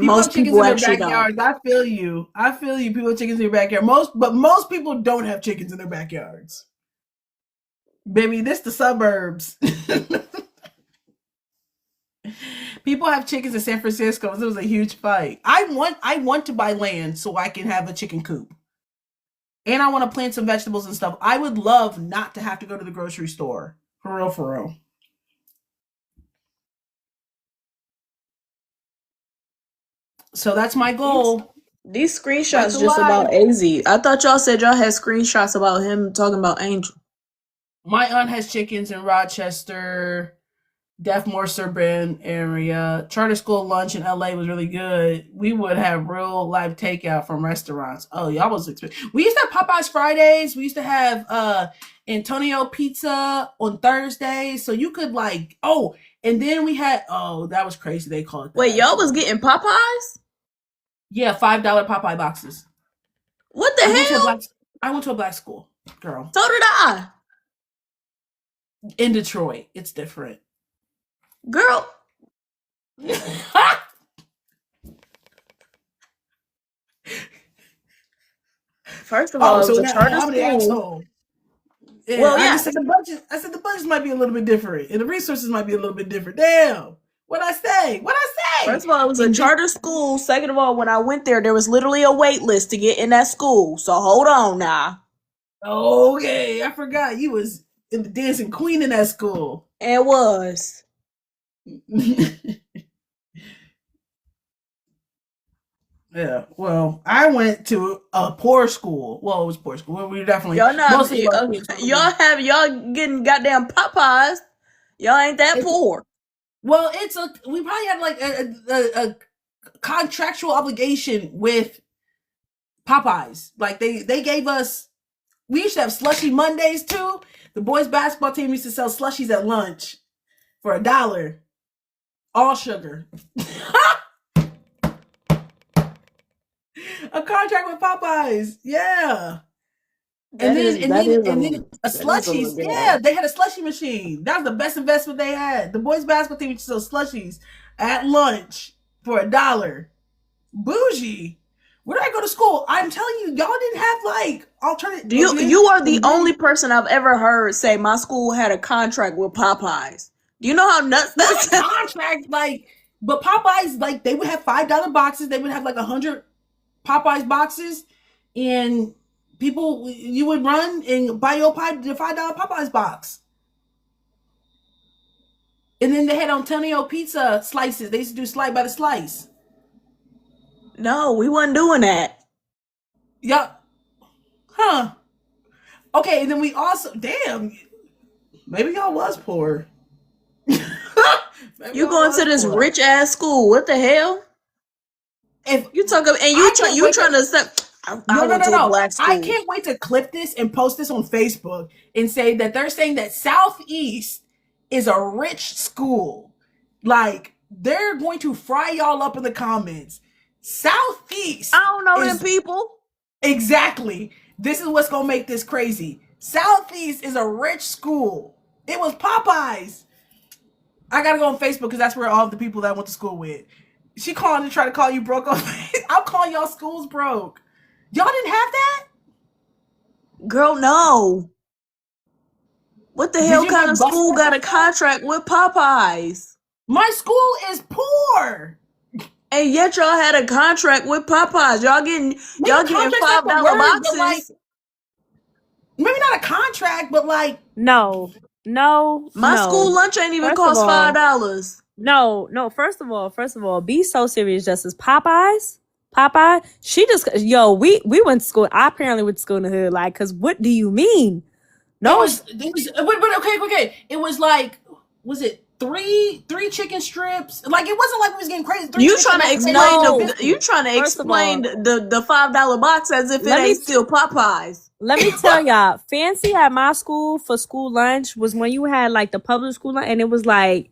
People have most chickens people in their actually don't. backyards. I feel you. I feel you. People have chickens in their backyard. Most people don't have chickens in their backyards. Baby, this the suburbs. People have chickens in San Francisco. It was a huge fight. I want to buy land so I can have a chicken coop. And I want to plant some vegetables and stuff. I would love not to have to go to the grocery store. For real, for real. So that's my These goal. these Like screenshots the just life. about AZ. I thought y'all said y'all had screenshots about him talking about Angel. My aunt has chickens in Rochester, Deafmore suburban area. Charter school lunch in LA was really good. We would have real live takeout from restaurants. Oh, y'all was expensive. We used to have Popeyes Fridays. We used to have Antonio Pizza on Thursdays. So you could like and then we had that was crazy. They called it that Wait, y'all was actually. getting Popeyes? Yeah, $5 Popeye boxes. What the I went to a hell? black I went to a black school, girl. So did I. In Detroit. It's different. Girl, first of all, Oh, it was so a now charter I'm the school. asshole. And Well, I yeah. just said the budget. I said the budgets might be a little bit different, and the resources might be a little bit different. Damn, what I say? What I First say? of all, it was a And then, charter school. Second of all, when I went there was literally a wait list to get in that school. So hold on now. okay, I forgot you was in the dancing queen in that school. It was. Yeah, well, I went to a poor school. Well, it was poor school. Well, we were definitely Y'all not mostly of our kids were y'all getting goddamn Popeyes. Y'all ain't that it's, poor. well, we probably had like a contractual obligation with Popeyes. Like they gave us. We used to have slushy Mondays too. The boys basketball team used to sell slushies at lunch for $1, all sugar. A contract with Popeyes, yeah. And then a slushies, yeah. They had a slushie machine. That was the best investment they had. The boys basketball team used to sell slushies at lunch for $1. Bougie. Where did I go to school? I'm telling you, y'all didn't have like alternative. You are the only person I've ever heard say my school had a contract with Popeyes. Do you know how nuts that sounds? Contract, like, but Popeyes, like, they would have $5 boxes. They would have like 100 Popeyes boxes, and people, you would run and buy your $5 Popeyes box. And then they had Antonio pizza slices. They used to do slice by the slice. No, we wasn't doing that. Yup. Huh. Okay, and then we also, damn, maybe y'all was poor. You going to this rich ass school? What the hell? If you talk about, and you trying to set. No. I can't wait to clip this and post this on Facebook and say that they're saying that Southeast is a rich school. Like, they're going to fry y'all up in the comments. Southeast. I don't know them people. Exactly. This is what's gonna make this crazy. Southeast is a rich school. It was Popeyes. I gotta go on Facebook because that's where all the people that I went to school with. She calling to try to call you broke. I'll call y'all schools broke. Y'all didn't have that? Girl, no. What the hell kind of school got a contract with Popeyes? My school is poor. And yet y'all had a contract with Popeyes. Y'all getting $5 boxes. Like, maybe not a contract, but like no. My school lunch ain't even cost $5. No. First of all, be so serious, Justice. Popeye. She just we went to school. I apparently went to school in the hood. Like, cause what do you mean? No, okay. It was like, was it three chicken strips? Like, it wasn't like we was getting crazy. You trying to explain the $5 box as if it ain't still Popeyes. Let me tell y'all, fancy at my school for school lunch was when you had like the public school lunch, and it was like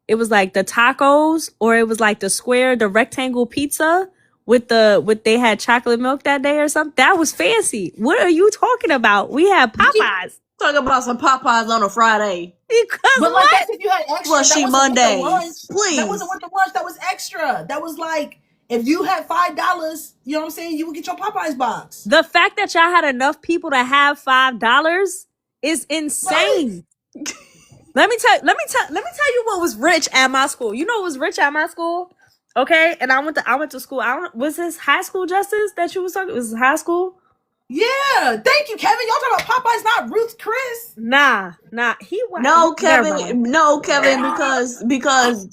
the tacos, or it was like the rectangle pizza with they had chocolate milk that day or something. That was fancy. What are you talking about? We had Popeyes. Talk about some Popeyes on a Friday. But like, that's if you had extra. Slushy Monday. Please. That wasn't with the lunch. That was extra. That was like, if you had $5, you know what I'm saying, you would get your Popeyes box. The fact that y'all had enough people to have $5 is insane. Right. Let me tell you what was rich at my school. You know what was rich at my school? Okay, and I went to school. Was this high school, Justice, that you was talking? Was this high school? Yeah, thank you, Kevin. Y'all talking about Popeyes, not Ruth Chris. Nah. No, Kevin, because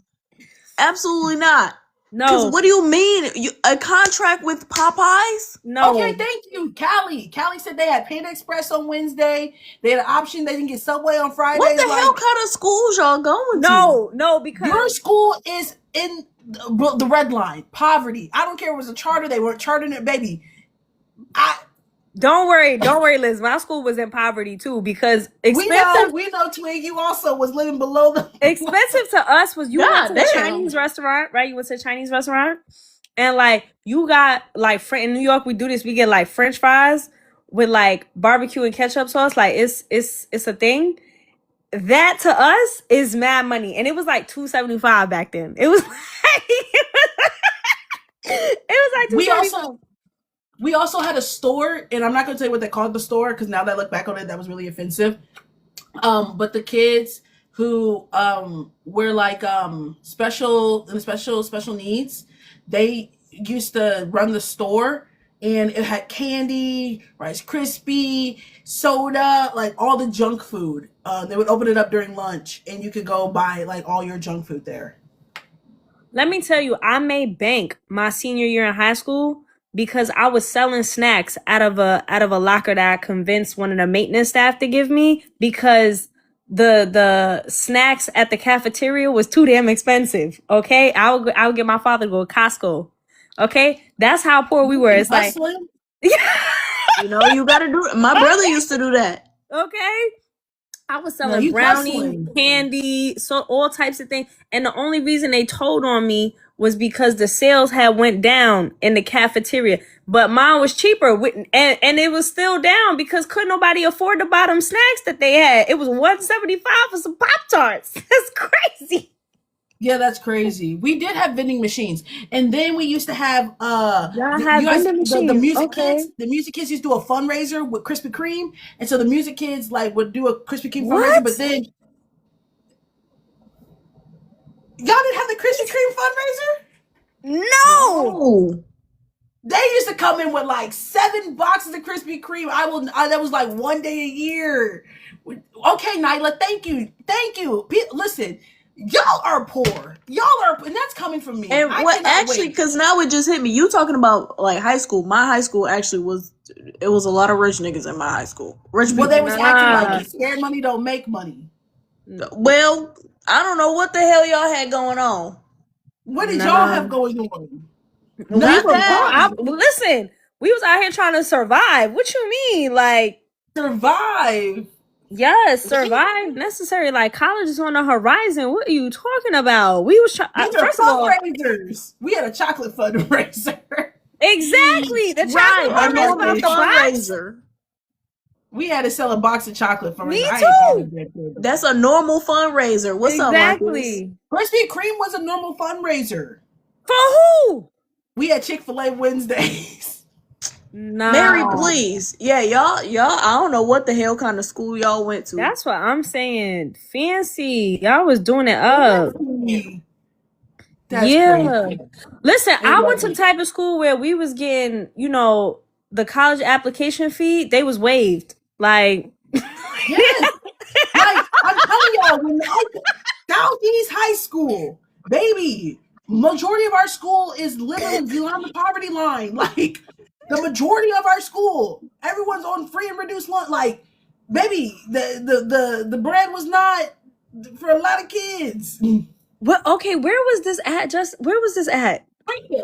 absolutely not. No. Because what do you mean? A contract with Popeyes? No. Okay, thank you, Callie. Callie said they had Panda Express on Wednesday. They had an option. They didn't get Subway on Friday. What the hell kind of schools y'all going to? No, because your school is in the red line, poverty. I don't care if it was a charter. They weren't chartering it, baby. Don't worry, Liz. My school was in poverty too, because expensive. We know, Twig. You also was living below the expensive to us was went to the Chinese restaurant, right? You went to a Chinese restaurant, and like you got like in New York, we do this. We get like French fries with like barbecue and ketchup sauce. Like it's a thing. That to us is mad money, and it was like $2.75 back then. It was like $2.75. We also had a store, and I'm not going to tell you what they called the store because now that I look back on it, that was really offensive. But the kids who were like special needs, they used to run the store, and it had candy, Rice Krispie, soda, like all the junk food. They would open it up during lunch, and you could go buy like all your junk food there. Let me tell you, I made bank my senior year in high school because I was selling snacks out of a locker that I convinced one of the maintenance staff to give me because the snacks at the cafeteria was too damn expensive. Okay, I would get my father to go to Costco. Okay, that's how poor we were. It's like, you know, you gotta do it. My brother used to do that. Okay. I was selling brownies, candy, so all types of things. And the only reason they told on me was because the sales had went down in the cafeteria. But mine was cheaper. And it was still down because couldn't nobody afford the bottom snacks that they had. It was $1.75 for some Pop-Tarts. That's crazy. Yeah, that's crazy. We did have vending machines, and then we used to have the music kids. The music kids used to do a fundraiser with Krispy Kreme, and so the music kids like would do a Krispy Kreme fundraiser. But then y'all didn't have the Krispy Kreme fundraiser? No. They used to come in with like 7 boxes of Krispy Kreme. That was like one day a year. Okay, Nyla, thank you. Listen. Y'all are poor. And that's coming from me. And what actually, because now it just hit me. You talking about like high school. My high school actually was a lot of rich niggas in my high school. Rich people. Well, they was acting like scared money don't make money. Well, I don't know what the hell y'all had going on. What did y'all have going on? Listen, we was out here trying to survive. What you mean? Like survive? Yes, survive necessary. Like college is on the horizon. What are you talking about? We was first of all, fundraisers. We had a chocolate fundraiser. Exactly, the chocolate fundraiser. We had to sell a box of chocolate for me too. That's a normal fundraiser. What's up, Krispy Kreme was a normal fundraiser. For who? We had Chick-fil-A Wednesdays. No. Mary, please. Yeah, y'all, I don't know what the hell kind of school y'all went to. That's what I'm saying. Fancy. Y'all was doing it up. That's crazy. Listen, I went to the type of school where we was getting, the college application fee, they was waived. Like, yes. Like, I'm telling y'all, when Southeast High School, baby, majority of our school is literally beyond the poverty line. Like, the majority of our school, everyone's on free and reduced lunch. Like, baby, the bread was not for a lot of kids. Well, okay, where was this at? Where was this at?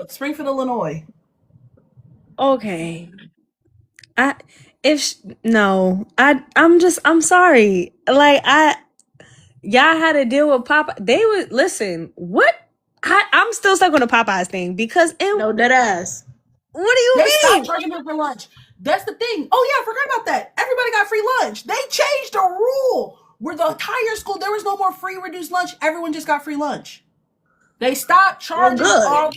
Springfield, Illinois. Okay. I'm sorry. Like, y'all had to deal with Popeye. They would listen. What? I'm still stuck on the Popeyes thing because no, dead ass. What do you mean? They stopped charging them for lunch. That's the thing. Oh yeah, I forgot about that. Everybody got free lunch. They changed the rule where the entire school there was no more free reduced lunch. Everyone just got free lunch. They stopped charging all.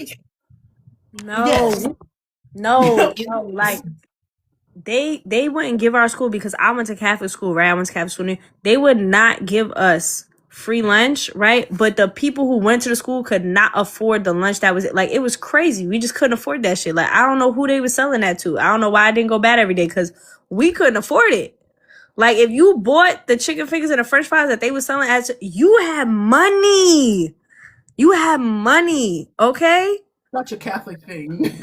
No, like they wouldn't give our school because I went to Catholic school, right? I went to Catholic school. They would not give us free lunch, right? But the people who went to the school could not afford the lunch that was like, it was crazy. We just couldn't afford that shit. Like, I don't know who they were selling that to. I don't know why I didn't go bad every day because we couldn't afford it. Like, if you bought the chicken fingers and the french fries that they were selling you had money. You had money, okay? Such a Catholic thing.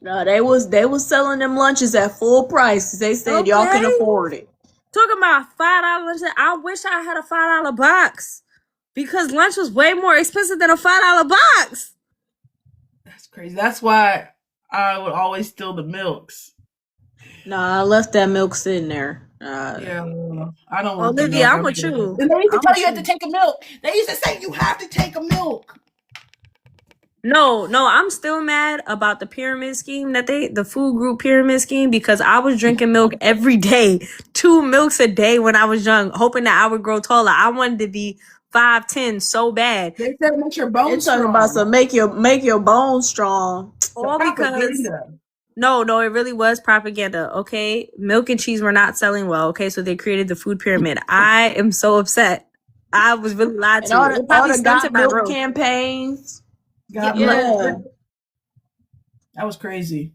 No, they was selling them lunches at full price. They said y'all can afford it. Talking about $5 lunch. I wish I had a $5 box because lunch was way more expensive than a $5 box. That's crazy. That's why I would always steal the milks. Nah, I left that milk sitting there. Yeah, I don't want Olivia, I'm with you. And they used to tell you had to take a milk. They used to say you have to take a milk. No, I'm still mad about the pyramid scheme the food group pyramid scheme because I was drinking milk every day, 2 milks a day when I was young, hoping that I would grow taller. I wanted to be 5'10" so bad. They said make your bones strong. Talking about make your bones strong. All because No, it really was propaganda. Okay, milk and cheese were not selling well. Okay, so they created the food pyramid. I am so upset. I was really lied And to. all It the probably got stunted my milk growth. campaigns. Got Yeah. milk. That was crazy.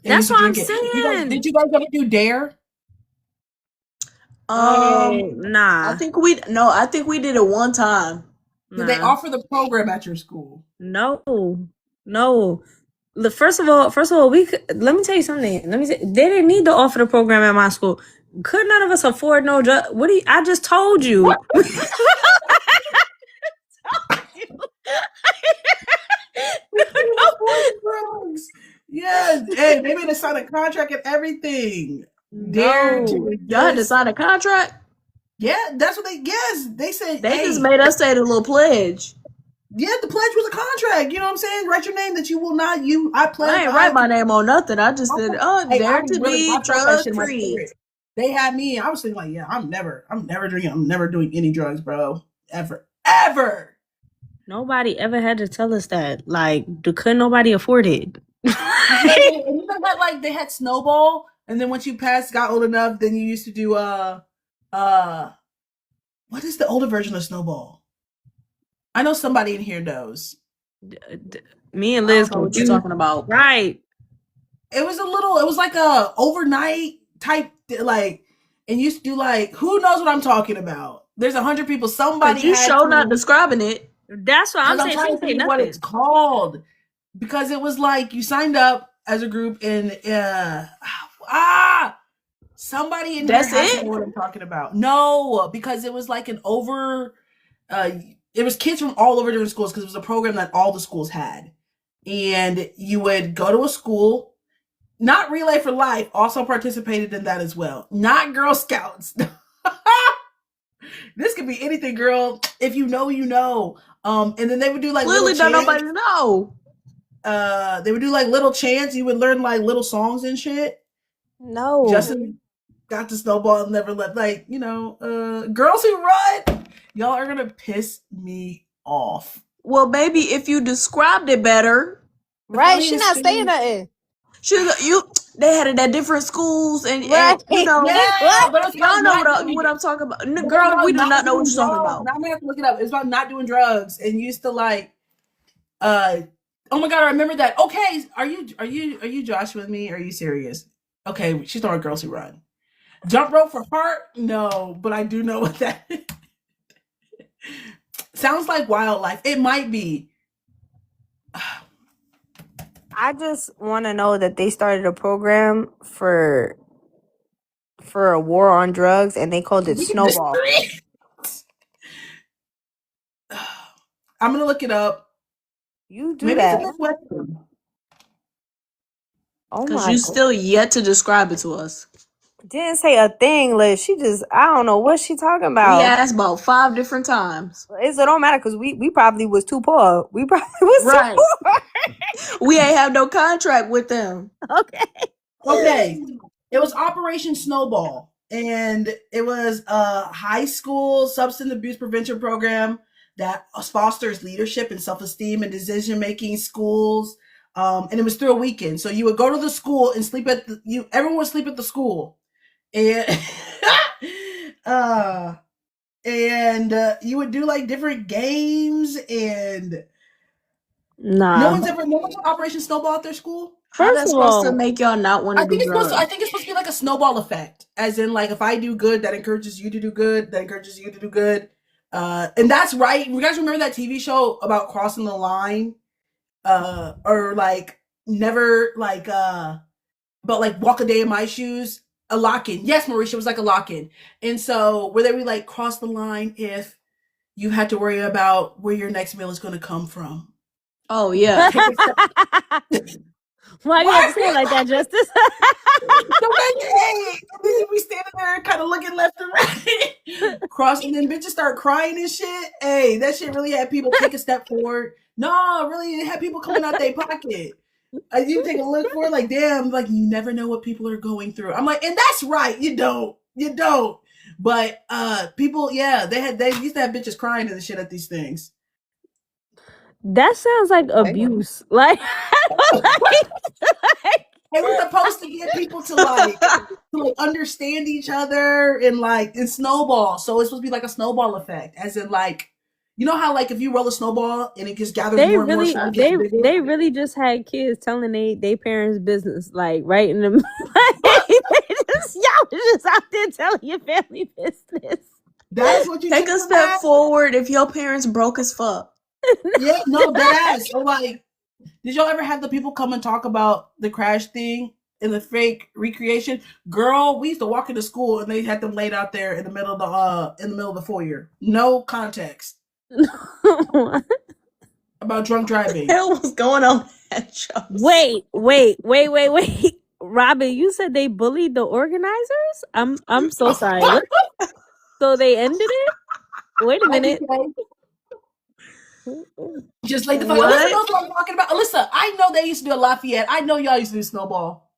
They That's used to what I'm drink it. saying. Did you guys ever do Dare? Nah. I think we did it one time. Did they offer the program at your school? No. First of all, let me tell you something. They didn't need to offer the program at my school. Could none of us afford no drug? I just told you. Drugs. Yes. Hey, they made us sign a contract and everything. Y'all had to sign a contract? Yeah, that's what they said. They just made us say the little pledge. Yeah, the pledge was a contract. You know what I'm saying? Write your name that you will not. I pledge. I ain't write my name on nothing. I just said, dare to be drug free. They had me. I was thinking like, yeah, I'm never drinking. I'm never doing any drugs, bro. Ever. Nobody ever had to tell us that. Like, couldn't nobody afford it? They had Snowball, and then once you got old enough, then you used to do what is the older version of Snowball? I know somebody in here knows. Me and Liz. I don't know what you're talking about. Right. It was like a overnight type, like, and you used to do like, who knows what I'm talking about? There's 100 people. Somebody you not describing it. That's what I'm saying. I'm trying to think what it's called, because it was like you signed up as a group and somebody in that's here it. Know what I'm talking about. No, because it was like it was kids from all over different schools, because it was a program that all the schools had, and you would go to a school. Not Relay for Life also participated in that as well. Not Girl Scouts. This could be anything, girl. If you know, you know. And then they would do like clearly don't nobody know. They would do like little chants. You would learn like little songs and shit. No. Justin got the Snowball and never left. Like, Girls Who Run. Y'all are gonna piss me off. Well, maybe if you described it better. Right, she not saying nothing. They had it at different schools, and right. Y'all know what I'm talking about. Girl, we do not know what you're talking about. I'm gonna have to look it up. It's about not doing drugs, and you used to like, oh my god, I remember that. Okay, are you Josh with me? Are you serious? Okay, she's not a Girls Who Run. Jump rope for heart? No, but I do know what that is. Sounds like wildlife. It might be. I just want to know that they started a program for a war on drugs, and they called it Snowball. I'm gonna look it up. You do that. Oh my! Because you still yet to describe it to us. Didn't say a thing, Liz. She just, I don't know what she talking about. We asked about 5 different times. It don't matter, because we probably was too poor. We probably was right. too poor. We ain't have no contract with them. Okay. It was Operation Snowball, and it was a high school substance abuse prevention program that fosters leadership and self-esteem and decision-making schools. And it was through a weekend. So you would go to the school and sleep everyone would sleep at the school. And you would do like different games, and no one's done Operation Snowball at their school. How that's supposed to make y'all not want to do drugs? I think it's supposed to be like a snowball effect, as in like if I do good, that encourages you to do good, that encourages you to do good. And that's right. You guys remember that TV show about crossing the line? Or like never like but like walk a day in my shoes. A lock-in. Yes, Marisha, was like a lock-in. And so where they would like cross the line if you had to worry about where your next meal is going to come from. Oh, yeah. Why you have to say it like that, Justice? We standing there kind of looking left and right. Crossing, and bitches start crying and shit. Hey, that shit really had people take a step forward. No, really, it had people coming out their pocket. You take a look for it, like, damn, like, you never know what people are going through. I'm like, and that's right, you don't. But people, yeah, they used to have bitches crying and shit at these things. That sounds like abuse. Like It was supposed to get people to understand each other and snowball. So it's supposed to be like a snowball effect, as in you know how if you roll a snowball and it just gathers more and more, so it gets bigger? They really just had kids telling they parents' business, right in the y'all was just out there telling your family business. That's what you take a step forward if your parents broke as fuck. Yeah, no, dead ass. So did y'all ever have the people come and talk about the crash thing and the fake recreation? Girl, we used to walk into school and they had them laid out there in the middle of the foyer. No context. About drunk driving. What the hell was going on at shows? Wait. Robin, you said they bullied the organizers? I'm so sorry. So they ended it? Wait a minute. Just like the fuck. Alyssa knows what I'm talking about. Alyssa, I know they used to do a Lafayette. I know y'all used to do Snowball.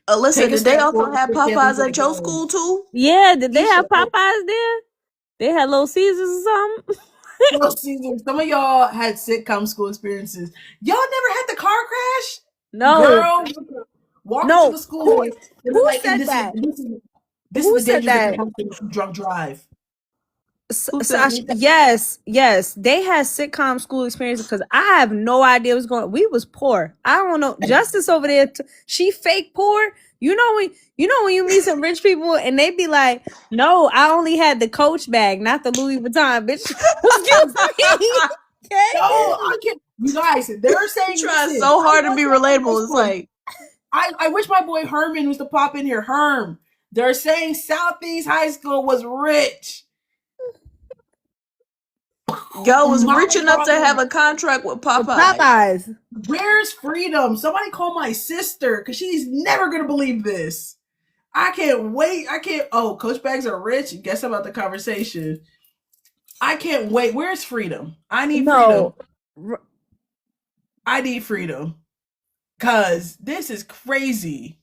Alyssa, did they also have Popeyes at your school too? Yeah, did they have Popeyes there? They had Little Caesars or something? Little Caesars. Some of y'all had sitcom school experiences. Y'all never had the car crash? No. Girl, walking to the school. Who said that? This is the danger that can happen if you drunk drive. Yes, they had sitcom school experiences because I have no idea what's going on. We was poor. I don't know. Justice over there, she fake poor. You know when you meet some rich people and they be like, "No, I only had the Coach bag, not the Louis Vuitton, bitch." Excuse me. Okay? No, I can't. You guys, they're saying trying so hard to be relatable. It's like I wish my boy Herman was to pop in here. Herm, they're saying Southeast High School was rich. Y'all was rich enough to have a contract with Popeyes. Where's freedom? Somebody call my sister because she's never gonna believe this. I can't wait. Oh, Coach bags are rich. Guess about the conversation. I can't wait. Where's freedom? I need freedom. I need freedom. Cause this is crazy.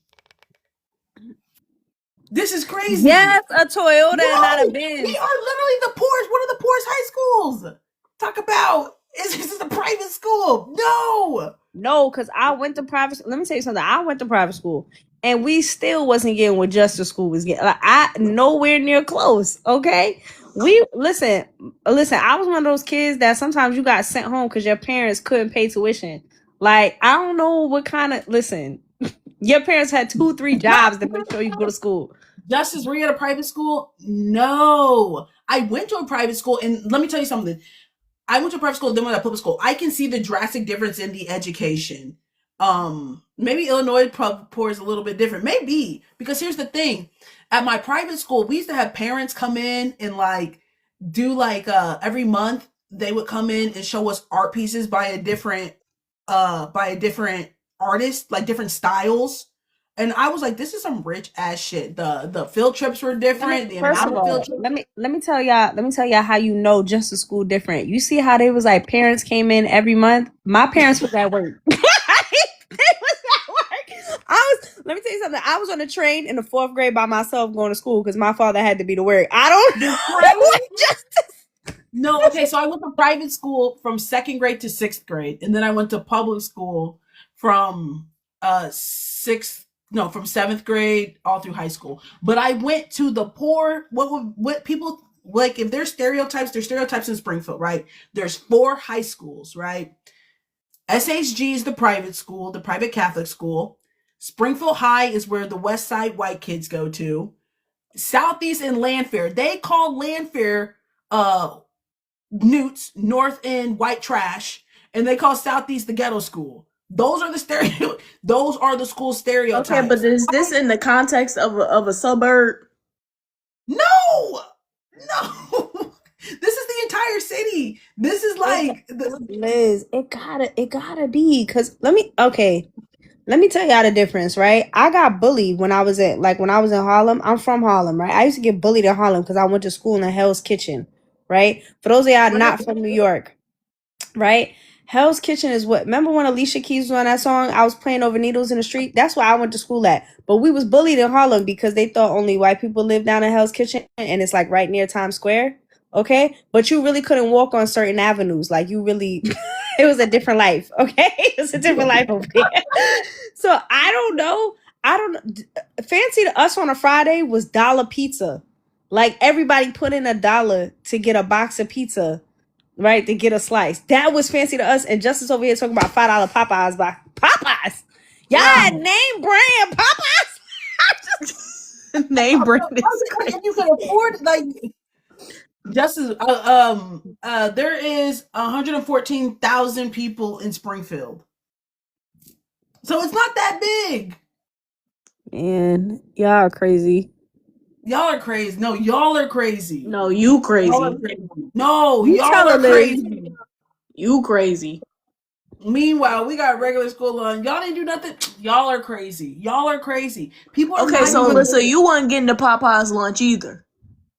This is crazy. Yes, a Toyota and not a Benz. We are literally the poorest. One of the poorest high schools. Talk about, is this a private school? No, because I went to private school. Let me tell you something. I went to private school and we still wasn't getting what Justice School was getting. I nowhere near close. Okay. Listen, I was one of those kids that sometimes you got sent home because your parents couldn't pay tuition. I don't know what kind of, listen, your parents had 2-3 jobs to make sure you go to school. Justice, were you at a private school? No. I went to a private school, and let me tell you something. I went to a private school, then went to a public school. I can see the drastic difference in the education. Maybe Illinois pours a little bit different. Maybe. Because here's the thing. At my private school, we used to have parents come in and do every month, they would come in and show us art pieces by a different artist, different styles. And I was like, this is some rich ass shit. The field trips were different. Let me tell y'all how you know Justice School different. You see how they was parents came in every month? My parents was at work. They was at work. Let me tell you something. I was on a train in the 4th grade by myself going to school because my father had to be to work. I don't know what Justice. No, okay, so I went to private school from 2nd grade to 6th grade, and then I went to public school from 7th grade all through high school. But I went to the poor. What people if there's stereotypes in Springfield, right? There's 4 high schools, right? SHG is the private school, the private Catholic school. Springfield High is where the West Side white kids go to. Southeast and Landfair. They call Landfair Newts, North End white trash, and they call Southeast the ghetto school. Those are the school stereotypes. Okay, but is this in the context of a suburb? No. This is the entire city. This is Liz, it gotta be, because let me tell y'all the difference, right? I got bullied when I was in Harlem. I'm from Harlem, right? I used to get bullied in Harlem because I went to school in Hell's Kitchen, right? For those of y'all not from New York, right? Hell's Kitchen is remember when Alicia Keys was on that song, I was playing over needles in the street? That's where I went to school at. But we was bullied in Harlem because they thought only white people lived down in Hell's Kitchen, and it's right near Times Square. Okay? But you really couldn't walk on certain avenues. You really It was a different life, okay? It was a different life over there. So I don't know. Fancy to us on a Friday was dollar pizza. Like everybody put in $1 to get a box of pizza, right? To get a slice. That was fancy to us. And Justice over here talking about $5 Popeyes by Popeyes. Y'all had name brand Popeyes. Name brand is if you can afford, like, Justice, there is 114,000 people in Springfield, so it's not that big. Man, y'all are crazy. Y'all are crazy. No, y'all are crazy. No, you crazy. No, y'all are crazy. You crazy. Meanwhile, we got regular school lunch. Y'all didn't do nothing. Y'all are crazy. Y'all are crazy. People are okay. So Alyssa, you wasn't getting the Popeyes lunch either.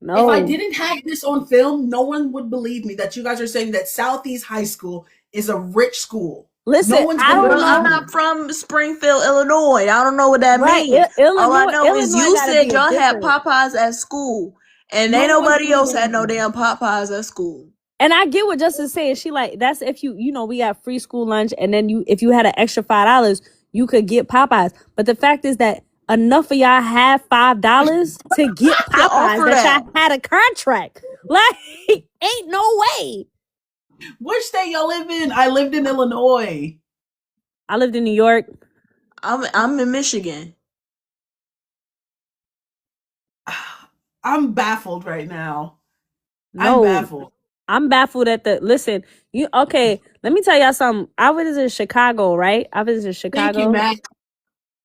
No. If I didn't have this on film, no one would believe me that you guys are saying that Southeast High School is a rich school. Listen, no one's I'm not from Springfield, Illinois. I don't know what that means. All I know is you said y'all had Popeyes at school, and ain't nobody else had no damn Popeyes at school. And I get what Justice saying. She like, that's if we got free school lunch, and then if you had an extra $5, you could get Popeyes. But the fact is that enough of y'all have $5 to get Popeyes that y'all had a contract. Like, ain't no way. Which state y'all live in? I lived in Illinois. I lived in New York. I'm in Michigan. I'm baffled right now. No. I'm baffled. I'm baffled at let me tell y'all something. I was in Chicago, right? I was in Chicago. Thank you, Matt.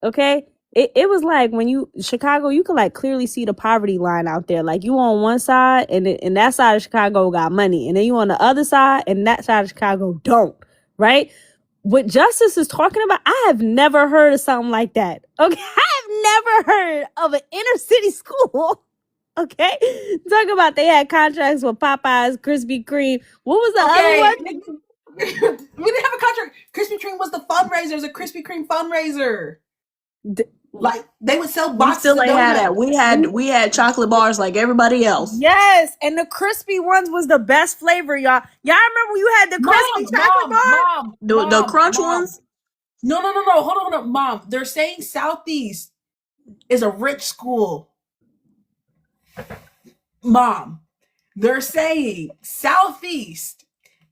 Okay. It was like when Chicago, you could like clearly see the poverty line out there. Like you on one side and that side of Chicago got money. And then you on the other side and that side of Chicago don't. Right? What Justice is talking about, I have never heard of something like that. Okay. I have never heard of an inner city school. Okay, talk about they had contracts with Popeyes, Krispy Kreme. What was the other one? We didn't have a contract. Krispy Kreme was the fundraiser. It was a Krispy Kreme fundraiser. Like they would sell boxes. We still ain't had that. We had chocolate bars like everybody else. Yes, and the crispy ones was the best flavor, y'all. Y'all remember you had the crispy chocolate bar? The crunch ones? No. Hold on, Mom. They're saying Southeast is a rich school. Mom, they're saying Southeast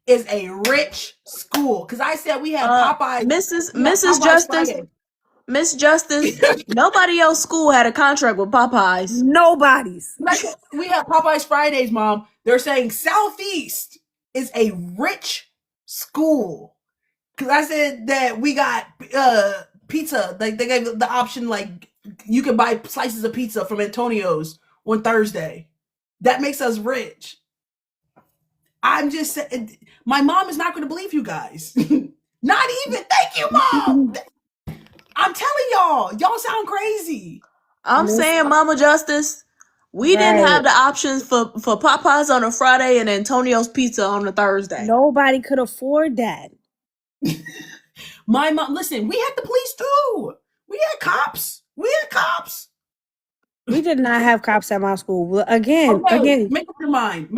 is a rich school because I said we had Popeyes. Mrs. Justice, Miss Justice. Nobody else school had a contract with Popeyes. Nobody's. We have Popeyes Fridays, Mom. They're saying Southeast is a rich school because I said that we got pizza. Like they gave the option, like you can buy slices of pizza from Antonio's on Thursday. That makes us rich. I'm just saying, my mom is not going to believe you guys. Not even. Thank you, Mom. I'm telling y'all sound crazy. I'm saying, Mama Justice, we didn't have the options for Popeyes on a Friday and Antonio's Pizza on a Thursday. Nobody could afford that. My mom, listen, we had the police too. We had cops. We did not have cops at my school. Again. Make up your mind.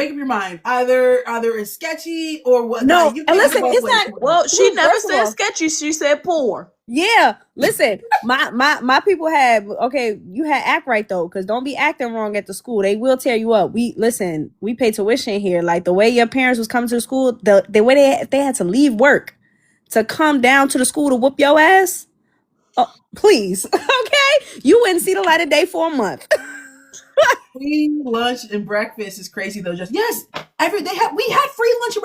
Either it's sketchy or what. No, and listen, it's not. Well, she never said sketchy. She said poor. Yeah, listen, my people had you had act right though, because don't be acting wrong at the school. They will tear you up. We pay tuition here. Like the way your parents was coming to the school, the way they had to leave work to come down to the school to whoop your ass. Oh, please. Okay. You wouldn't see the light of day for a month. Free lunch and breakfast is crazy though. Just yes. We had free lunch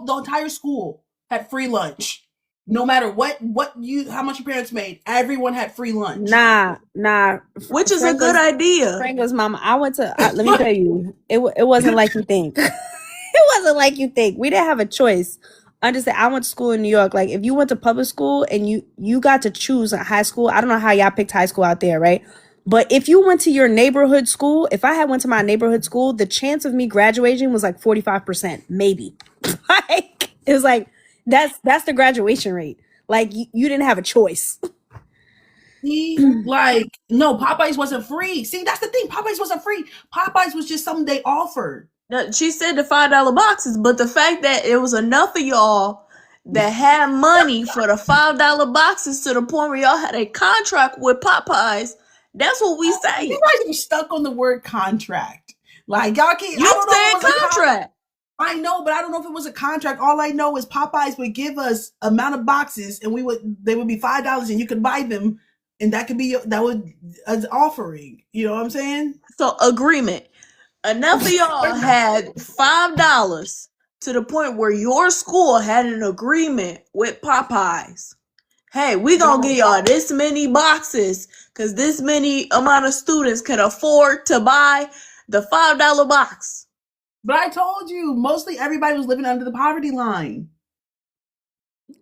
the entire school had free lunch. No matter how much your parents made, everyone had free lunch. Nah. Which is a good idea. Franco's mama, I went to let me tell you, it wasn't like you think. It wasn't like you think. We didn't have a choice. Understand, I went to school in New York. Like if you went to public school and you got to choose a high school, I don't know how y'all picked high school out there, right? But if you went to your neighborhood school, if I had went to my neighborhood school, the chance of me graduating was like 45%, maybe. Like it was like that's the graduation rate. Like you didn't have a choice. See, like no, Popeyes wasn't free. See, that's the thing. Popeyes wasn't free. Popeyes was just something they offered. She said the $5 boxes, but the fact that it was enough of y'all that had money for the $5 boxes to the point where y'all had a contract with Popeyes. That's what we say. You guys are stuck on the word contract. Like y'all can't. You said contract. I know, but I don't know if it was a contract. All I know is Popeyes would give us amount of boxes, and they would be $5, and you could buy them, and that could be an offering. You know what I'm saying? So agreement. Enough of y'all had $5 to the point where your school had an agreement with Popeyes. Hey, we gonna give y'all this many boxes because this many amount of students can afford to buy the $5 box. But I told you, mostly everybody was living under the poverty line.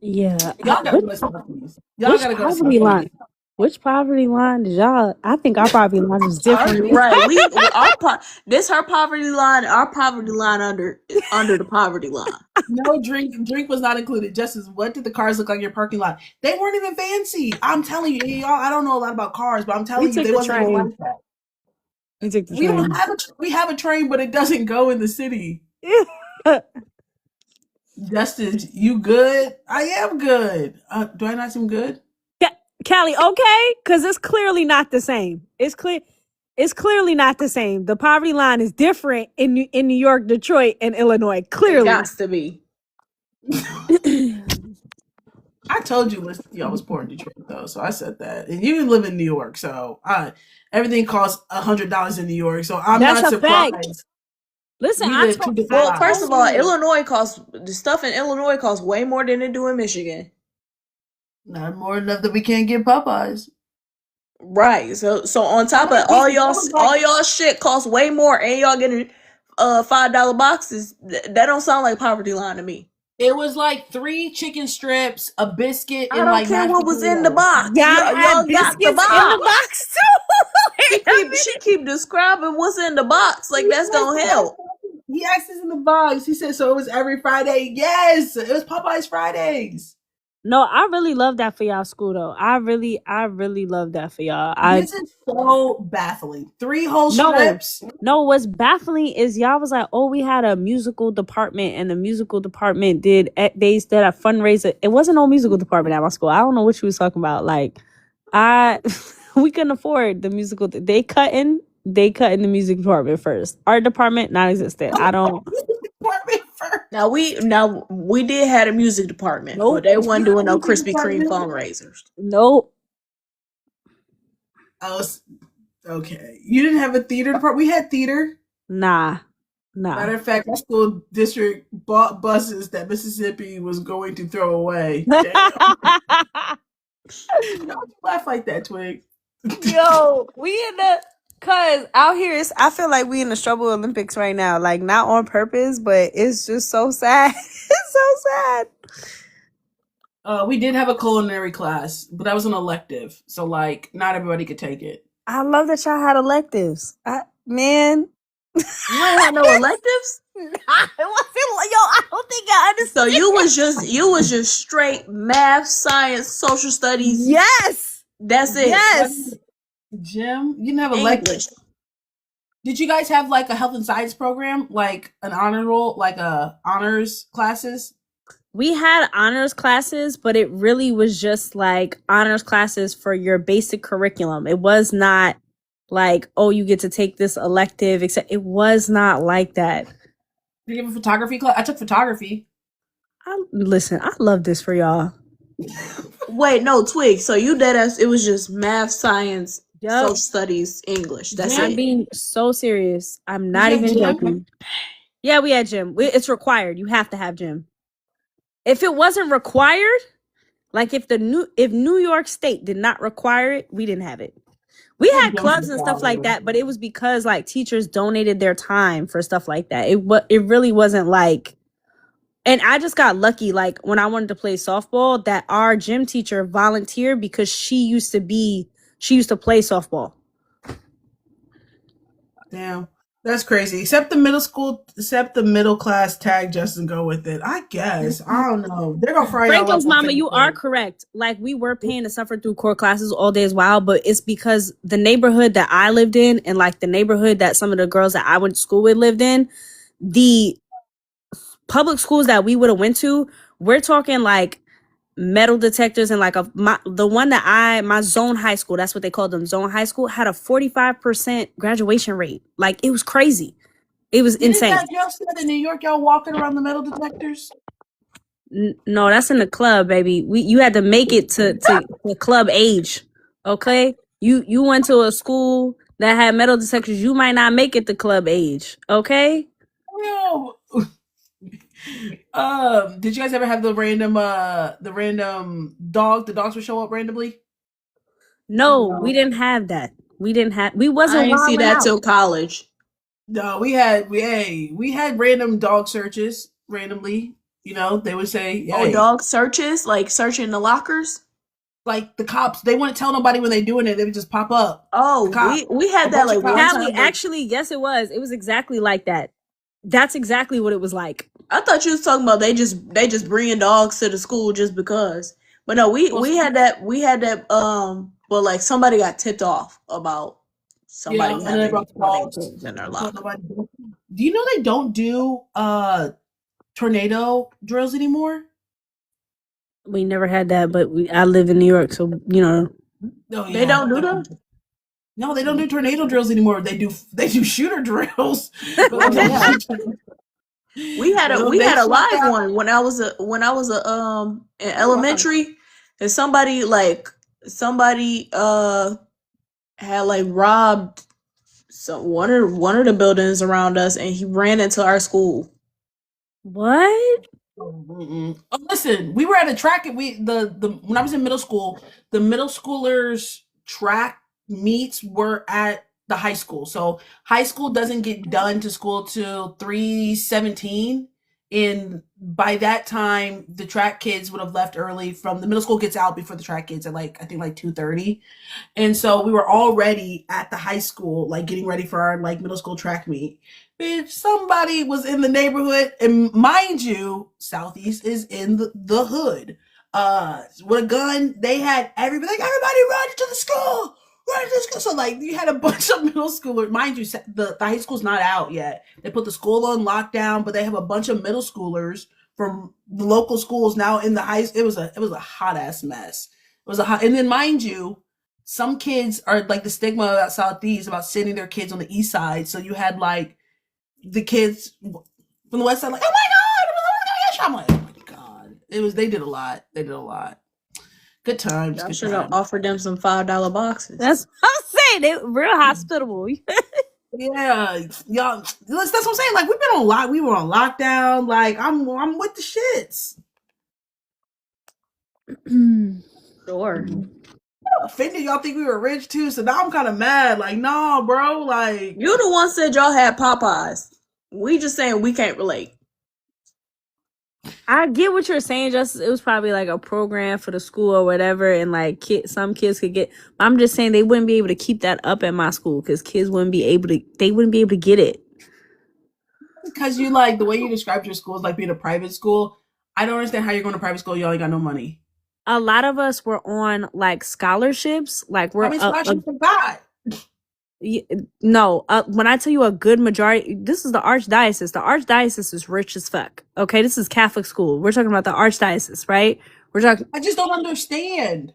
Yeah. Y'all gotta go to Southeast. Y'all gotta go to Southeast. Which poverty line did y'all? I think our poverty line is different. Right. This her poverty line. Our poverty line under the poverty line. No drink was not included. Just as what did the cars look like in your parking lot? They weren't even fancy. I'm telling you, y'all. I don't know a lot about cars, but I'm telling you, they wasn't even like that. We have a train, but it doesn't go in the city. Justin, you good? I am good. Do I not seem good? Callie, okay? Because it's clearly not the same. It's clearly not the same. The poverty line is different in New York, Detroit, and Illinois. Clearly. It has to be. I told you y'all was poor in Detroit, though, so I said that. And you live in New York, so everything costs $100 in New York, so I'm not surprised. Fact. Listen, first of all, the stuff in Illinois costs way more than it do in Michigan. Not more enough that we can't get Popeyes. Right. So on top of all y'all shit costs way more, and y'all getting $5 boxes. That don't sound like poverty line to me. It was like 3 chicken strips, a biscuit, and I don't care what was in the box. Y'all got the box. In the box too. she keep describing what's in the box like that's gonna help. He asked us in the box. He said so. It was every Friday. Yes, it was Popeyes Fridays. No, I really love that for y'all school though. I really love that for y'all. This is so baffling. 3 whole strips. No, what's baffling is y'all was like, oh, we had a musical department, and the musical department did a fundraiser. It wasn't no musical department at my school. I don't know what you was talking about. Like, we couldn't afford the musical. They cut in the music department first. Art department non-existent. I don't. Now we did have a music department, but they wasn't doing no Krispy Kreme fundraisers. Nope. Okay. You didn't have a theater department? We had theater. Nah. Matter of fact, our school district bought buses that Mississippi was going to throw away. Don't laugh like that, Twig. Yo, we in the. Cause out here, I feel like we in the Struggle Olympics right now. Like, not on purpose, but it's just so sad. It's so sad. We did have a culinary class, but that was an elective, so like not everybody could take it. I love that y'all had electives. Man, you ain't had no electives. I don't think I understand. So you was just straight math, science, social studies. Yes, that's it. Yes. Gym? You didn't have English. Did you guys have like a health and science program, like an honor roll, like honors classes? We had honors classes, but it really was just like honors classes for your basic curriculum. It was not like, oh, you get to take this elective, except it was not like that. Did you have a photography class? I took photography. Listen, I love this for y'all. Wait, no, Twig. So you did us. It was just math, science, social studies, English. That's it. I'm being so serious. I'm not even joking. Yeah, we had gym. It's required. You have to have gym. If it wasn't required, like if New York State did not require it, we didn't have it. We had clubs and stuff like that, but it was because like teachers donated their time for stuff like that. It really wasn't like. And I just got lucky, like, when I wanted to play softball, that our gym teacher volunteered because she used to play softball. Damn. That's crazy. Except the middle class tag Justin go with it. I guess. I don't know. They're going to fry Franco's mama, you are correct. Like, we were paying to suffer through core classes all day as well, but it's because the neighborhood that I lived in and, like, the neighborhood that some of the girls that I went to school with lived in, the public schools that we would have went to we're talking like metal detectors and like the one that my zone high school, that's what they called them, zone high school, had a 45% graduation rate. Like it was crazy. It was insane. Didn't y'all said in New York y'all walking around the metal detectors? No, that's in the club, baby. You had to make it to the club age. Okay? You went to a school that had metal detectors, you might not make it to club age. Okay? No. Did you guys ever have the random dog? The dogs would show up randomly? No, we didn't have that. We I wasn't didn't see wilding that out. till college. No, we had random dog searches randomly. You know, they would say, Oh, hey, dog searches, like searching the lockers. like the cops, they wouldn't tell nobody when they're doing it. They would just pop up. The Oh, cops, we a had that bunch of like one cops. Callie, time. Like, actually, yes, it was. It was exactly like that. That's exactly what it was like. I thought you was talking about they just bringing dogs to the school just because. But no, we had that but like somebody got tipped off about somebody Yeah, and then they having brought the one of dogs. their kids in their Told locker. nobody. Do you know they don't do tornado drills anymore? We never had that, but I live in New York, so you know. Oh, They don't do that? No, they don't do tornado drills anymore. They do shooter drills. Oh, yeah. We had a swapped live out. one when I was in elementary, and somebody had like robbed one of the buildings around us, and he ran into our school. What? Oh, listen, we were at a track and when I was in middle school, the middle schoolers track meets were at the high school. So high school doesn't get done to school till 3:17. And by that time, the track kids would have left early from the middle school gets out before the track kids at like I think like 2:30. And so we were already at the high school, like getting ready for our like middle school track meet. Bitch, somebody was in the neighborhood, and mind you, Southeast is in the hood. With a gun, they had everybody like everybody run to the school, run to the school. So like you had a bunch of middle schoolers. Mind you, the high school's not out yet. They put the school on lockdown, but they have a bunch of middle schoolers from the local schools now in the high. It was a hot ass mess. It was a hot, and then mind you, some kids are like the stigma about Southeast about sending their kids on the east side. So you had like the kids from the west side, like, oh my god, I'm like, oh my god. They did a lot. They did a lot. Good times. I Good should have times. offered them some $5 boxes. That's what I'm saying. They real hospitable. Yeah, y'all. That's what I'm saying. Like we were on lockdown. Like I'm with the shits. Sure. Offended y'all think we were rich too, so now I'm kind of mad. Like, nah, bro. Like You the one said y'all had Popeyes. We just saying we can't relate. I get what you're saying. Just it was probably like a program for the school or whatever, and like some kids could get. I'm just saying they wouldn't be able to keep that up at my school because kids wouldn't be able to. They wouldn't be able to get it. because you like the way you described your school as like being a private school. I don't understand how you're going to private school. Y'all ain't got no money. A lot of us were on like scholarships. Like we're How many scholarships you got? no. When I tell you a good majority, this is the archdiocese. The archdiocese is rich as fuck. Okay, this is Catholic school. We're talking about the archdiocese, right? We're talking. I just don't understand.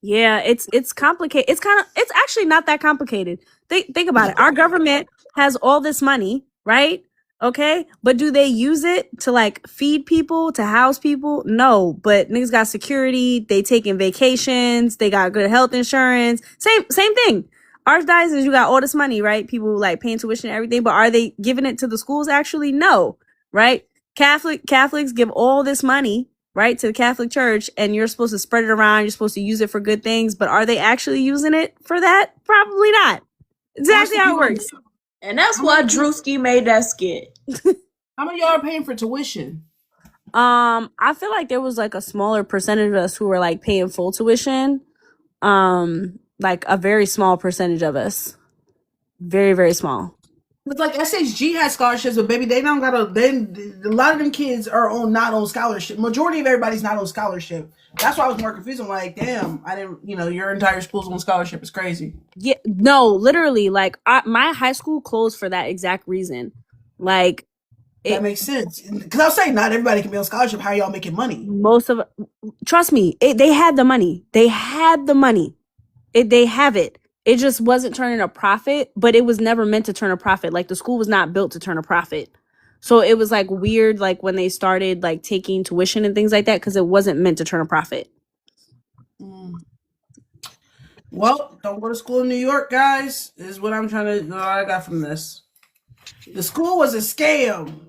Yeah, it's complicated. It's actually not that complicated. Think about it. Our government has all this money, right? Okay, but do they use it to like feed people, to house people? No, but niggas got security. They taking vacations. They got good health insurance. Same thing. Archdiocese, you got all this money, right? People like paying tuition and everything, but are they giving it to the schools? Actually, no, right? Catholics give all this money, right, to the Catholic Church, and you're supposed to spread it around. You're supposed to use it for good things, but are they actually using it for that? Probably not. Exactly how it works. And that's why Drewski made that skit. How many of y'all are paying for tuition? I feel like there was like a smaller percentage of us who were like paying full tuition. Like a very small percentage of us. Very, very small. It's like SHG has scholarships, but baby, they don't got a lot of them kids are not on scholarship. Majority of everybody's not on scholarship. That's why I was more confused. I'm like, damn, I didn't, your entire school's on scholarship is crazy. Yeah, no, literally, like my high school closed for that exact reason. Like That makes sense. Because I was saying not everybody can be on scholarship. How are y'all making money? Trust me, they had the money. They had the money. They have it. It just wasn't turning a profit, but it was never meant to turn a profit. Like the school was not built to turn a profit. So it was like weird, like when they started like taking tuition and things like that, because it wasn't meant to turn a profit. Well, don't go to school in New York, guys. Is what I'm trying to. I got from this. The school was a scam.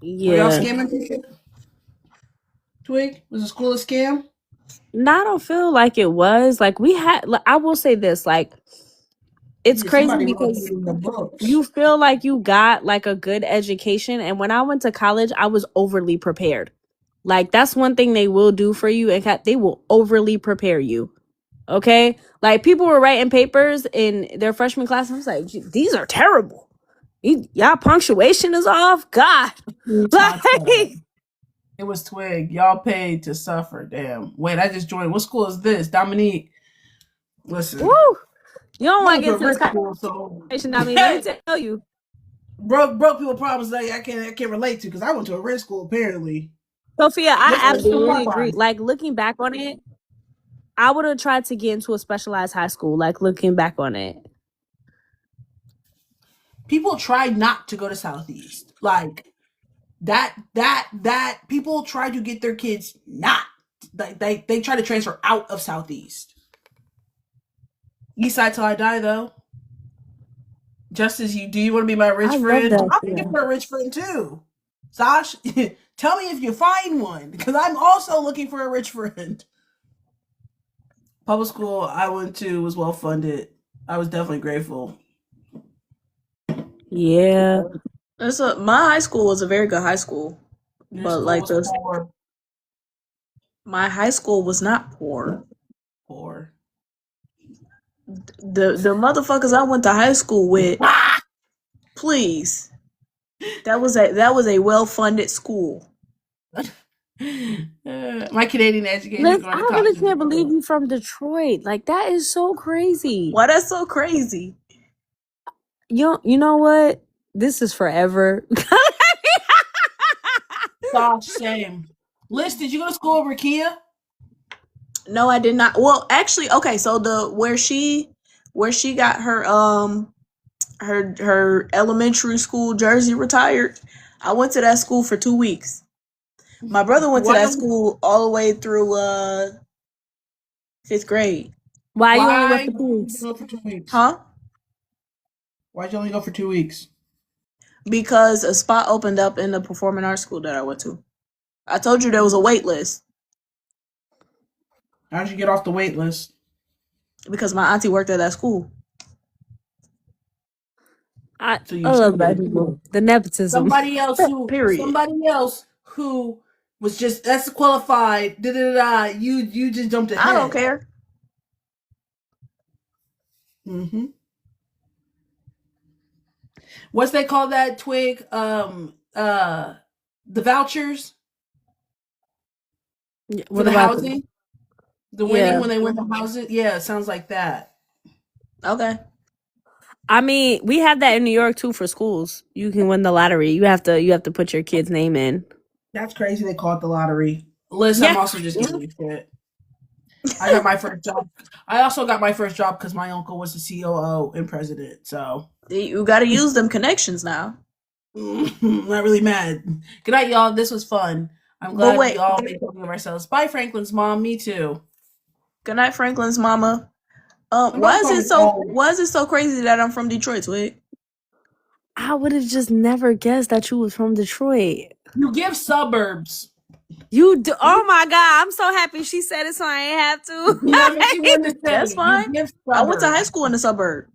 Yeah. Were y'all scamming people? Twig, was the school a scam? No, I don't feel like it was. Like we had. Like, I will say this. Like it's crazy because you feel like you got like a good education, and when I went to college, I was overly prepared. Like that's one thing they will do for you, and they will overly prepare you. Okay, like people were writing papers in their freshman class. I was like, these are terrible. Y'all punctuation is off. God, it was Twig. Y'all paid to suffer. Damn. Wait, I just joined. What school is this, Dominique? Listen. Woo! You don't want to get to this school, so I mean, let me tell you. Broke people problems that I can't relate to because I went to a rich school apparently. Sophia, I absolutely agree. Like looking back on it, I would have tried to get into a specialized high school. Like looking back on it, people try not to go to Southeast. Like that people try to get their kids not. They try to transfer out of Southeast. East side till I die, though. Justice, do you want to be my rich friend? I'm looking for a rich friend too. Sash, tell me if you find one because I'm also looking for a rich friend. Public school I went to was well funded. I was definitely grateful. Yeah. My high school was a very good high school. But like my high school was not poor. The motherfuckers I went to high school with, please. That was a well-funded school. My Canadian education. I really can't believe you from Detroit. Like that is so crazy. Why that's so crazy? You know what? This is forever. Gosh, same. Liz, did you go to school over Kia? No, I did not. Well, actually, okay. So where she got her her elementary school jersey retired, I went to that school for 2 weeks. My brother went to that school all the way through 5th grade. Why you only go for 2 weeks? Huh? Why'd you only go for 2 weeks? Because a spot opened up in the performing arts school that I went to. I told you there was a wait list. How'd you get off the wait list? Because my auntie worked at that school. I love that people. The nepotism. Somebody else who was just that's qualified. You just jumped ahead. I don't care. Mm-hmm. What's they call that, Twig? The vouchers. For the housing. The winning when they win the housing. Yeah, it sounds like that. Okay. I mean, we have that in New York too for schools. You can win the lottery. You have to put your kid's name in. That's crazy. They call it the lottery. Listen, I'm also just giving you shit. I got my first job. I also got my first job because my uncle was the COO and president. So you got to use them connections now. I'm not really mad. Good night, y'all. This was fun. I'm glad we all made something of ourselves. Bye, Franklin's mom. Me too. Good night, Franklin's mama. Why is it so crazy that I'm from Detroit, Twig? I would have just never guessed that you was from Detroit. You give suburbs. You do. Oh my God! I'm so happy she said it, so I ain't have to. That's fine. I went to high school in the suburb.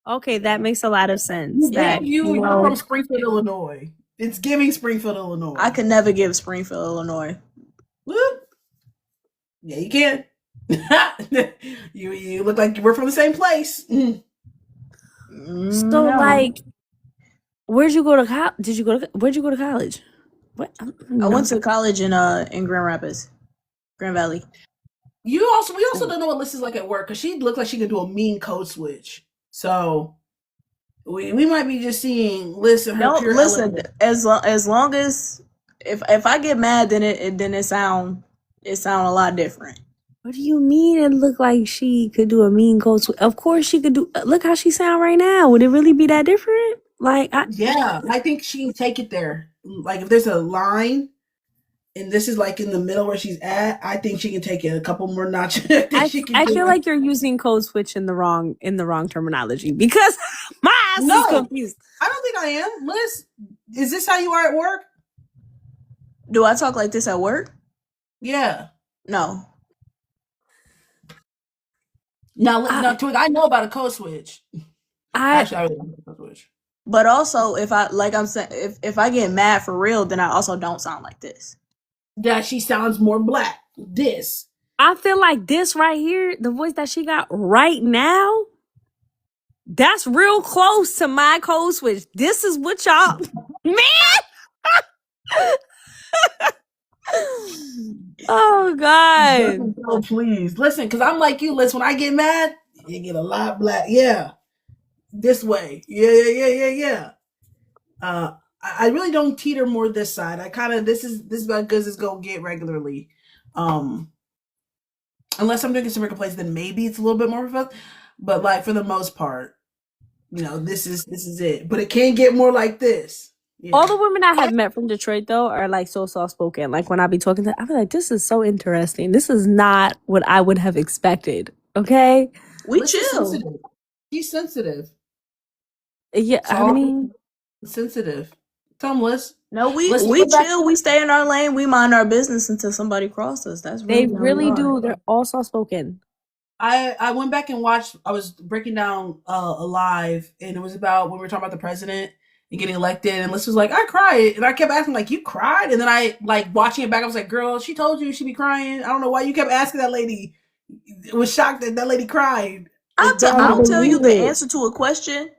Okay, that makes a lot of sense. You're from Springfield, Illinois. It's giving Springfield, Illinois. I could never give Springfield, Illinois. Woo. Yeah, you can. you look like we're from the same place. So like, where'd you go to college? Where'd you go to college? What? I went to college in Grand Rapids, Grand Valley. We also don't know what Liz is like at work because she looks like she could do a mean code switch. So We might be just seeing Liz in her No, pure listen. element. As long as if I get mad, then it sound a lot different. What do you mean it looked like she could do a mean code switch? Of course she could do. Look how she sound right now. Would it really be that different? Like, Yeah, I think she can take it there. Like if there's a line and this is like in the middle where she's at, I think she can take it a couple more notches. I think she can I do feel it. like you're using code switch in the wrong terminology because my ass is No, confused. I don't think I am. Liz, is this how you are at work? Do I talk like this at work? Yeah. No. Now, Twig, I know about a code switch. Actually, I really know about a code switch. But also, if I like I'm saying, if I get mad for real, then I also don't sound like this. Yeah, she sounds more black. This. I feel like this right here, the voice that she got right now, that's real close to my code switch. This is what y'all, man. Oh God. Oh, please listen, because I'm like you, Liz. When I get mad, you get a lot black. Yeah, this way. Yeah. I really don't teeter more this side. I kind of this is about good as it's gonna get regularly. Unless I'm drinking some complaints, then maybe it's a little bit more fun. But like for the most part, this is it. But it can't get more like this. Yeah. All the women I have met from Detroit though are like so soft spoken. Like when I be talking to them, I feel like this is so interesting. This is not what I would have expected. Okay. We chill. She's sensitive. Yeah, I mean sensitive. Liz. No, we chill. We stay in our lane. We mind our business until somebody crosses. That's they really do. They're all soft spoken. I went back and watched. I was breaking down Alive, and it was about when we were talking about the president and getting elected. And Liz was like, "I cried," and I kept asking, like, "You cried?" And then I like watching it back. I was like, "Girl, she told you she'd be crying. I don't know why you kept asking that lady." It was shocked that lady cried. I'll tell you the answer to a question.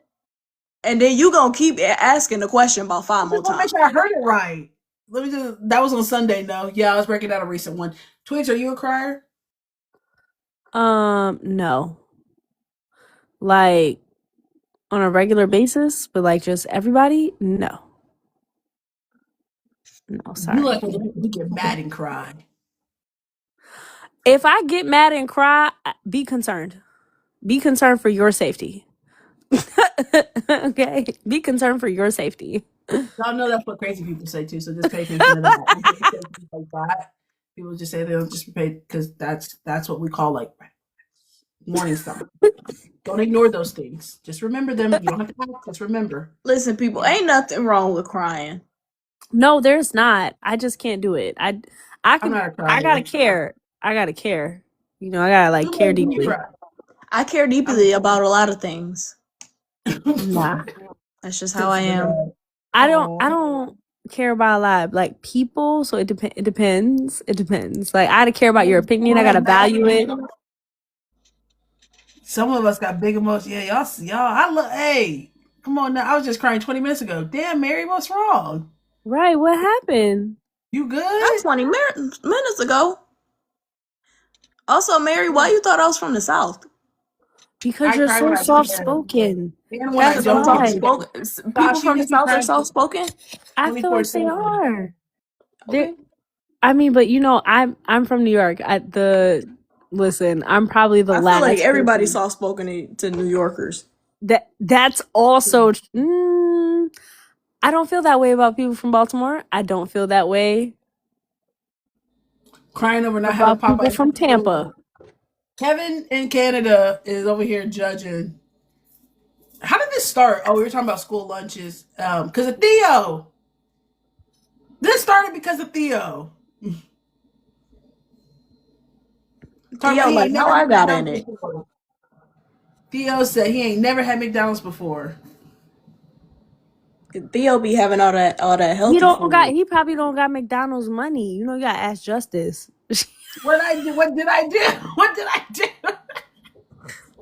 And then you gonna keep asking the question about 5 more times. Make sure I heard it right. That was on Sunday, no. Yeah, I was breaking down a recent one. Twigs, are you a crier? No. Like on a regular basis, but like just everybody, no. No, sorry. You like when you get mad and cry. If I get mad and cry, be concerned. Be concerned for your safety. Okay, be concerned for your safety. Y'all know that's what crazy people say too, so just pay attention to that. People just say they'll just pay because that's what we call like morning star. Don't ignore those things. Just remember them. You don't have to talk, just remember. Listen, people, ain't nothing wrong with crying. No, there's not. I just can't do it. I gotta care. I gotta care. I gotta like care deeply. I care deeply about a lot of things. Nah. That's just how I am. I don't care about a lot like people, so it depends. It depends. Like I gotta care about your opinion. I gotta value it. Some of us got big emotions. Yeah, y'all. Hey, come on now. I was just crying 20 minutes ago. Damn, Mary, what's wrong? Right, what happened? You good? That's 20 minutes ago. Also, Mary, why you thought I was from the South? Because you're so soft-spoken. People from the South are soft-spoken? I feel like they are. Okay. I mean, but I'm from New York. Listen, I'm probably the last. I feel like everybody's soft-spoken to New Yorkers. That's also. I don't feel that way about people from Baltimore. I don't feel that way. Crying over not having Popeye. People from Tampa. Kevin in Canada is over here judging. How did this start? Oh, we were talking about school lunches. Because of Theo. This started because of Theo. Theo, like how I got in it. Theo said he ain't never had McDonald's before. Theo be having all that healthy food. He probably don't got McDonald's money. You gotta ask Justice. What did I do?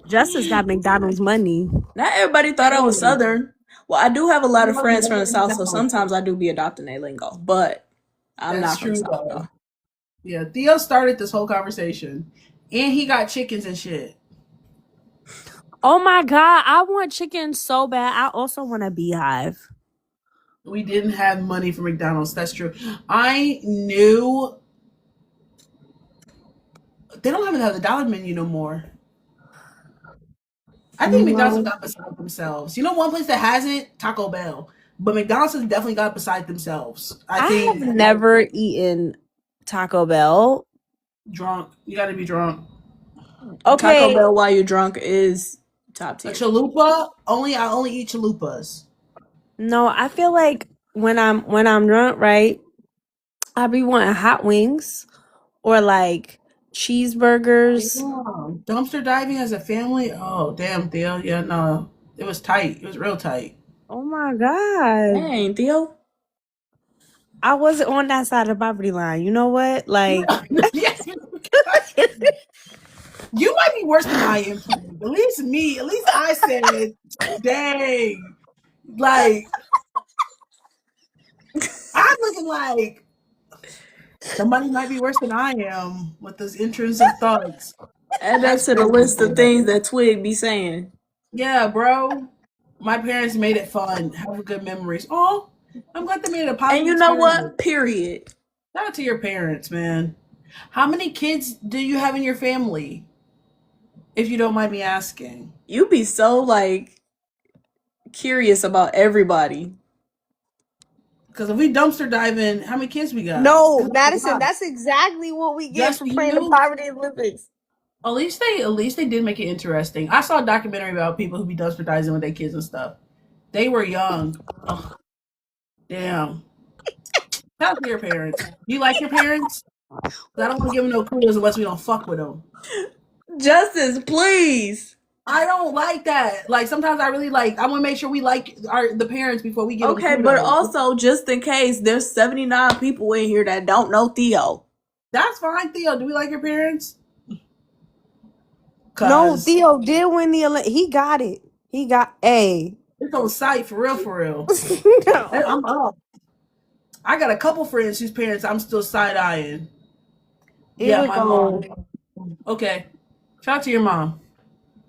Justice got McDonald's money. Not everybody thought I was Southern. Well, I do have a lot of friends from the South, so sometimes I do be adopting their lingo. But I'm not from the South, though. Yeah, Theo started this whole conversation. And he got chickens and shit. Oh my god, I want chicken so bad. I also want a beehive. We didn't have money for McDonald's. That's true. I knew they don't even have the dollar menu no more. I think McDonald's has No. got beside themselves. You know, one place that hasn't, Taco Bell, but McDonald's has definitely got beside themselves. I I have think never eaten Taco Bell. drunk. You got to be drunk. Okay. Taco Bell while you're drunk is top A tier. chalupa. I only eat chalupas. No, I feel like when I'm drunk, right? I be wanting hot wings or like cheeseburgers. Damn. Dumpster diving as a family. Oh damn, Theo. Yeah, no, it was tight. It was real tight. Oh my god. Dang, Theo. I wasn't on that side of the poverty line. You know what? Like Yes. You might be worse than I am. At least me. At least I said, dang. Like I'm looking like the money might be worse than I am with this entrance of thugs. Add that That's to the crazy. list of things that Twig be saying. Yeah, bro. My parents made it fun. Have good memories. Oh, I'm glad they made it a positive And you know experience. what? Period. Shout out to your parents, man. How many kids do you have in your family? If you don't mind me asking. You be so like curious about everybody. Because if we dumpster dive in, how many kids we got? no, 'Cause Madison, that's exactly what we get Just for you playing the knew? Poverty Olympics. At least they did make it interesting. I saw a documentary about people who be dumpster diving with their kids and stuff. They were young. Oh, damn. Shout out to your parents. Do you like your parents? 'Cause I don't want to give them no kudos unless we don't fuck with them. Justice, please. I don't like that. Like sometimes I really like. I want to make sure we like the parents before we give them Okay, kudos. but also just in case there's 79 people in here that don't know Theo. That's fine, Theo. Do we like your parents? No, Theo did win the Olympics. He got it. He got A. It's on site for real, for real. No. I'm up. I got a couple friends whose parents I'm still side eyeing. Yeah, my mom. Okay, shout out to your mom.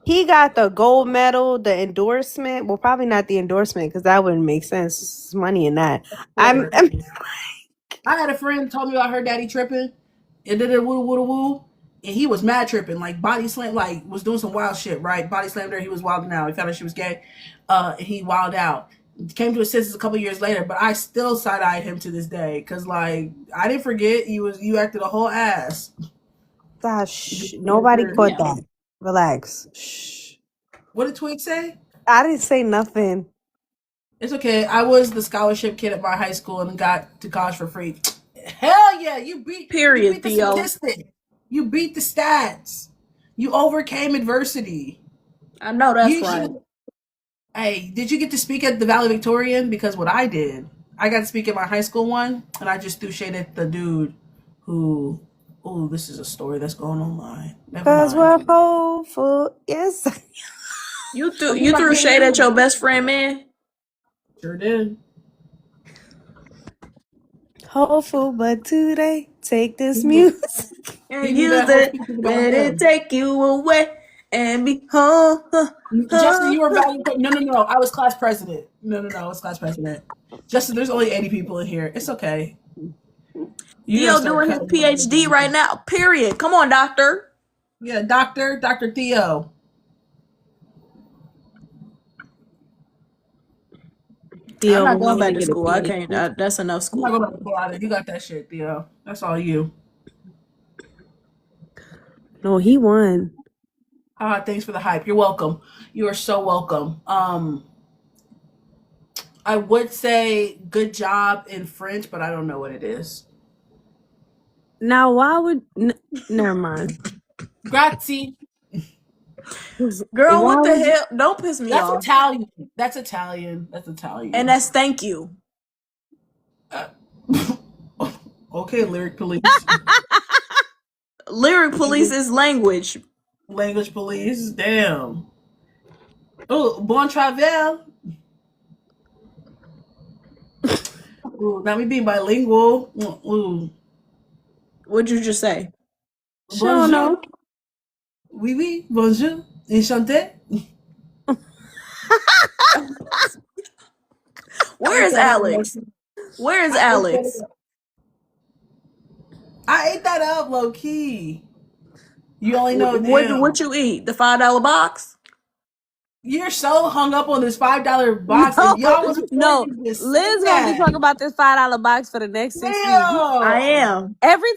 He got the gold medal, the endorsement. Well, probably not the endorsement because that wouldn't make sense. There's money in that. I had a friend told me about her daddy tripping and did a woo woo woo, and he was mad tripping, like body slam, like was doing some wild shit, right? Body slammed her. He was wilding out. He found out she was gay. And he wilded out. Came to his senses a couple years later, but I still side eyed him to this day because, like, I didn't forget you acted a whole ass. Gosh, nobody caught that. Relax. Shh. What did Twig say? I didn't say nothing. It's okay. I was the scholarship kid at my high school and got to college for free. Hell yeah, you beat Period, you beat the Theo. statistic. You beat the stats. You overcame adversity. I know that's right. Hey, did you get to speak at the Valedictorian? Because what I did, I got to speak at my high school one, and I just threw shade at the dude who. Oh, this is a story that's going online. Because we're hopeful. Yes. You threw shade at your best friend, man? Sure did. Hopeful, but today, take this music and use it. Let it take you away and be home. Justin, you were valedictorian. No. I was class president. No. I was class president. Justin, there's only 80 people in here. It's okay. Theo doing his PhD right now. Period. Come on, doctor. Yeah, Dr. Theo. Theo, I'm not going back to school. I can't. That's enough school. I'm not going back to school either. You got that shit, Theo. That's all you. No, he won. Thanks for the hype. You're welcome. You are so welcome. I would say good job in French, but I don't know what it is. Now, why would... never mind. Grazie. Girl, what the hell? Don't piss me off. That's Italian. And that's thank you. Okay, lyric police. Lyric police is language. Language police. Damn. Oh, bon travel. Ooh, not me being bilingual. Ooh. What'd you just say? Bonjour. Oui, bonjour. Enchanté. Where is Alex? Where is Alex? I ate that up low key. You only know What you eat? The $5 box? You're so hung up on this $5 box, and y'all was No, forcing this. Liz gonna be talking about this $5 box for the next 6 weeks. I am. Every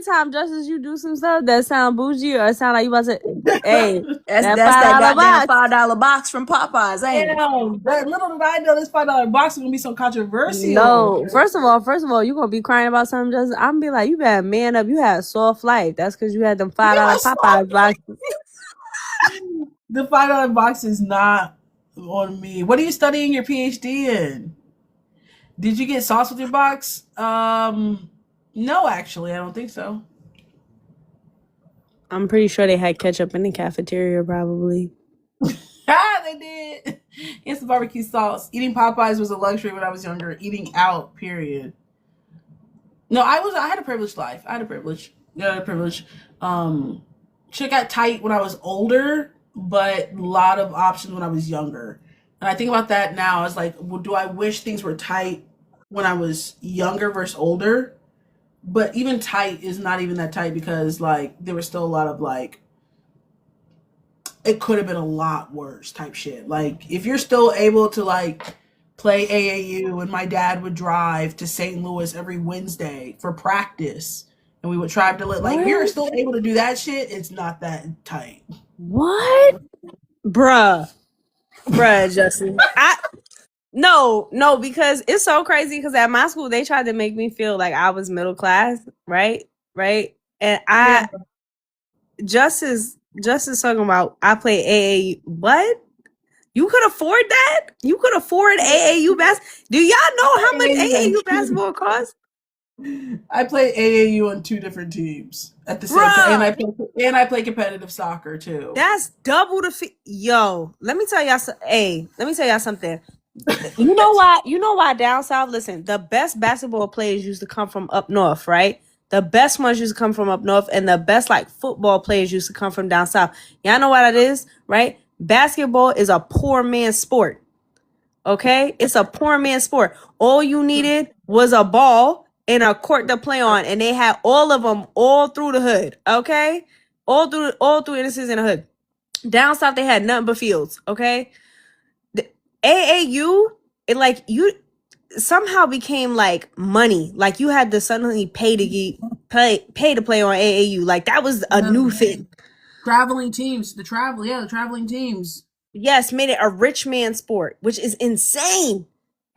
time, Justice, you do some stuff that sound bougie or sound like you about to, hey, That's that that $5 goddamn box. $5 box from Popeyes, ain't it? But little did I know this $5 box was gonna be so controversial. No, first of all, you gonna be crying about something, Justice. I'm gonna be like, you better man up. You had a soft life. That's because you had them $5 Popeyes boxes. The $5 box is not on me. What are you studying your PhD in? Did you get sauce with your box? No, actually, I don't think so. I'm pretty sure they had ketchup in the cafeteria, probably. They did. It's the barbecue sauce. Eating Popeyes was a luxury when I was younger. Eating out, period. No, I had a privileged life. I had a privilege. Shit got tight when I was older, but a lot of options when I was younger. And I think about that now. It's like, well, do I wish things were tight when I was younger versus older? But even tight is not even that tight because like there was still a lot of like it could have been a lot worse type shit. Like if you're still able to like play AAU and my dad would drive to St. Louis every Wednesday for practice and we would try to like if you're still able to do that shit, it's not that tight. What? Bruh, Justin. No, because it's so crazy because at my school they tried to make me feel like I was middle class, right? And Justice talking about I play AAU. What? You could afford that? You could afford AAU basketball? Do y'all know how much AAU basketball costs? I play AAU on 2 different teams at the same time, and I play competitive soccer too. That's double the fee. Yo, let me tell y'all something. You know why down south? Listen, the best basketball players used to come from up north, right? The best ones used to come from up north, and the best like football players used to come from down south. Y'all know what that is, right? Basketball is a poor man's sport. Okay? It's a poor man's sport. All you needed was a ball and a court to play on, and they had all of them all through the hood. Okay? All through innocence in the hood. Down south, they had nothing but fields. Okay? The AAU, it like you somehow became like money. Like you had to suddenly pay to play on AAU. Like that was a new thing. Traveling teams, the traveling teams. Yes, made it a rich man sport, which is insane.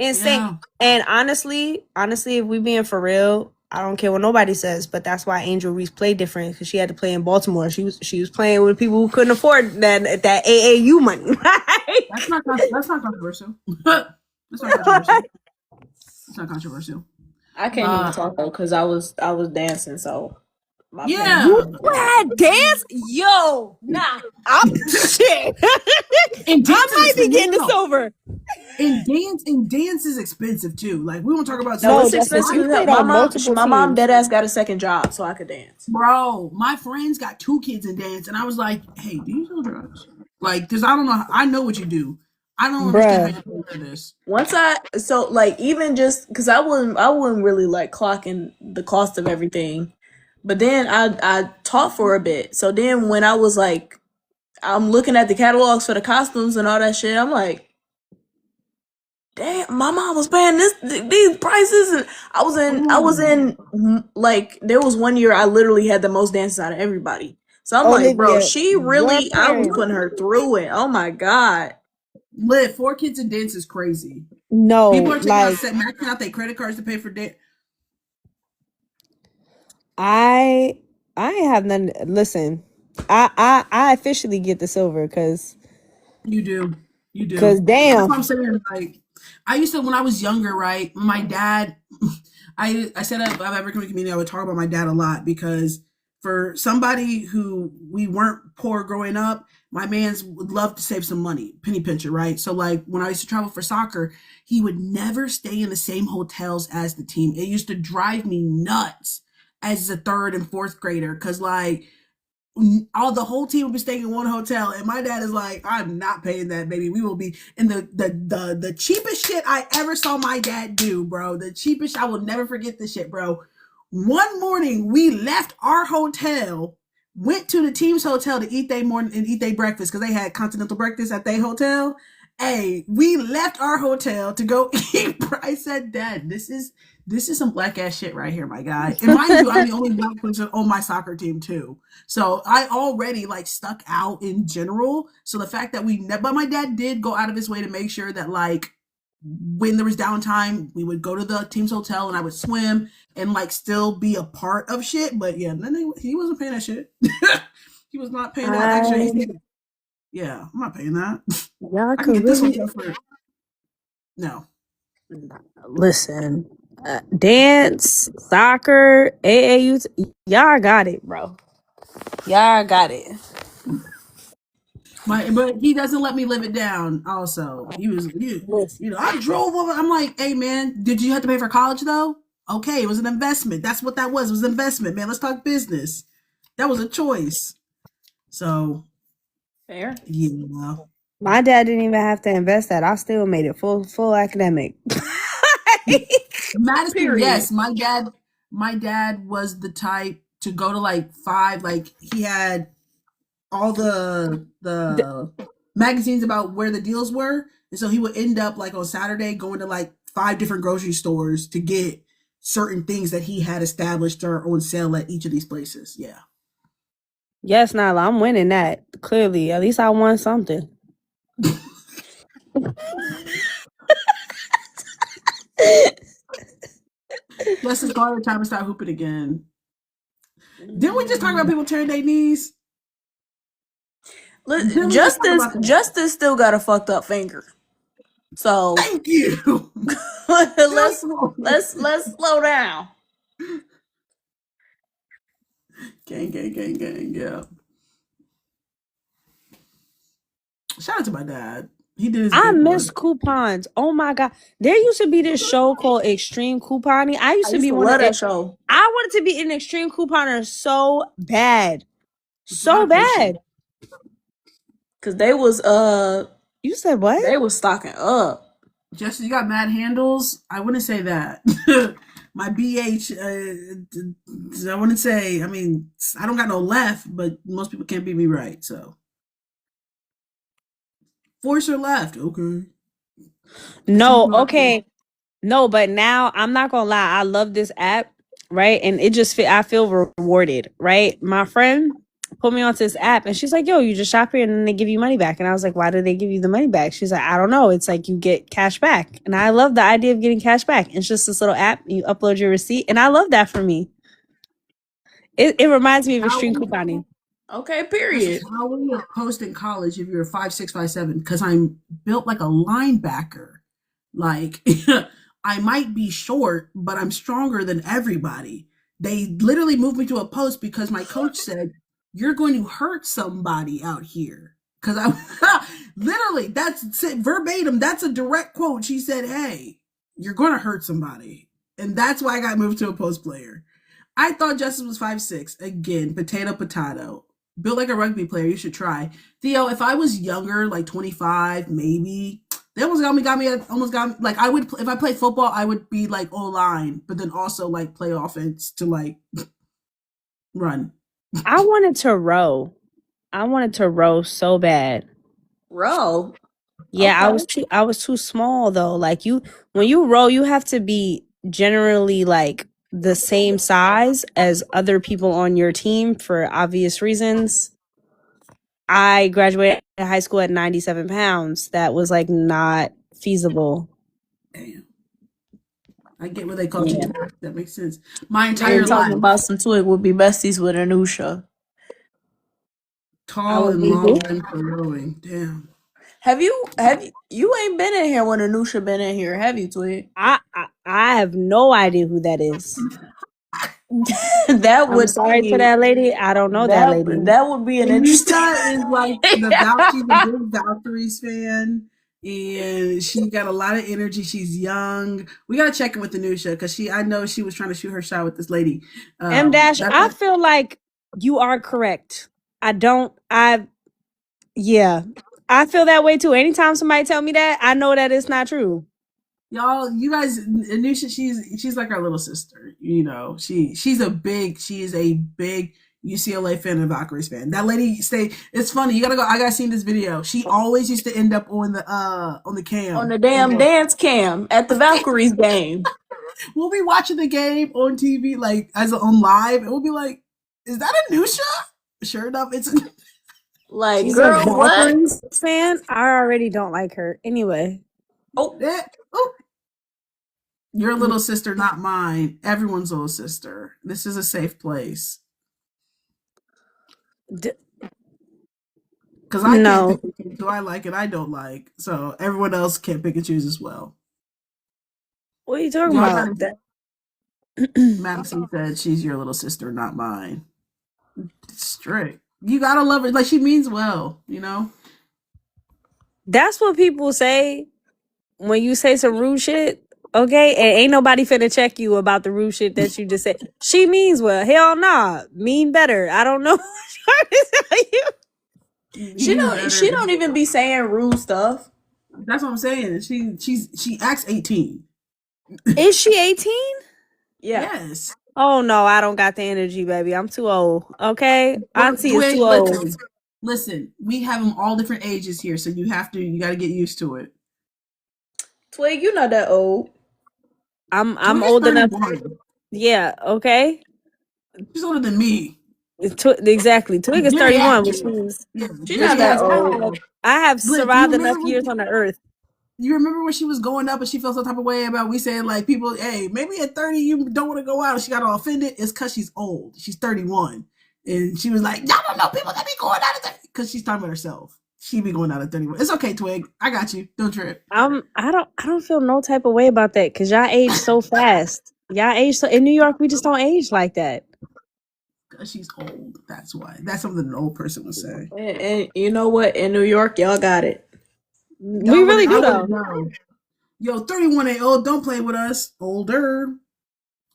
Yeah. And honestly, if we being for real, I don't care what nobody says, but that's why Angel Reese played different because she had to play in Baltimore. She was playing with people who couldn't afford that AAU money. Right? That's not controversial. That's not controversial. I can't even talk though because I was dancing. So you had dance, yo, nah, I'm shit. I might be getting this over. And dance is expensive too. Like we won't talk about. No, it's expensive. My mom dead ass got a second job, so I could dance. Bro, my friends got 2 kids in dance, and I was like, "Hey, do you sell drugs?" Like, because I don't know. I know what you do. I don't understand how you pay for this. Even just because I wouldn't really like clocking the cost of everything, but then I taught for a bit. So then when I was like, I'm looking at the catalogs for the costumes and all that shit, I'm like, damn, my mom was paying these prices, and I was in like there was one year I literally had the most dances out of everybody. So I'm like, bro, she really, I was putting her through it. Oh my god. 4 kids in dance is crazy. No, people are maxing out their credit cards to pay for dance. I have none. Listen, I officially get the silver because you do. Because damn, that's what I'm saying. Like I used to when I was younger, right? My dad, I said at African community, I would talk about my dad a lot because for somebody who we weren't poor growing up, my man's would love to save some money, penny pincher, right? So like when I used to travel for soccer, he would never stay in the same hotels as the team. It used to drive me nuts as a 3rd and 4th grader because like all the whole team will be staying in one hotel, and my dad is like, I'm not paying that, baby. We will be in the cheapest shit I ever saw my dad do, bro. The cheapest. I will never forget this shit, bro. One morning we left our hotel, went to the team's hotel to eat their morning and eat their breakfast because they had continental breakfast at their hotel. Hey, we left our hotel to go eat. I said, Dad, this is some black ass shit right here, my guy. And mind you, I'm the only black person on my soccer team too. So I already like stuck out in general. So the fact that but my dad did go out of his way to make sure that like when there was downtime, we would go to the team's hotel and I would swim and like still be a part of shit. But yeah, he wasn't paying that shit. He was not paying that extra. Yeah, I'm not paying that. Y'all I can get this really... hotel for no. Listen, dance, soccer, AAU, y'all got it, bro. Y'all got it. But he doesn't let me live it down. Also, he was, I drove over. I'm like, hey man, did you have to pay for college though? Okay, it was an investment. That's what that was. It was an investment, man. Let's talk business. That was a choice. So fair. Yeah. My dad didn't even have to invest that. I still made it full academic. Madison, period. Yes, my dad was the type to go to like 5, like he had all the magazines about where the deals were, and so he would end up like on Saturday going to like 5 different grocery stores to get certain things that he had established or on sale at each of these places. Yeah. Yes, Nyla, I'm winning that. Clearly, at least I won something. This is probably the time to start hooping again. Didn't we just talk about people tearing their knees? Justice still got a fucked up finger. So thank you. let's slow down. Gang. Yeah. Shout out to my dad. He did his I miss work. coupons. Oh my god. There used to be this show called Extreme Couponing. I used to be one of that show. I wanted to be an extreme couponer so bad. So bad. Cause they was you said what? They was stocking up. Justin, you got mad handles? I wouldn't say that. My BH, I wouldn't say, I mean, I don't got no left, but most people can't beat me right, so. Force or left, okay. No, okay. No, but now I'm not gonna lie. I love this app, right? And it just I feel rewarded, right? My friend put me onto this app and she's like, yo, you just shop here and then they give you money back. And I was like, why do they give you the money back? She's like, I don't know. It's like you get cash back. And I love the idea of getting cash back. It's just this little app. You upload your receipt. And I love that for me. It reminds me of extreme couponing. Okay, period. How will you post in college if you're 5'6", 5'7"? Because I'm built like a linebacker. Like, I might be short, but I'm stronger than everybody. They literally moved me to a post because my coach said, you're going to hurt somebody out here. Because I literally, that's it, verbatim. That's a direct quote. She said, hey, you're going to hurt somebody. And that's why I got moved to a post player. I thought Justice was 5'6". Again, potato. Built like a rugby player. You should try. Theo, if I was younger, like 25, maybe, they almost got me, like, I would, if I played football, I would be like O-line, but then also like play offense to like run. I wanted to row. So bad. Row? Yeah, okay. I was too small though. Like when you row, you have to be generally like the same size as other people on your team for obvious reasons. I graduated high school at 97 pounds. That was like not feasible. Damn. I get what they call you. That makes sense. My entire life. Talking about some twig would be besties with Anusha. Tall and long and for rowing. Damn. Have you ain't been in here when Anusha been in here, have you, Twig? I have no idea who that is. I'm sorry to that lady. I don't know that lady. That would be an interesting. Anusha is like she's a big Valkyries fan, and she got a lot of energy. She's young. We gotta check in with Anusha because I know she was trying to shoot her shot with this lady. I feel like you are correct. Yeah, I feel that way too. Anytime somebody tell me that, I know that it's not true. Y'all, you guys, Anusha, she's like our little sister. You know, she is a big UCLA fan and Valkyries fan. That lady it's funny. You gotta go. I gotta see this video. She always used to end up on the cam, on the damn dance cam at the Valkyries game. We'll be watching the game on TV, like on live, and we'll be like, "Is that Anusha?" Sure enough, it's like, She's girl, a Valkyries fan. I already don't like her. Anyway. Oh. Your little sister, not mine. Everyone's little sister. This is a safe place. Because I can't pick and choose who I like and I don't like. So everyone else can't pick and choose as well. What are you talking about? Madison said she's your little sister, not mine. Strict. You gotta love her. Like, she means well, you know? That's what people say when you say some rude shit. Okay, and ain't nobody finna check you about the rude shit that you just said. She means well. Hell nah, mean better. I don't know. She don't even be saying rude stuff. That's what I'm saying. She acts 18. Is she 18? Yeah. Yes. Oh no, I don't got the energy, baby. I'm too old. Okay, Auntie is too old. Listen, we have them all different ages here, so you gotta get used to it. Twig, you're not that old. I'm old enough. Yeah, okay. She's older than me. Exactly. Twig is 31, which means she's not that old. I have survived enough years on the earth. You remember when she was going up and she felt some type of way about we saying, like, people, hey, maybe at 30 you don't want to go out, and she got all offended? It's because she's old. She's 31. And she was like, y'all don't know people that be going out at 30, because she's talking about herself. She be going out at 31. It's okay, Twig. I got you. Don't trip. I don't feel no type of way about that, because y'all age so fast. Y'all age so in New York, we just don't age like that. Because she's old. That's why. That's something an old person would say. And you know what? In New York, y'all got it. We really do, though. Yo, 31 ain't old. Don't play with us. Older.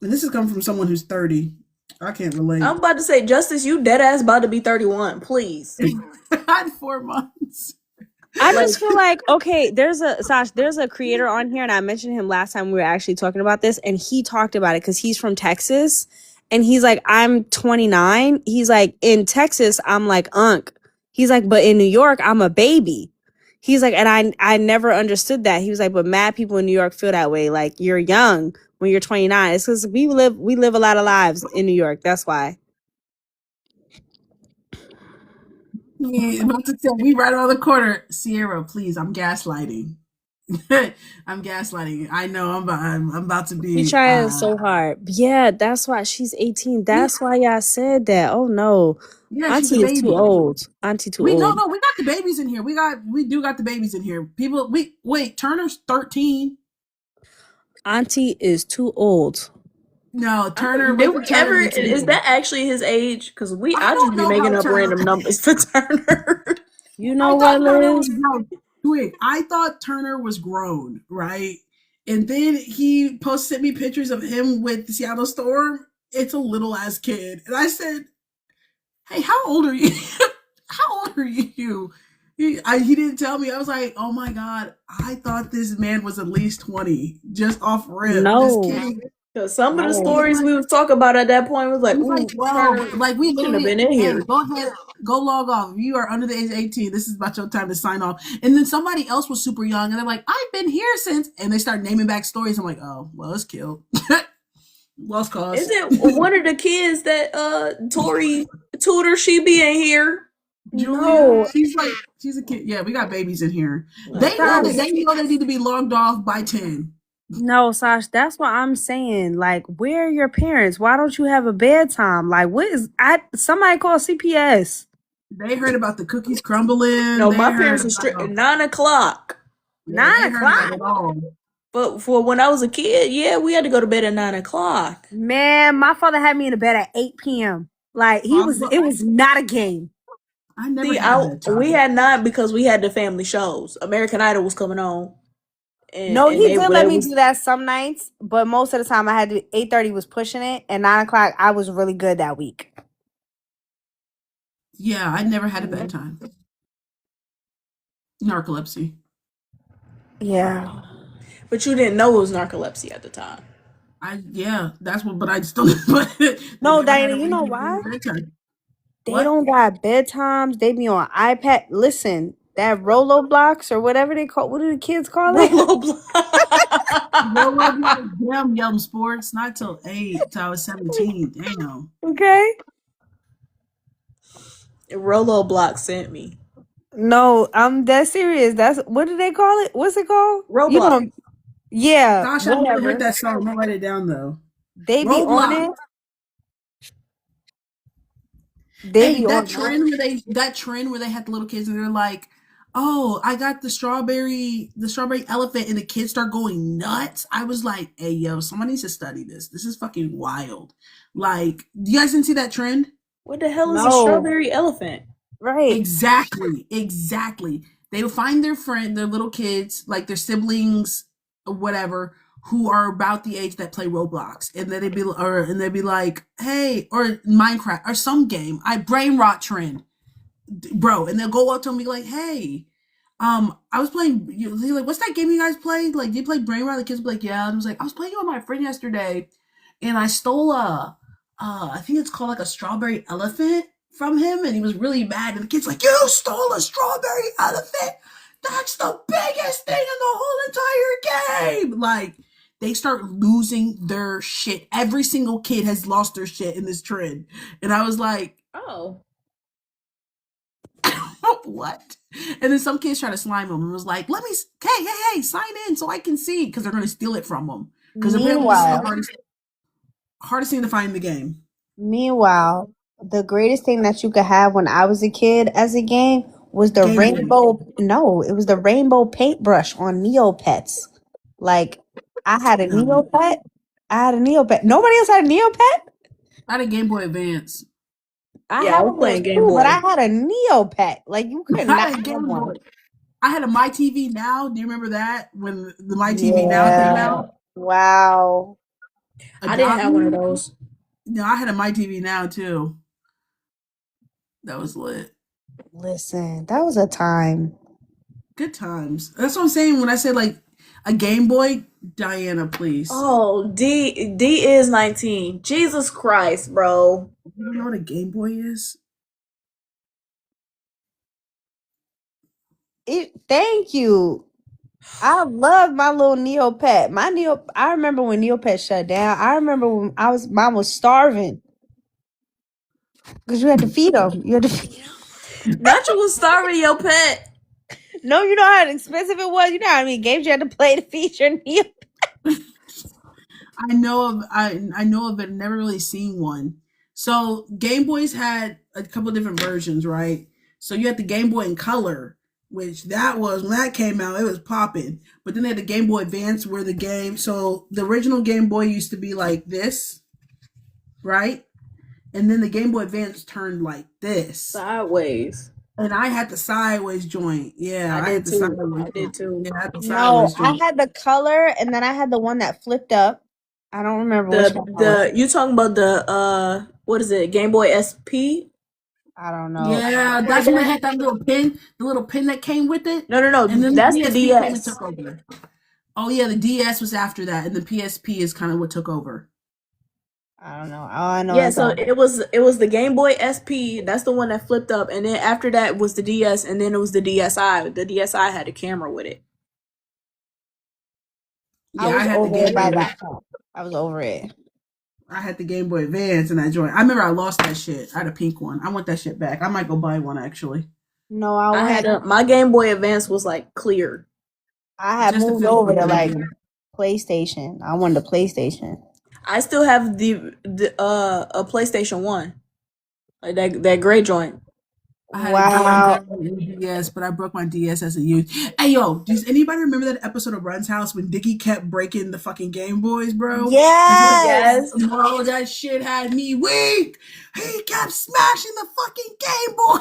And this is coming from someone who's 30. I can't relate. I'm about to say, Justice, you dead ass about to be 31. Please. I had 4 months. I just feel like, okay, there's a creator on here, and I mentioned him last time we were actually talking about this, and he talked about it because he's from Texas, and he's like, I'm 29. He's like, in Texas, I'm like Unc. He's like, but in New York, I'm a baby. He's like, and I never understood that. He was like, but mad people in New York feel that way. Like, you're young when you're 29. It's because we live a lot of lives in New York. That's why. Yeah, about to tell we right around the corner. Sierra, please, I'm gaslighting. I'm gaslighting. I know I'm about to be. He trying so hard. Yeah, that's why she's 18. That's why y'all said that. Oh no. Yeah, Auntie is too old. Auntie too old. No, we got the babies in here. We do got the babies in here. People, wait, Turner's 13. Auntie is too old. No, Turner. Is that actually his age? Because I just be making up random numbers for Turner. You know what, Liz? Wait, I thought Turner was grown, right? And then he sent me pictures of him with the Seattle Storm. It's a little ass kid, and I said, "Hey, how old are you? How old are you?" He didn't tell me. I was like, "Oh my god!" I thought this man was at least 20, just off rip. No. This kid, because some of the stories we was talking about at that point was like, we shouldn't have been in here. Go ahead, go log off. If you are under the age of 18, this is about your time to sign off. And then somebody else was super young, and they're like, I've been here since, and they start naming back stories. I'm like, oh, well, it's killed. Lost cause. Is it one of the kids that Tori tutor? She be in here. Julia, no, she's a kid. Yeah, we got babies in here. They know they need to be logged off by 10. No, Sash, that's what I'm saying. Like, where are your parents? Why don't you have a bedtime? Like, somebody call CPS. They heard about the cookies crumbling. No, my parents are strict at 9 o'clock. 9 o'clock? But for when I was a kid, yeah, we had to go to bed at 9 o'clock. Man, my father had me in the bed at 8 p.m. Like, it was not a game. I never we had 9 because we had the family shows. American Idol was coming on. He did let me do that some nights, but most of the time I had to. 8:30 was pushing it, and 9 o'clock I was really good that week. Yeah, I never had a bedtime. Narcolepsy. Yeah. But you didn't know it was narcolepsy at the time. That's what. But I still. But they No, never had Diana, a you know reason for why? bedtime. They What? don't got bedtimes. They be on iPad. Listen, that Rolo blocks or whatever they call. What do the kids call it? Rolo Roblox, damn, Yum Sports. Not till 8, till I was 17. Damn. Okay. Rolo Block sent me. No, I'm dead serious. That's what do they call it? What's it called? You Roblox. know, yeah, Gosh, I've never heard whatever. that song. I'm gonna write it down though. They be on Roblox. it. They Hey, be on it. that trend where they had the little kids and they're like, "Oh, I got the strawberry elephant," and the kids start going nuts. I was like, "Hey, yo, someone needs to study this. This is fucking wild." Like, you guys didn't see that trend? What the hell is a No, strawberry elephant? right. Exactly. They will find their little kids, like their siblings, or whatever, who are about the age that play Roblox, and then they'd be like, "Hey," or Minecraft, or some game. I brain rot trend, bro, and they'll go up to me like, "Hey, I was playing." They're like, "What's that game you guys play? Like, do you play brain rot?" The kids will be like, "Yeah." And I was like, "I was playing it with my friend yesterday, and I stole I think it's called like a strawberry elephant from him, and he was really mad. And the kid's like, "You stole a strawberry elephant? That's the biggest thing in the whole entire game!" Like, they start losing their shit. Every single kid has lost their shit in this trend, and I was like, Oh. "What?" And then some kids try to slime him and was like, "Let me, hey, sign in so I can see," because they're going to steal it from him. Because apparently this is the Meanwhile, hardest thing to find in the game. meanwhile, the greatest thing that you could have when I was a kid as a game was the Game Boy. rainbow. No, it was the rainbow paintbrush on Neopets. Like, I had a No. Neopet. I had a Neopet. Nobody else had a Neopet. I had a Game Boy Advance. I Yeah, I had was one playing Game too, but I Boy. had a Neopet. Like, you could I not had a have Game one. Boy. I had a My TV Now. Do you remember that when the My TV Now came Yeah. out? Wow. I didn't have one of those. No, I had a My TV Now too. That was lit. Listen, that was a time. Good times. That's what I'm saying when I said like a Game Boy. Diana, please. Oh, D is 19. Jesus Christ, bro. You don't know what a Game Boy is? Thank you. I love my little Neopet. I remember when Neopet shut down. I remember when mom was starving. Because you had to feed them. You had to feed them. Not you was starving your pet. No, you know how expensive it was. You know how many games you had to play to feed your Neopet. I know of it. Never really seen one. So Game Boys had a couple different versions, right? So you had the Game Boy in color, which that was when that came out, it was popping. But then they had the Game Boy Advance, where the game. So the original Game Boy used to be like this, right? And then the Game Boy Advance turned like this. Sideways. And I had the sideways joint. Yeah, I did had the too. sideways I did too. Yeah, I had the No, sideways I joint. had the color, and then I had the one that flipped up. I don't remember which one. You talking about the what is it? Game Boy SP? I don't know. Yeah, that's when I had that little pin, the little pin that came with it. No. And then That's the PSP came and DS. took over. Oh yeah, the DS was after that, and the PSP is kind of what took over. I don't know. All I know Yeah, is so it was the Game Boy SP. That's the one that flipped up, and then after that was the DS, and then it was the DSi. The DSi had a camera with it. Yeah, I was I had the over it Game by Boy. that point. I was over it. I had the Game Boy Advance, and I joined. I remember I lost that shit. I had a pink one. I want that shit back. I might go buy one actually. No, I had my Game Boy Advance was like clear. I had Just to moved feel over to good. like PlayStation. I wanted a PlayStation. I still have a PlayStation 1. Like that gray joint. I had Wow. a DS, but I broke my DS as a youth. Hey yo, does anybody remember that episode of Run's House when Dickie kept breaking the fucking Game Boys, bro? Yes. Oh, that shit had me weak. He kept smashing the fucking Game Boy.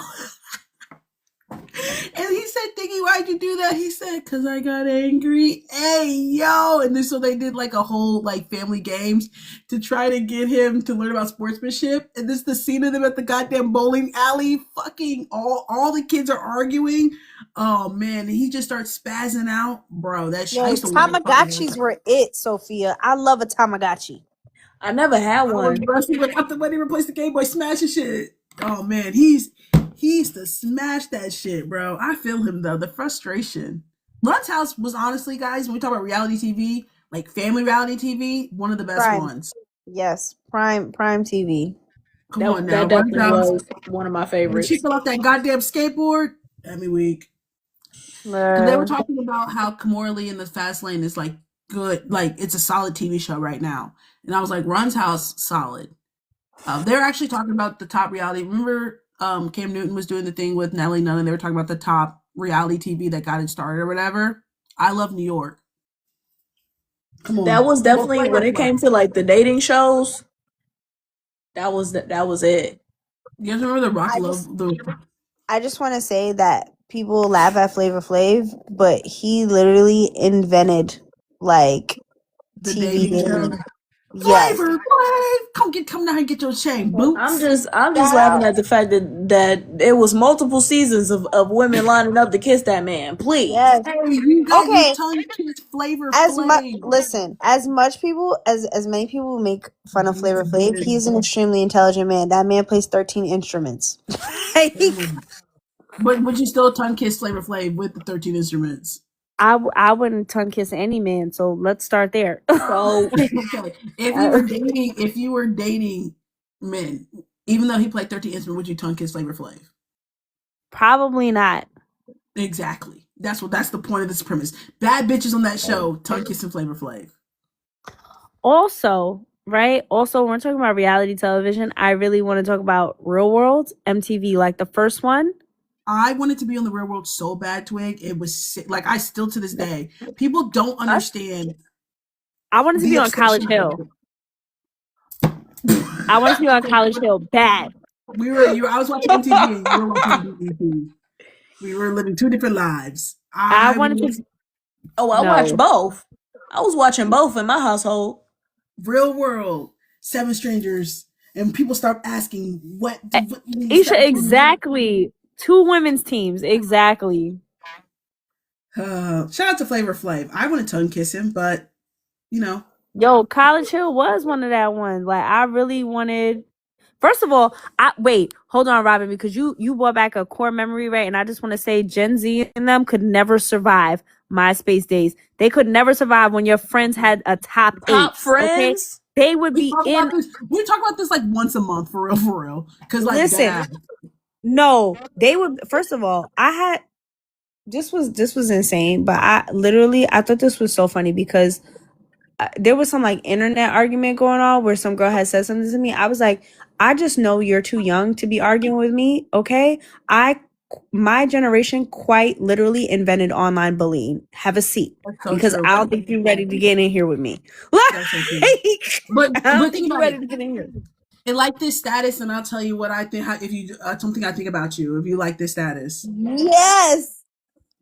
And he said, "Dickie, why'd you do that? He said, because I got angry. Hey, yo. And then so they did like a whole like family games to try to get him to learn about sportsmanship. And this is the scene of them at the goddamn bowling alley. Fucking all the kids are arguing. Oh, man. And he just starts spazzing out. Bro, that shit. Yo, Tamagotchis were it, Sophia. I love a Tamagotchi. I never had one. Like, after when he replaced the Game Boy, smashing shit. Oh, man. He used to smash that shit, bro. I feel him though. The frustration. Run's House was honestly, guys, when we talk about reality TV, like family reality TV, one of the best ones. Yes, Prime TV. Come on now. That definitely was one of my favorites. When she fell off that goddamn skateboard every week. They were talking about how Kamora in the Fast Lane is like good, like it's a solid TV show right now. And I was like, Run's House, solid. They're actually talking about the top reality. Remember, Cam Newton was doing the thing with Nelly Nunn, and they were talking about the top reality TV that got it started or whatever. I love New York. Come on. That was definitely when it came to like the dating shows. That was it. You guys remember the Rock I just want to say that people laugh at Flavor Flav, but he literally invented like the TV dating show. Yes. Flavor Flav, come down and get your chain, boots. I'm just laughing at the fact that it was multiple seasons of women lining up to kiss that man. Please. Yes. Hey, you okay. Telling kids Flavor Flav. Listen, as many people make fun of Flavor Flav, he's an extremely intelligent man. That man plays 13 instruments. But would you still tongue kiss Flavor Flav with the 13 instruments? I wouldn't tongue kiss any man, so let's start there. So okay. If you were dating men, even though he played 13 instruments, would you tongue kiss Flavor Flav? Probably not. Exactly. That's the point of this premise. Bad bitches on that show tongue kissing Flavor Flav. Also, right? Also, when we're talking about reality television, I really want to talk about Real World, MTV, like the first one. I wanted to be on the Real World so bad, Twig. It was sick. Like, I still to this day, people don't understand. I wanted to be on College Hill. I wanted to be on College Hill bad. I was watching MTV and you were watching BET. We were living two different lives. I watched both. I was watching both in my household. Real World, 7 Strangers, and people start asking what Isha, exactly. 2 women's teams, exactly. Shout out to Flavor Flav. I want to tongue kiss him, but you know. Yo, College Hill was one of that ones. Like, I really wanted. First of all, hold on, Robin, because you brought back a core memory, right? And I just want to say, Gen Z and them could never survive MySpace days. They could never survive when your friends had a top 8 friends. Okay? They would be in. We talk about this like once a month, for real. Because like, listen. No, they would. First of all, this was insane, but I thought this was so funny because there was some like internet argument going on where some girl had said something to me. I was like, I just know you're too young to be arguing with me. Okay. My generation quite literally invented online bullying. Have a seat, because I don't think you're ready to get in here with me. But I don't think you're ready to get in here. And like this status, and I'll tell you what I think. If you something I think about you, if you like this status, yes.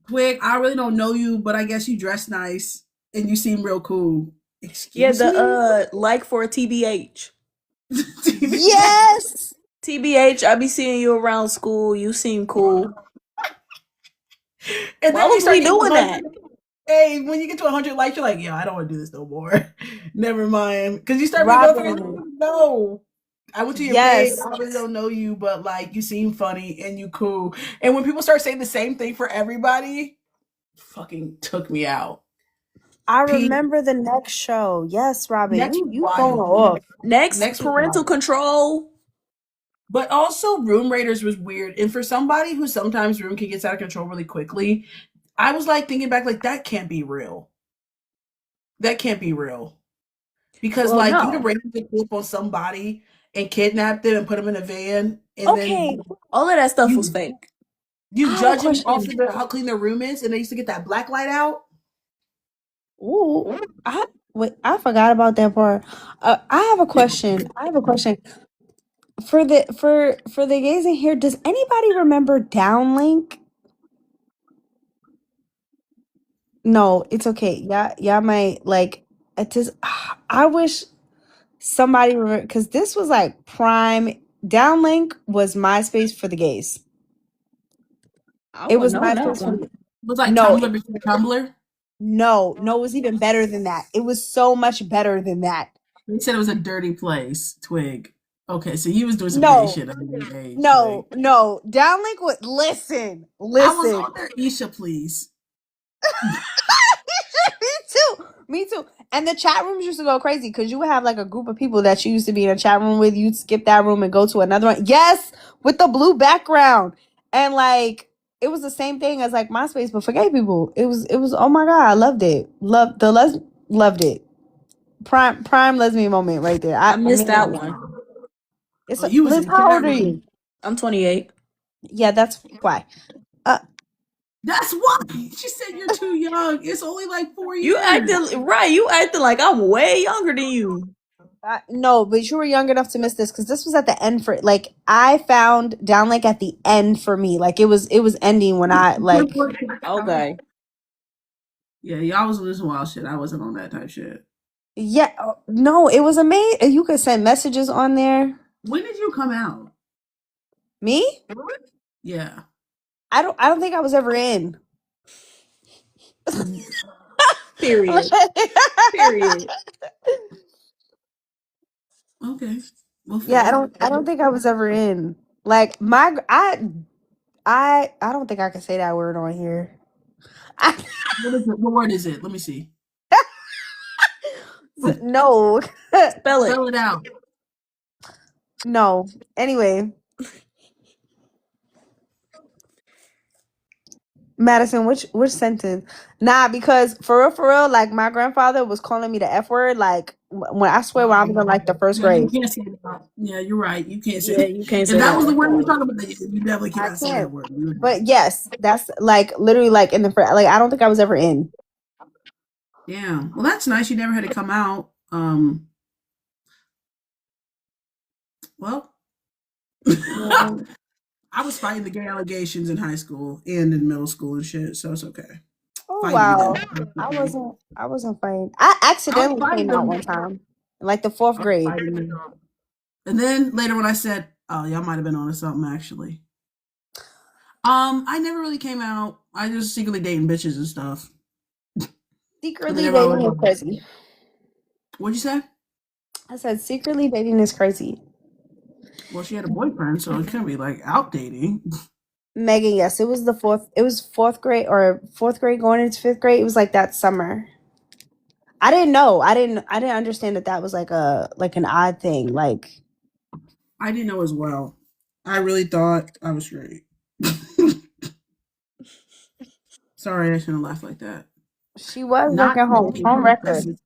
Twig, I really don't know you, but I guess you dress nice and you seem real cool. Excuse me? Like for a TBH. Yes. TBH, I be seeing you around school. You seem cool. And why was we doing that? Hey, when you get to 100 likes, you're like, yo, I don't want to do this no more. Never mind. Because you start being no. I went to your page. I really don't know you, but like you seem funny and you cool. And when people start saying the same thing for everybody, fucking took me out. I remember the next show. Yes, Robin. You going off. Next parental control. But also Room Raiders was weird. And for somebody who sometimes room can get out of control really quickly, I was like thinking back, like that can't be real. That can't be real. Because you'd arrange to flip on somebody and kidnap them and put them in a van. And then all of that stuff was fake. You judge them off of how clean their room is, and they used to get that black light out. Ooh, I forgot about that part. I have a question. For the gays in here, does anybody remember Downlink? No, it's okay. Y'all might like. It just. I wish somebody remember because this was like prime. Downlink was MySpace for the gays. I It was wouldn't know MySpace that for one. the. Was like No, Tumblr before Tumblr? no, it was even better than that. It was so much better than that. They said it was a dirty place, Twig. Okay, so you was doing some gay No, shit at a young age, Twig. no. Downlink would listen, I was listen. on there, Isha, please. Me too. Me too. And the chat rooms used to go crazy because you would have like a group of people that you used to be in a chat room with. You'd skip that room and go to another one. Yes, with the blue background. And like it was the same thing as like MySpace, but for gay people. It was oh my god, I loved it. Loved it. Prime lesbian moment right there. I missed that Man, one. it's Oh, you was Liz, in how chat old are you? room. I'm 28. Yeah, that's why. That's why she said you're too young. It's only like 4 You years. acting right. You acting like I'm way younger than you. No, but you were young enough to miss this because this was at the end for like I found Downlink at the end for me. Like it was ending when I like Okay. Yeah, y'all was on this wild shit. I wasn't on that type shit. yeah no it was amazing. You could send messages on there. When did you come out? Me? Yeah. I don't think I was ever in. Period. Period. Okay. Well, Yeah, I fair. don't think I was ever in. Like I don't think I can say that word on here. What is it? What word is it? Let me see. No. Spell it. Spell it out. No. Anyway, Madison, which sentence? Nah, because for real, like my grandfather was calling me the F word, like when I swear when I was in like the first Yeah, you grade. can't say that. Yeah, you're right. You can't say Yeah, you can't if say that was the that. word you were talking about, then you definitely I cannot say that can't. word. But yes, that's like literally like in the like I don't think I was ever in. Yeah. Well, that's nice. You never had to come out. Well, Yeah. I was fighting the gay allegations in high school and in middle school and shit, so it's okay. Oh Fighting them. wow. I wasn't fighting. I I was accidentally fighting came out them. one time. In like the fourth I was grade. fighting them. And then later when I said, "Oh, y'all might have been on to something," actually. I never really came out. I just secretly dating bitches and stuff. And then Secretly everyone dating is was like, crazy. "What'd you say?" I said secretly dating is crazy. Well, she had a boyfriend, so it couldn't be like out dating. Megan, yes, it was fourth grade or fourth grade going into fifth grade. It was like that summer. I didn't know. I didn't understand that was like an odd thing. Like I didn't know as well. I really thought I was straight. Sorry, I shouldn't laugh like that. she was Not wrecking home record.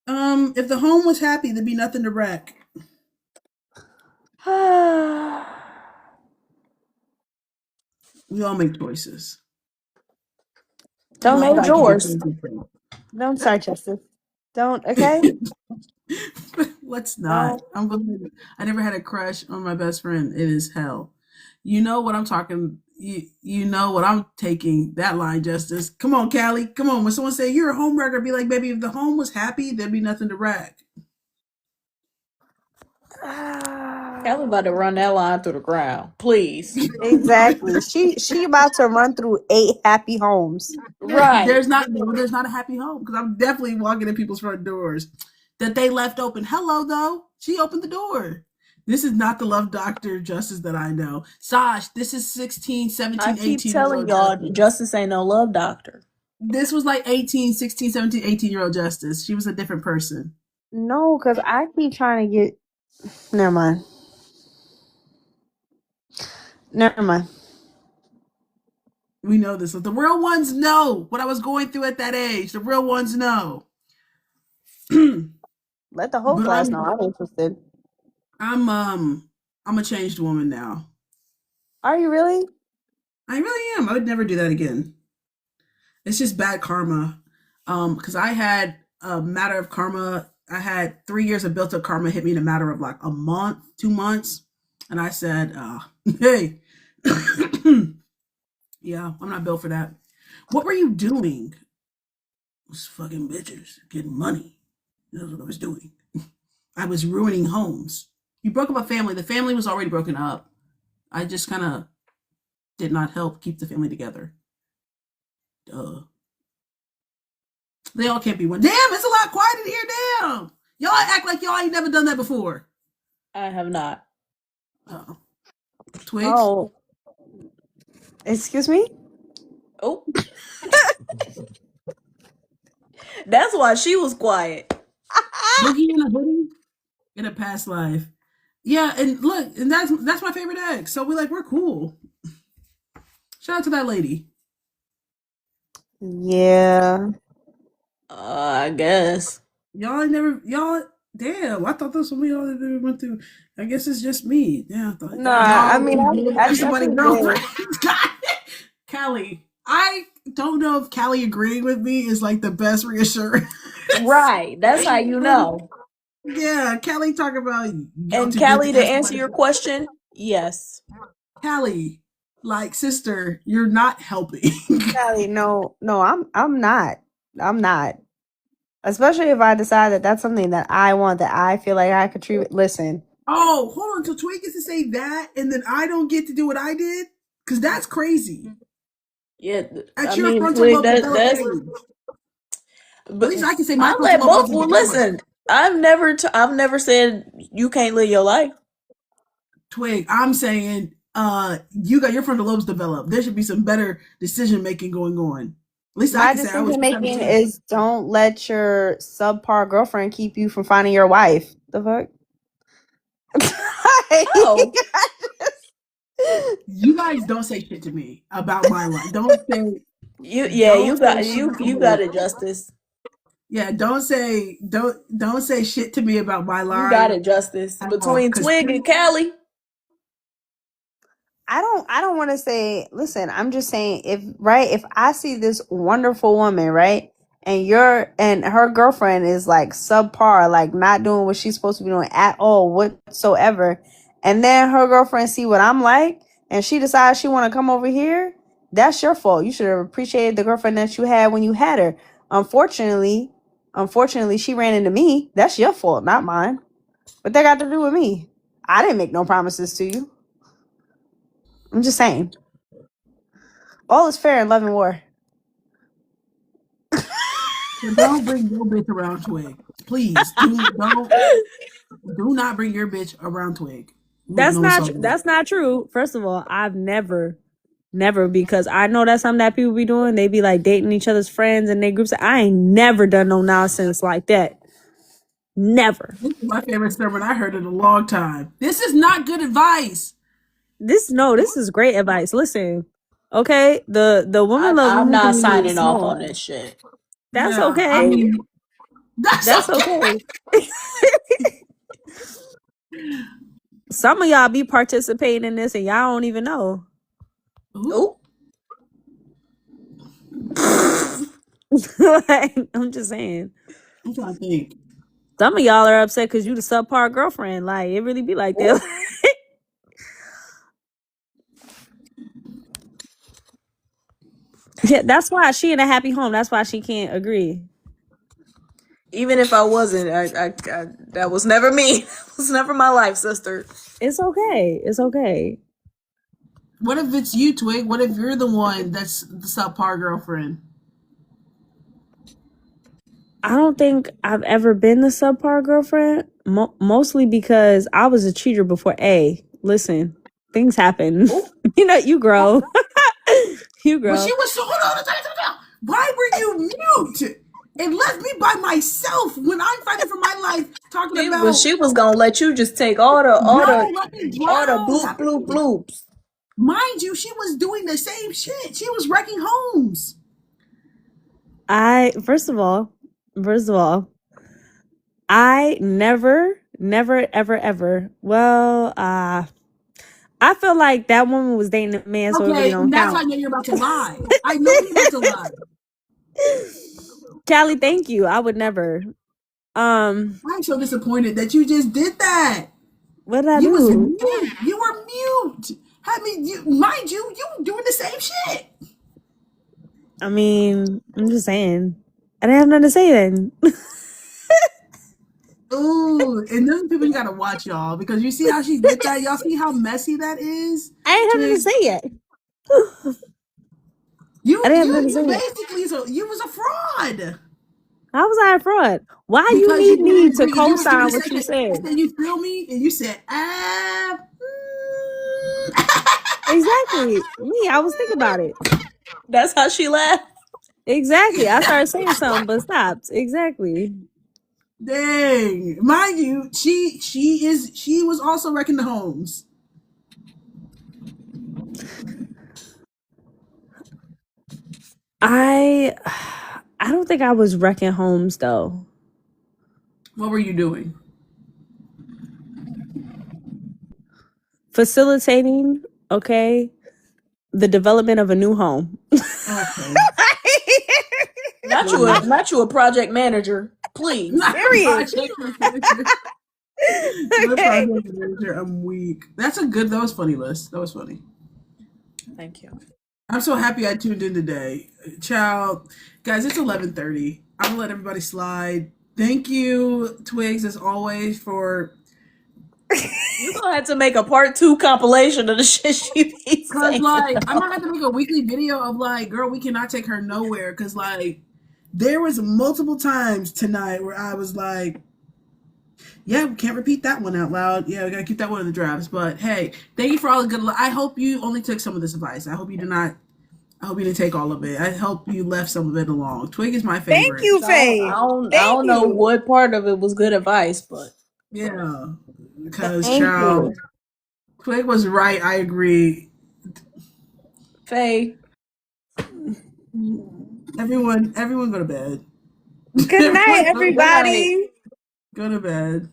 if the home was happy, there'd be nothing to wreck. We all make choices. Don't Love Made life is yours. different. don't start, Justice. Don't, okay? Let's No. not. I never had a crush on my best friend. It is hell. You know what I'm talking. You know what I'm taking that line, Justice. Come on, Callie. Come on. When someone say you're a homewrecker, be like, baby, if the home was happy, there'd be nothing to wreck. Kelly about to run that line through the ground. Please. Exactly. She about to run through 8 happy homes. Right. There's not a happy home because I'm definitely walking in people's front doors that they left open. Hello, though. She opened the door. This is not the love doctor Justice that I know. Sash, this is 16, 17, I keep 18 telling year old y'all, Justice ain't no love doctor. This was like 18, 16, 17, 18-year-old Justice. She was a different person. No, because I keep trying to get. Never mind. Never mind. We know this. The real ones know what I was going through at that age. The real ones know. Let the whole But class know I'm interested. I'm a changed woman now. Are you really? I really am. I would never do that again. It's just bad karma. Because I had a matter of karma. I had 3 years of built up karma hit me in a matter of like a month, 2 months. And I said, hey, yeah, I'm not built for that. What were you doing? was fucking bitches, getting money. That's what I was doing. I was ruining homes. You broke up a family. The family was already broken up. I just kind of did not help keep the family together. Duh. They all can't be one. Damn, it's a lot quiet in here. Damn. Y'all act like y'all ain't never done that before. I have not. Uh-oh. Twigs? Oh. Excuse me? Oh. That's why she was quiet. Boogie in a hoodie in a past life. Yeah, and look, and that's my favorite ex. So we're cool. Shout out to that lady. Yeah. I guess. Y'all, damn, I thought this was me. Y'all never went through. I guess it's just me. Yeah, I thought, No, I mean, I somebody definitely girlfriend. Callie, I don't know if Callie agreeing with me is like the best reassurance. Right. That's how you know. Yeah, Callie talking about. And Callie, to answer your question, yes. Callie, like, sister, you're not helping. Callie, no, I'm not. I'm not. Especially if I decide that that's something that I want, that I feel like I contribute. Listen. Oh, hold on. So Twig gets to say that, and then I don't get to do what I did? Because that's crazy. Yeah, At your frontal lobe developed age. But at least I can say my I let frontal lobe both. Well, listen, I've never said you can't live your life. Twig, I'm saying, you got your frontal lobes developed. There should be some better decision making going on. At least My I can say I was decision making is don't let your subpar girlfriend keep you from finding your wife. The fuck? Oh. You guys don't say shit to me about my life. Don't say you got it, Justice. Yeah, don't say shit to me about my life. You got it, Justice. Between Twig and Callie. I don't want to say, listen, I'm just saying, if I see this wonderful woman, right, and her girlfriend is like subpar, like not doing what she's supposed to be doing at all whatsoever, and then her girlfriend see what I'm like, and she decides she want to come over here, that's your fault. You should have appreciated the girlfriend that you had when you had her. Unfortunately, she ran into me. That's your fault, not mine. What that got to do with me? I didn't make no promises to you. I'm just saying. All is fair in love and war. So don't bring your bitch around Twig. Please. Do not bring your bitch around Twig. That's not true. First of all, I've never, because I know that's something that people be doing. They be like dating each other's friends and their groups. I ain't never done no nonsense like that. Never. This is my favorite sermon I heard in a long time. This is not good advice. This is great advice. Listen, okay, the woman love. I'm not signing off on this shit. That's okay. I mean, that's okay. Some of y'all be participating in this and y'all don't even know. Ooh. Like, I'm just saying. I'm trying to think. Some of y'all are upset because you the subpar girlfriend. Like, it really be like that. Yeah, that's why she in a happy home. That's why she can't agree. Even if I wasn't, I that was never me. It was never my life, sister. It's okay. It's okay. What if it's you, Twig? What if you're the one that's the subpar girlfriend? I don't think I've ever been the subpar girlfriend. Mostly because I was a cheater before. Listen, things happen. You grow. You grow. But she was so. Hold on. Why were you mute? And left me by myself when I'm fighting for my life, talking about. She was gonna let you just take all the bloops. Mind you, she was doing the same shit. She was wrecking homes. First of all, I never, ever. Well, I feel like that woman was dating a man, so it really don't that's count. how I know you're about to lie. I know you're about to lie. Callie, thank you. I would never. I'm so disappointed that you just did that. What did I do? You were mute. Mind you were doing the same shit. I mean, I'm just saying. I didn't have nothing to say then. Ooh, and those people you gotta watch, y'all, because you see how she did that. Y'all see how messy that is. I didn't have nothing to say yet. I didn't have nothing to say You yet. basically you was a fraud. How was I a fraud? Why you Because need you me didn't to agree. You was giving co-sign a what you second. You said? said you feel me, and you said Exactly. Me, I was thinking about it. That's how she laughed. Exactly. I started saying something, but stopped. Exactly. Dang, mind you, she was also wrecking the homes. I don't think I was wrecking homes though. What were you doing? Facilitating, okay, the development of a new home. Okay. Not you a project manager. Please. Not a Period. project manager. Not a project manager. I'm weak. That was funny, Liz. That was funny. Thank you. I'm so happy I tuned in today. Child, guys, it's 11:30. I'm gonna let everybody slide. Thank you, Twigs, as always, for You're gonna have to make a part 2 compilation of the shit she be cause saying. like I might have to make a weekly video of like, girl, we cannot take her nowhere. Cause like there was multiple times tonight where I was like, yeah, we can't repeat that one out loud. Yeah, we gotta keep that one in the drafts. But hey, thank you for all the good. I hope you only took some of this advice. I hope you did not. I hope you didn't take all of it. I hope you left some of it along. Twig is my Thank favorite. you, Faye. I don't know what part of it was good advice, but Yeah, because Thank child, you. Twig was right. I agree. Faye. Everyone go to bed. Good night, Everyone everybody. go to bed.